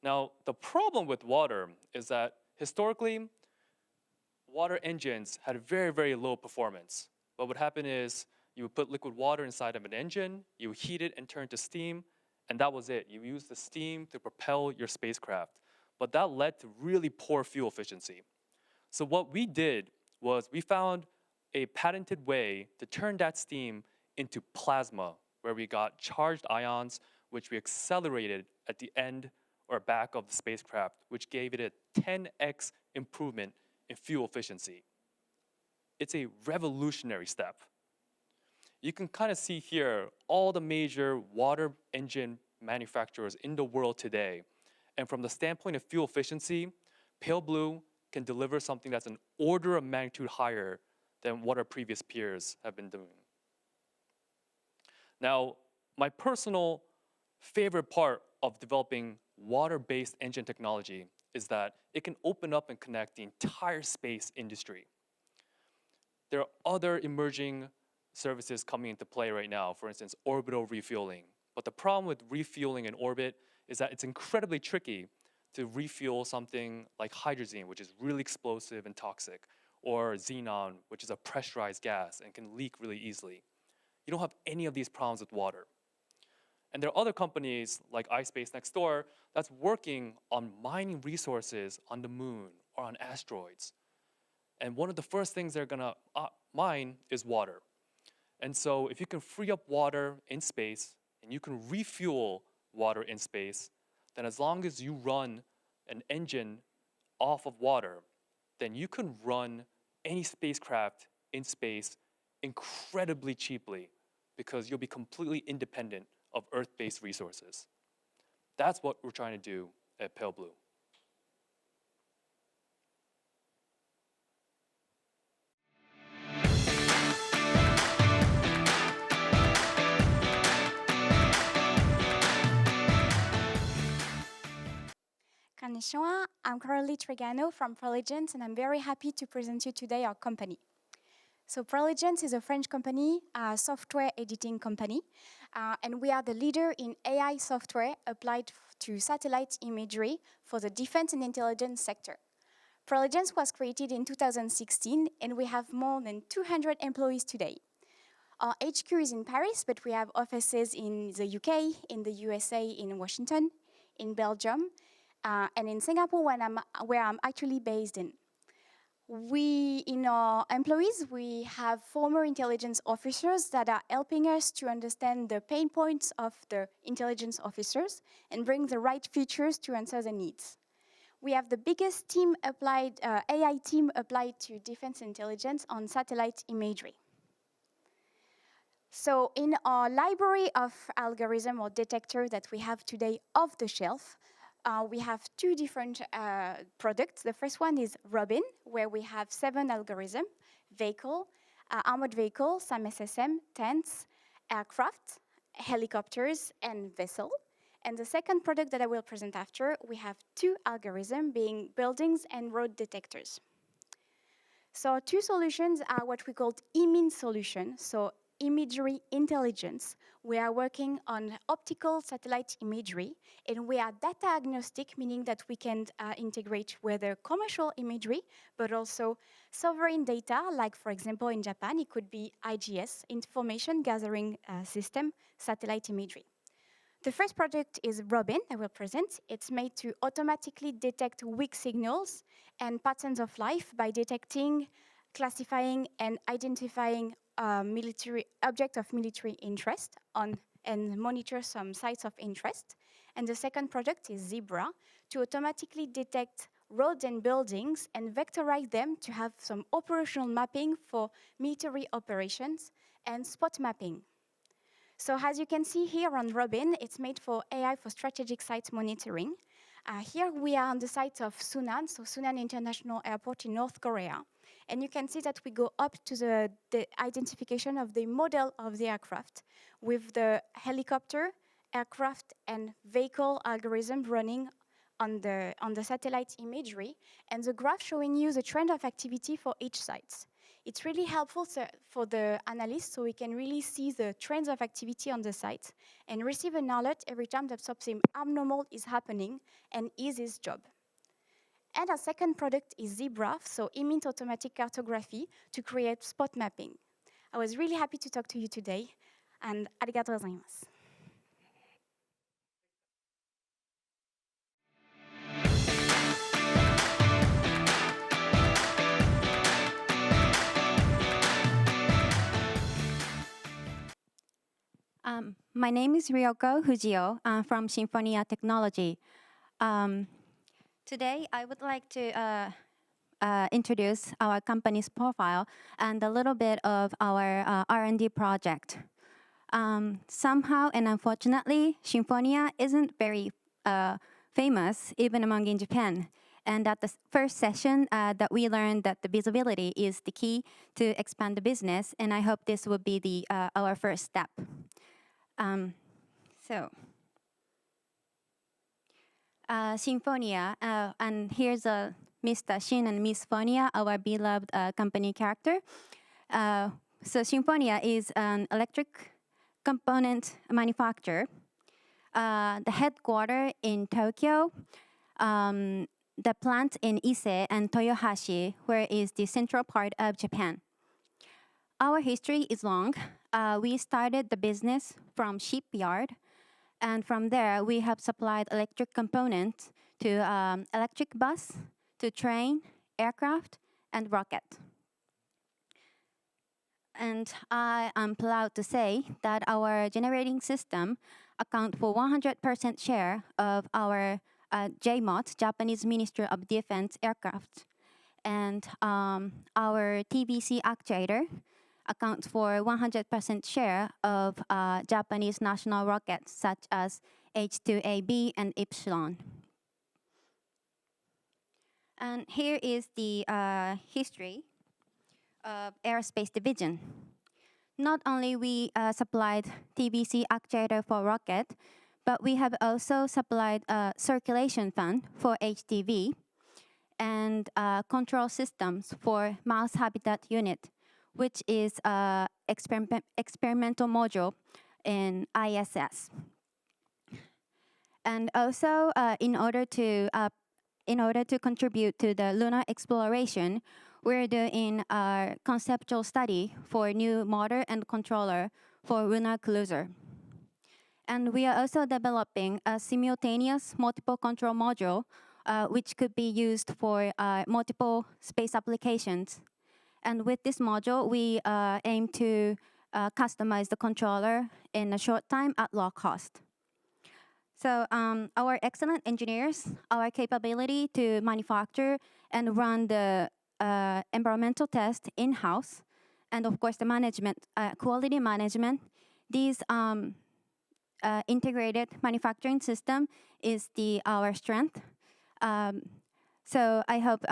Now, the problem with water is that historically, water engines had very, very low performance. What would happen is you would put liquid water inside of an engine, you would heat it and turn to steam, and that was it. You used the steam to propel your spacecraft. But that led to really poor fuel efficiency. So what we did was we found a patented way to turn that steam into plasma, where we got charged ions, which we accelerated at the end or back of the spacecraft, which gave it a 10x improvement in fuel efficiency. It's a revolutionary step. You can kind of see here all the major water engine manufacturers in the world today. And from the standpoint of fuel efficiency, Pale Blue can deliver something that's an order of magnitude higher than what our previous peers have been doing. Now, my personal favorite part of developing water-based engine technology is that it can open up and connect the entire space industry. There are other emerging services coming into play right now, for instance, orbital refueling. But the problem with refueling in orbit is that it's incredibly tricky to refuel something like hydrogen, which is really explosive and toxic, or xenon, which is a pressurized gas and can leak really easily. You don't have any of these problems with water. And there are other companies like iSpace next door that's working on mining resources on the moon or on asteroids. And one of the first things they're gonna mine is water. And so if you can free up water in space and you can refuel water in space, then as long as you run an engine off of water, then you can run any spacecraft in space incredibly cheaply because you'll be completely independent of Earth-based resources. That's what we're trying to do at Pale Blue. Konnichiwa, I'm Coralie Trigano from Proligence, and I'm very happy to present you today our company. So Proligence is a French company, a software editing company, and we are the leader in AI software applied to satellite imagery for the defense and intelligence sector. Proligence was created in 2016, and we have more than 200 employees today. Our HQ is in Paris, but we have offices in the UK, in the USA, in Washington, in Belgium, and in Singapore, where I'm actually based in. In our employees, we have former intelligence officers that are helping us to understand the pain points of the intelligence officers and bring the right features to answer the needs. We have the biggest team applied, AI team applied to defense intelligence on satellite imagery. So in our library of algorithm or detector that we have today off the shelf, we have two different products. The first one is Robin, where we have 7 algorithms: vehicle, armored vehicle, some SSM, tanks, aircraft, helicopters, and vessel. And the second product that I will present after, we have 2 algorithms, being buildings and road detectors. So our 2 solutions are what we call IMIN solution, so imagery intelligence. We are working on optical satellite imagery, and we are data agnostic, meaning that we can integrate whether commercial imagery, but also sovereign data, like for example in Japan, it could be IGS, information gathering system, satellite imagery. The first project is Robin, I will present. It's made to automatically detect weak signals and patterns of life by detecting, classifying, and identifying object of military interest and monitor some sites of interest. And the second product is Zebra, to automatically detect roads and buildings and vectorize them to have some operational mapping for military operations and spot mapping. So as you can see here on Robin, it's made for AI for strategic site monitoring. Here we are on the site of Sunan, so Sunan International Airport in North Korea. And you can see that we go up to the identification of the model of the aircraft with the helicopter, aircraft, and vehicle algorithm running on the satellite imagery, and the graph showing you the trend of activity for each site. It's really helpful for the analyst, so we can really see the trends of activity on the site and receive an alert every time that something abnormal is happening and is his job. And our second product is Zebra, so IMINT automatic cartography to create spot mapping. I was really happy to talk to you today, and arigatou gozaimasu. My name is Ryoko Fujio from Symphonia Technology. Today, I would like to introduce our company's profile and a little bit of our R&D project. Somehow and unfortunately, Symphonia isn't very famous even among in Japan. And at the first session that we learned that the visibility is the key to expand the business, and I hope this will be the our first step. Symphonia, and here's Mr. Shin and Miss Phonia, our beloved company character. So Symphonia is an electric component manufacturer. The headquarters in Tokyo, the plant in Ise and Toyohashi, where is the central part of Japan. Our history is long. We started the business from shipyard, and from there we have supplied electric components to electric bus, to train, aircraft, and rocket. And I am proud to say that our generating system account for 100% share of our JMOT, Japanese Ministry of Defense aircraft. And our TBC actuator accounts for 100% share of Japanese national rockets such as H-2AB and Epsilon. And here is the history of aerospace division. Not only we supplied TBC actuator for rocket, but we have also supplied a circulation fan for HTV and control systems for mouse habitat unit, which is experimental module in ISS. And also, in order to contribute to the lunar exploration, we're doing a conceptual study for new motor and controller for lunar cruiser. And we are also developing a simultaneous multiple control module, which could be used for multiple space applications. And with this module, we aim to customize the controller in a short time at low cost. So our excellent engineers, our capability to manufacture and run the environmental test in-house, and of course the management, quality management, these integrated manufacturing system is our strength. So I hope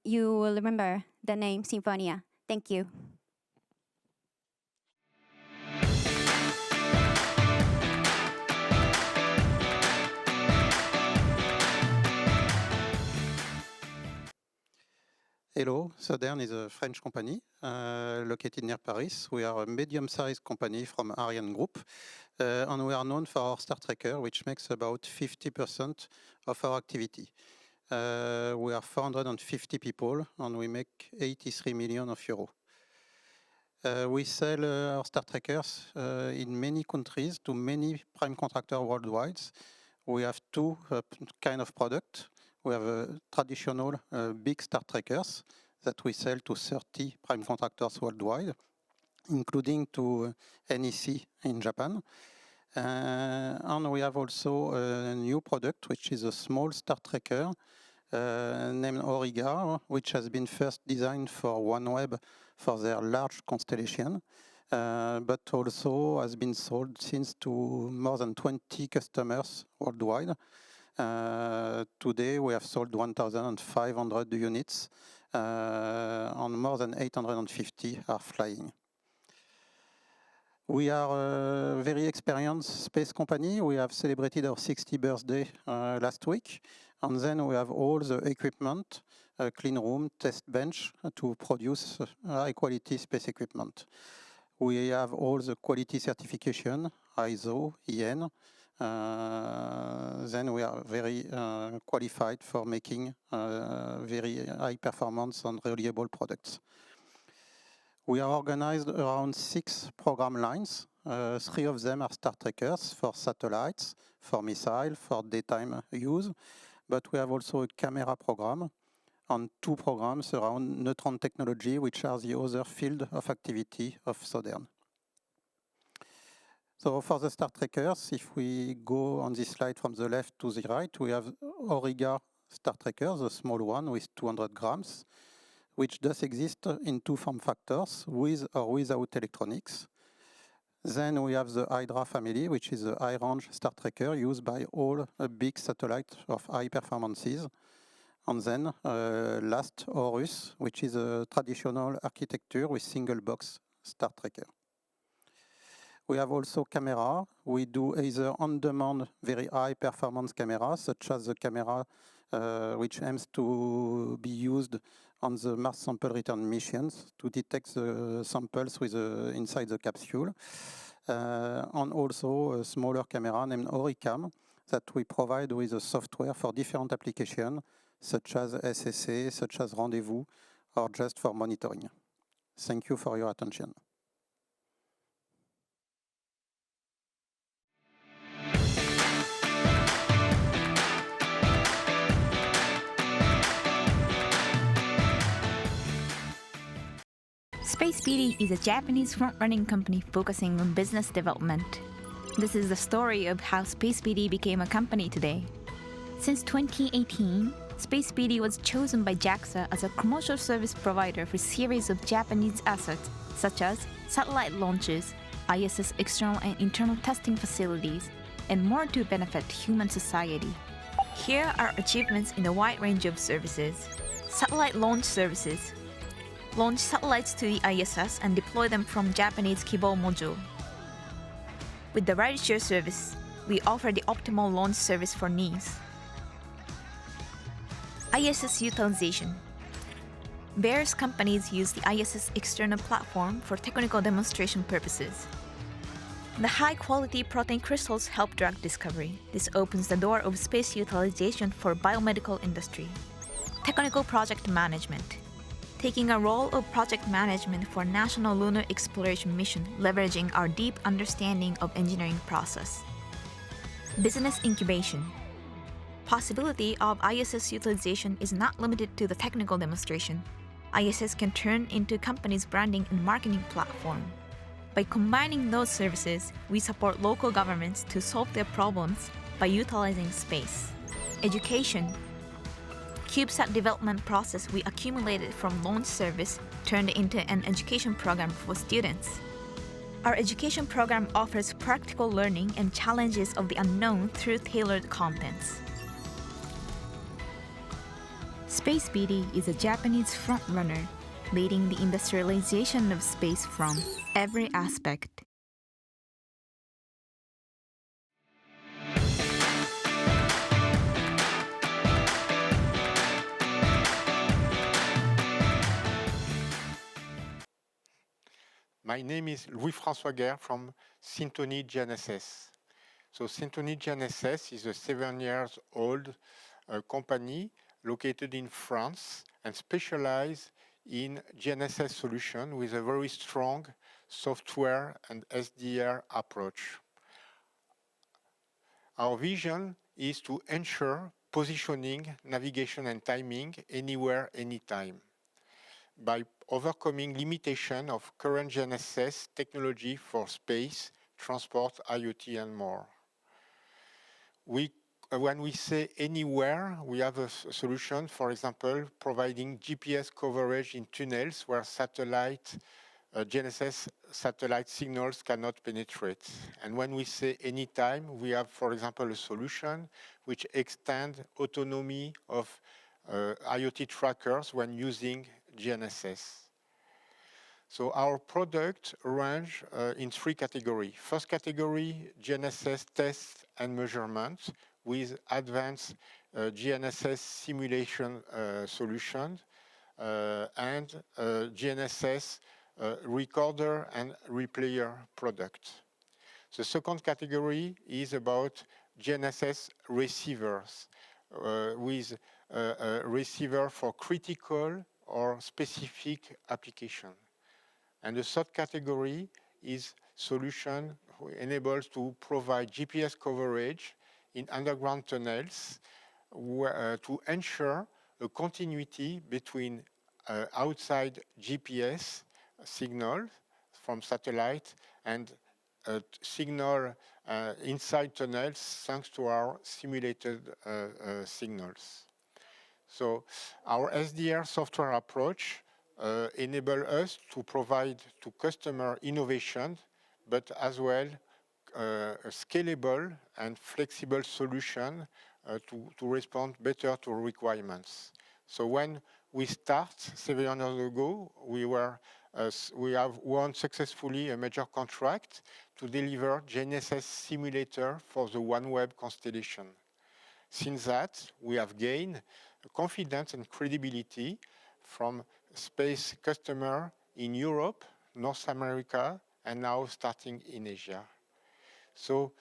you will remember the name Symphonia. Thank you. Hello, Southern is a French company located near Paris. We are a medium-sized company from Ariane Group, and we are known for our Star Trekker, which makes about 50% of our activity. We are 450 people, and we make 83 million euros. We sell our Star Trekkers in many countries to many prime contractors worldwide. We have two kind of products. We have a traditional big Star Trekkers that we sell to 30 prime contractors worldwide, including to NEC in Japan. And we have also a new product, which is a small Star Trekker named Auriga, which has been first designed for OneWeb for their large constellation, but also has been sold since to more than 20 customers worldwide. Today we have sold 1,500 units, and more than 850 are flying. We are a very experienced space company. We have celebrated our 60th birthday last week, and then we have all the equipment, clean room, test bench to produce high quality space equipment. We have all the quality certification, ISO, EN. Then we are very qualified for making very high performance and reliable products. We are organized around 6 program lines. 3 of them are Star Trekkers for satellites, for missiles, for daytime use. But we have also a camera program and 2 programs around neutron technology, which are the other field of activity of Southern. So for the Star Trekkers, if we go on this slide from the left to the right, we have Auriga Star Trekker, the small one with 200 grams, which does exist in 2 form factors, with or without electronics. Then we have the Hydra family, which is a high-range Star Trekker used by all big satellites of high performances. And then last, Horus, which is a traditional architecture with single box star tracker. We have also camera. We do either on-demand very high performance cameras, such as the camera which aims to be used on the Mars sample return missions to detect the samples with inside the capsule. And also a smaller camera named Oricam that we provide with a software for different applications, such as SSA, such as rendezvous, or just for monitoring. Thank you for your attention. Space BD is a Japanese front-running company focusing on business development. This is the story of how Space BD became a company today. Since 2018, Space BD was chosen by JAXA as a commercial service provider for a series of Japanese assets, such as satellite launches, ISS external and internal testing facilities, and more to benefit human society. Here are achievements in a wide range of services. Satellite launch services. Launch satellites to the ISS and deploy them from Japanese Kibo module. With the rideshare service, we offer the optimal launch service for needs. ISS utilization. Various companies use the ISS external platform for technical demonstration purposes. The high-quality protein crystals help drug discovery. This opens the door of space utilization for biomedical industry. Technical project management. Taking a role of project management for National Lunar Exploration Mission, leveraging our deep understanding of engineering process. Business incubation. Possibility of ISS utilization is not limited to the technical demonstration. ISS can turn into company's branding and marketing platform. By combining those services, we support local governments to solve their problems by utilizing space. Education. CubeSat development process we accumulated from launch service turned into an education program for students. Our education program offers practical learning and challenges of the unknown through tailored contents. Space BD is a Japanese frontrunner, leading the industrialization of space from every aspect. My name is Louis-François Guerre from Syntony GNSS. So Syntony GNSS is a 7-year-old company located in France and specialized in GNSS solution with a very strong software and SDR approach. Our vision is to ensure positioning, navigation and timing anywhere, anytime, by overcoming limitation of current GNSS technology for space, transport, IoT and more. When we say anywhere, we have a solution, for example, providing GPS coverage in tunnels where GNSS satellite signals cannot penetrate. And when we say anytime, we have, for example, a solution which extends autonomy of IoT trackers when using GNSS. So our product range in 3 categories. First category, GNSS test and measurement with advanced GNSS simulation solution and GNSS recorder and replayer product. The second category is about GNSS receivers with a receiver for critical or specific application. And the third category is solution enables to provide GPS coverage in underground tunnels to ensure a continuity between outside GPS signal from satellite and signal inside tunnels thanks to our simulated signals. So our SDR software approach enable us to provide to customer innovation, but as well a scalable and flexible solution to respond better to requirements. So when we start 7 years ago, we have won successfully a major contract to deliver GNSS simulator for the OneWeb constellation. Since that, we have gained confidence and credibility from space customers in Europe, North America, and now starting in Asia. So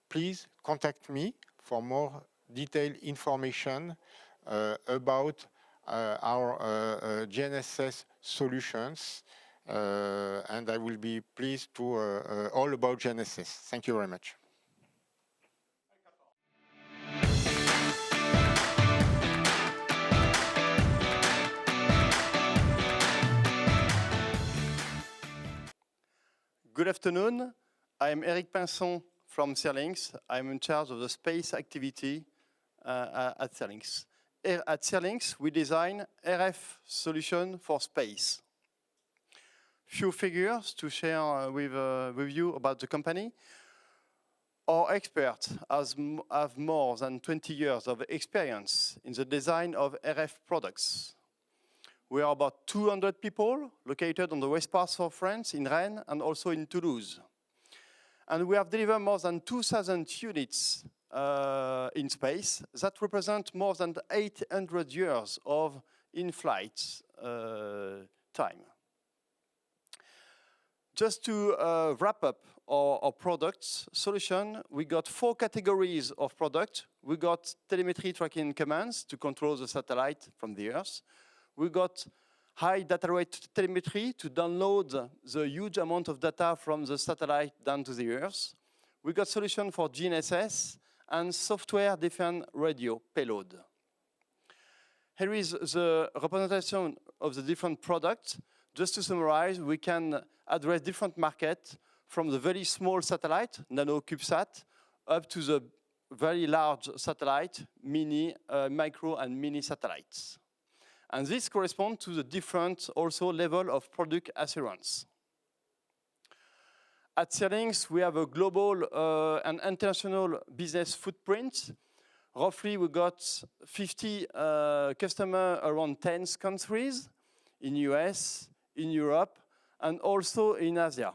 please contact me for more detailed information about our GNSS solutions, and I will be pleased to all about GNSS. Thank you very much. Good afternoon. I am Eric Pinson from Serlinx. I'm in charge of the space activity at Serlinx. At Serlinx, we design RF solution for space. Few figures to share with you about the company. Our experts have more than 20 years of experience in the design of RF products. We are about 200 people located on the west part of France, in Rennes, and also in Toulouse. And we have delivered more than 2,000 units in space. That represent more than 800 years of in-flight time. Just to wrap up our products solution, we got 4 categories of product. We got telemetry tracking commands to control the satellite from the Earth. We got high data rate telemetry to download the huge amount of data from the satellite down to the Earth. We got solution for GNSS and software-defined radio payload. Here is the representation of the different products. Just to summarize, we can address different markets from the very small satellite, nano CubeSat, up to the very large satellite, micro and mini satellites. And this corresponds to the different also level of product assurance. At Serlinx, we have a global and international business footprint. Roughly, we got 50 customers around 10 countries in US, in Europe, and also in Asia.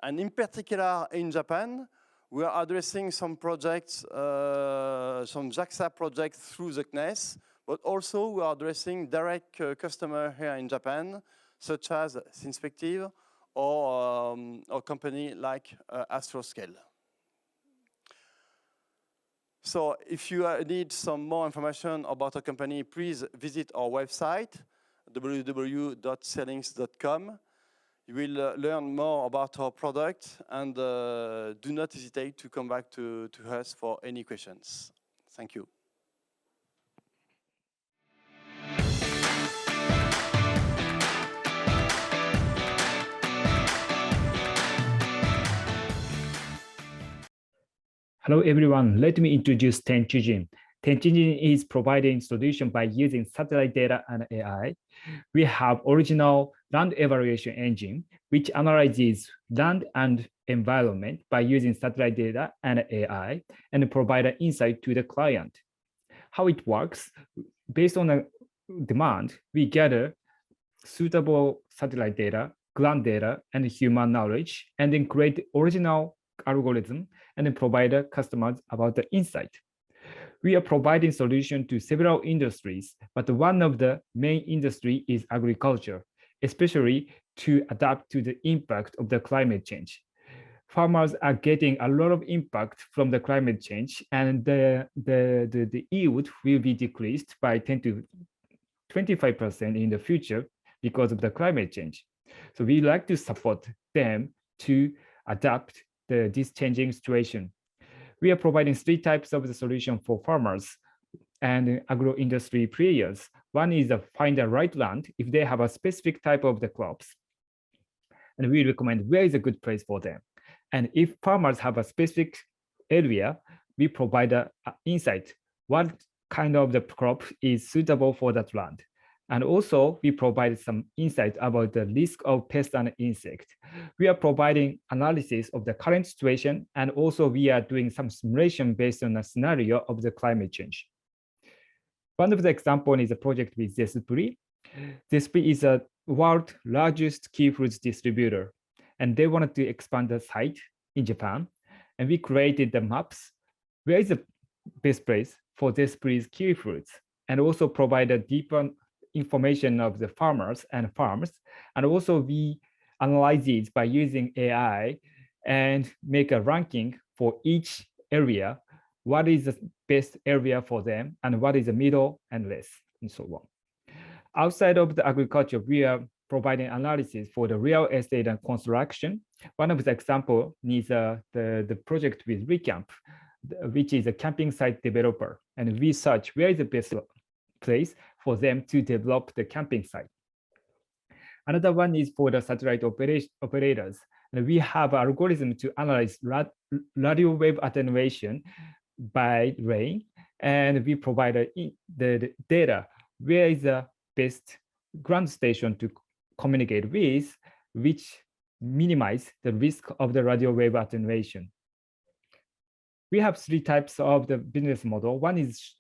And in particular, in Japan, we are addressing some projects, some JAXA projects through the CNES, but also we are addressing direct customer here in Japan, such as Synspective or a company like Astroscale. So if you need some more information about our company, please visit our website, www.serlinx.com. You will learn more about our product, and do not hesitate to come back to us for any questions. Thank you. Hello everyone, let me introduce Tenchujin. Tenchujin is providing solution by using satellite data and AI. We have original land evaluation engine, which analyzes land and environment by using satellite data and AI and provide an insight to the client. How it works, based on the demand, we gather suitable satellite data, ground data, and human knowledge, and then create original algorithm and then provide customers about the insight. We are providing solution to several industries, but one of the main industry is agriculture, especially to adapt to the impact of the climate change. Farmers are getting a lot of impact from the climate change, and the yield will be decreased by 10 to 25% in the future because of the climate change. So we like to support them to adapt this changing situation. We are providing 3 types of the solution for farmers and agro-industry players. One is find the right land if they have a specific type of the crops. And we recommend where is a good place for them. And if farmers have a specific area, we provide an insight. What kind of the crop is suitable for that land? And also, we provide some insight about the risk of pest and insect. We are providing analysis of the current situation, and also we are doing some simulation based on a scenario of the climate change. One of the examples is a project with Zespri. Zespri is a world's largest kiwifruits distributor, and they wanted to expand the site in Japan. And we created the maps. Where is the best place for Zespri's kiwifruits? And also provided deeper information of the farmers and farms. And also we analyze it by using AI and make a ranking for each area. What is the best area for them and what is the middle and less and so on. Outside of the agriculture, we are providing analysis for the real estate and construction. One of the example is the project with Recamp, which is a camping site developer. And we search where is the best place for them to develop the camping site. Another one is for the satellite operators. And we have an algorithm to analyze radio wave attenuation by rain. And we provide the data, where is the best ground station to communicate with, which minimize the risk of the radio wave attenuation. We have three types of the business model. One is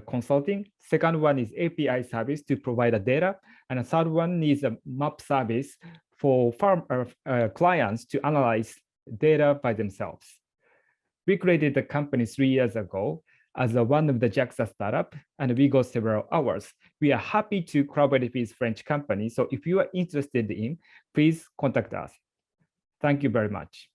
consulting. Second one is API service to provide the data. And the third one is a map service for clients to analyze data by themselves. We created the company 3 years ago as one of the JAXA startup, and we got several hours. We are happy to collaborate with French company. So if you are interested in, please contact us. Thank you very much.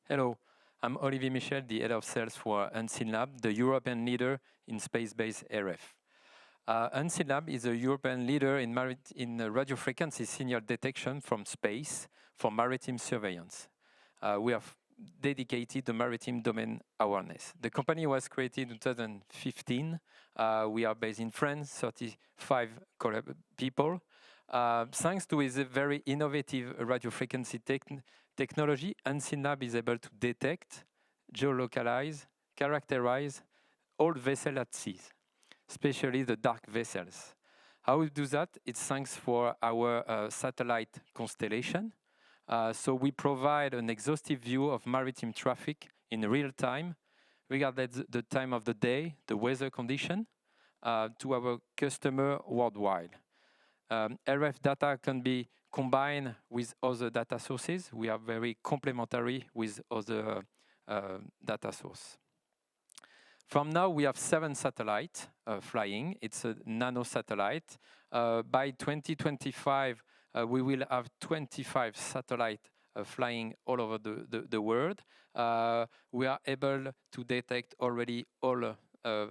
Hello, I'm Olivier Michel, the head of sales for Unseenlab, the European leader in space-based RF. Unseenlab is a European leader in radio frequency signal detection from space for maritime surveillance. We are dedicated to maritime domain awareness. The company was created in 2015. We are based in France, 35 people. Thanks to its very innovative radio frequency technology, Unseenlab is able to detect, geolocalize, characterize all vessels at sea, especially the dark vessels. How we do that? It's thanks for our satellite constellation. So we provide an exhaustive view of maritime traffic in real time, regardless the time of the day, the weather condition, to our customer worldwide. RF data can be combined with other data sources. We are very complementary with other data sources. From now, we have 7 satellites flying. It's a nano satellite. By 2025, we will have 25 satellites flying all over the world. We are able to detect already all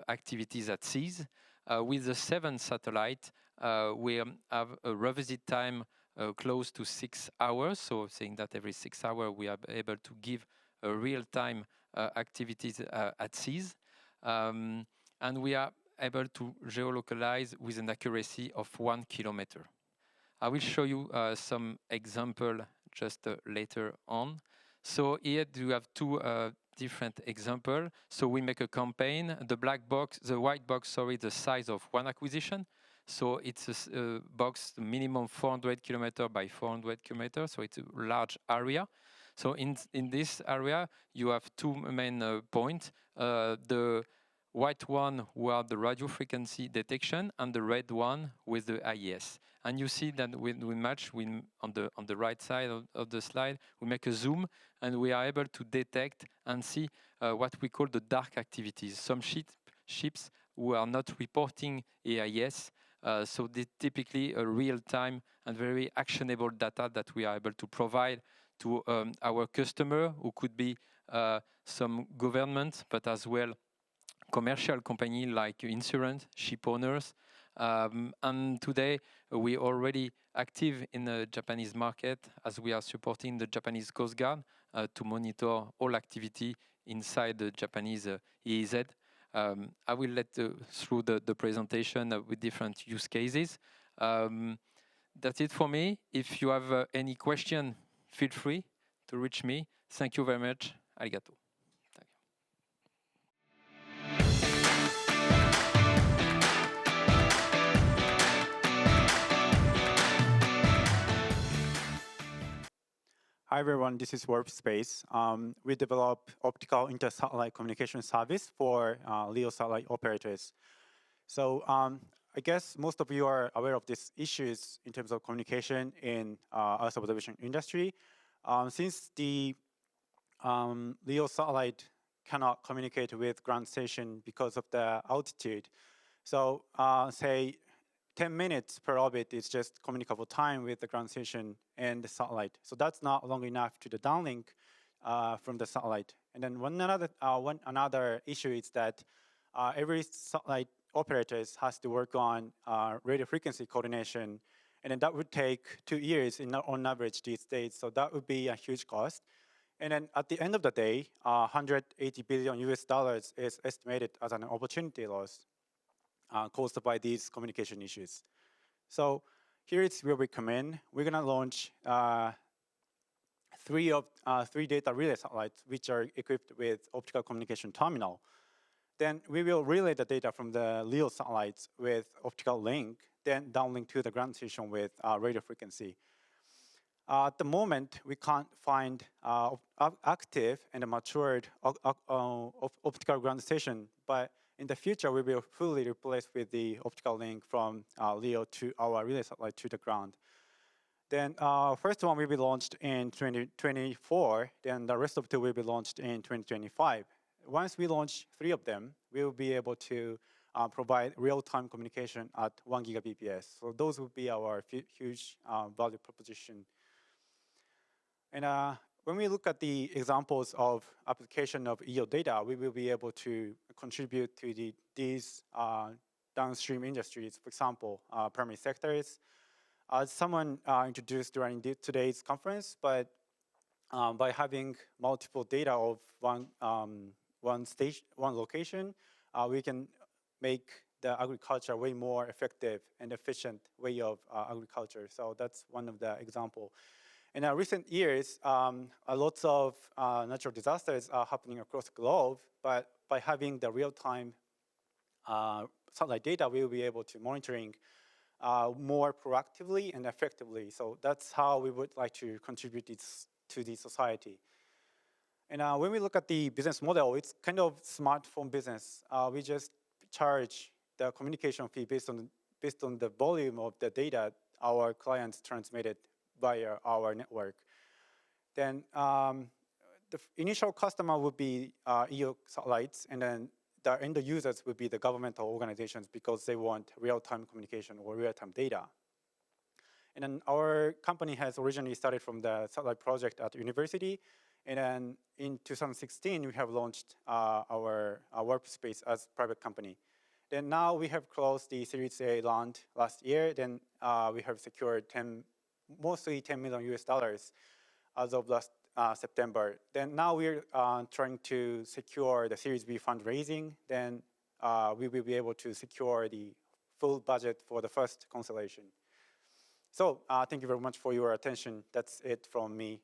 activities at seas. With the 7 satellites, we have a revisit time close to 6 hours. So saying that every 6 hours, we are able to give a real-time activities at seas. And we are able to geolocalize with an accuracy of 1 kilometer. I will show you some example just later on. So here you have 2 different examples. So we make a campaign. The white box, sorry, the size of one acquisition. So it's a box minimum 400 kilometers by 400 kilometers. So it's a large area. So in this area, you have 2 main points. The white one were the radio frequency detection, and the red one with the IES. And you see that when we match on the right side of the slide, we make a zoom, and we are able to detect and see what we call the dark activities. Some ships who are not reporting AIS, so they typically a real-time and very actionable data that we are able to provide to our customer, who could be some government, but as well commercial company like insurance, ship owners. And today we already active in the Japanese market, as we are supporting the Japanese Coast Guard to monitor all activity inside the Japanese EEZ. I will let through the presentation with different use cases. That's it for me. If you have any question, feel free to reach me. Thank you very much. Arigato. Hi everyone, this is Warp Space. We develop optical inter-satellite communication service for LEO satellite operators. So I guess most of you are aware of these issues in terms of communication in Earth observation industry. Since the LEO satellite cannot communicate with ground station because of the altitude, so say 10 minutes per orbit is just communicable time with the ground station and the satellite. So that's not long enough to the downlink from the satellite. And then one another issue is that every satellite operator has to work on radio frequency coordination, and then that would take 2 years on average these days. So that would be a huge cost. And then at the end of the day, 180 billion US dollars is estimated as an opportunity loss caused by these communication issues. So here is where we come in. We're going to launch three data relay satellites, which are equipped with optical communication terminal. Then we will relay the data from the LEO satellites with optical link, then downlink to the ground station with radio frequency. At the moment, we can't find active and matured optical ground station, but in the future, we will fully replace with the optical link from LEO to our relay satellite to the ground. Then first one will be launched in 2024, then the rest of two will be launched in 2025. Once we launch 3 of them, we will be able to provide real-time communication at 1 gigabps. So those will be our huge value proposition. And when we look at the examples of application of EO data, we will be able to contribute to these downstream industries. For example, primary sectors. Someone introduced during today's conference, but by having multiple data of one location, we can make the agriculture way more effective and efficient way of agriculture. So that's one of the example. In recent years, lots of natural disasters are happening across the globe, but by having the real-time satellite data, we will be able to monitoring more proactively and effectively. So that's how we would like to contribute to the society. And when we look at the business model, it's kind of smartphone business. We just charge the communication fee based on the volume of the data our clients transmitted via our network. Then the initial customer would be EO satellites, and then the end users would be the governmental organizations because they want real-time communication or real-time data. And then our company has originally started from the satellite project at university, and then in 2016 we have launched our workspace as private company. Then now we have closed the Series A round last year. Then we have secured mostly $10 million US dollars as of last September. Then now we're trying to secure the Series B fundraising. Then we will be able to secure the full budget for the first constellation. So thank you very much for your attention. That's it from me.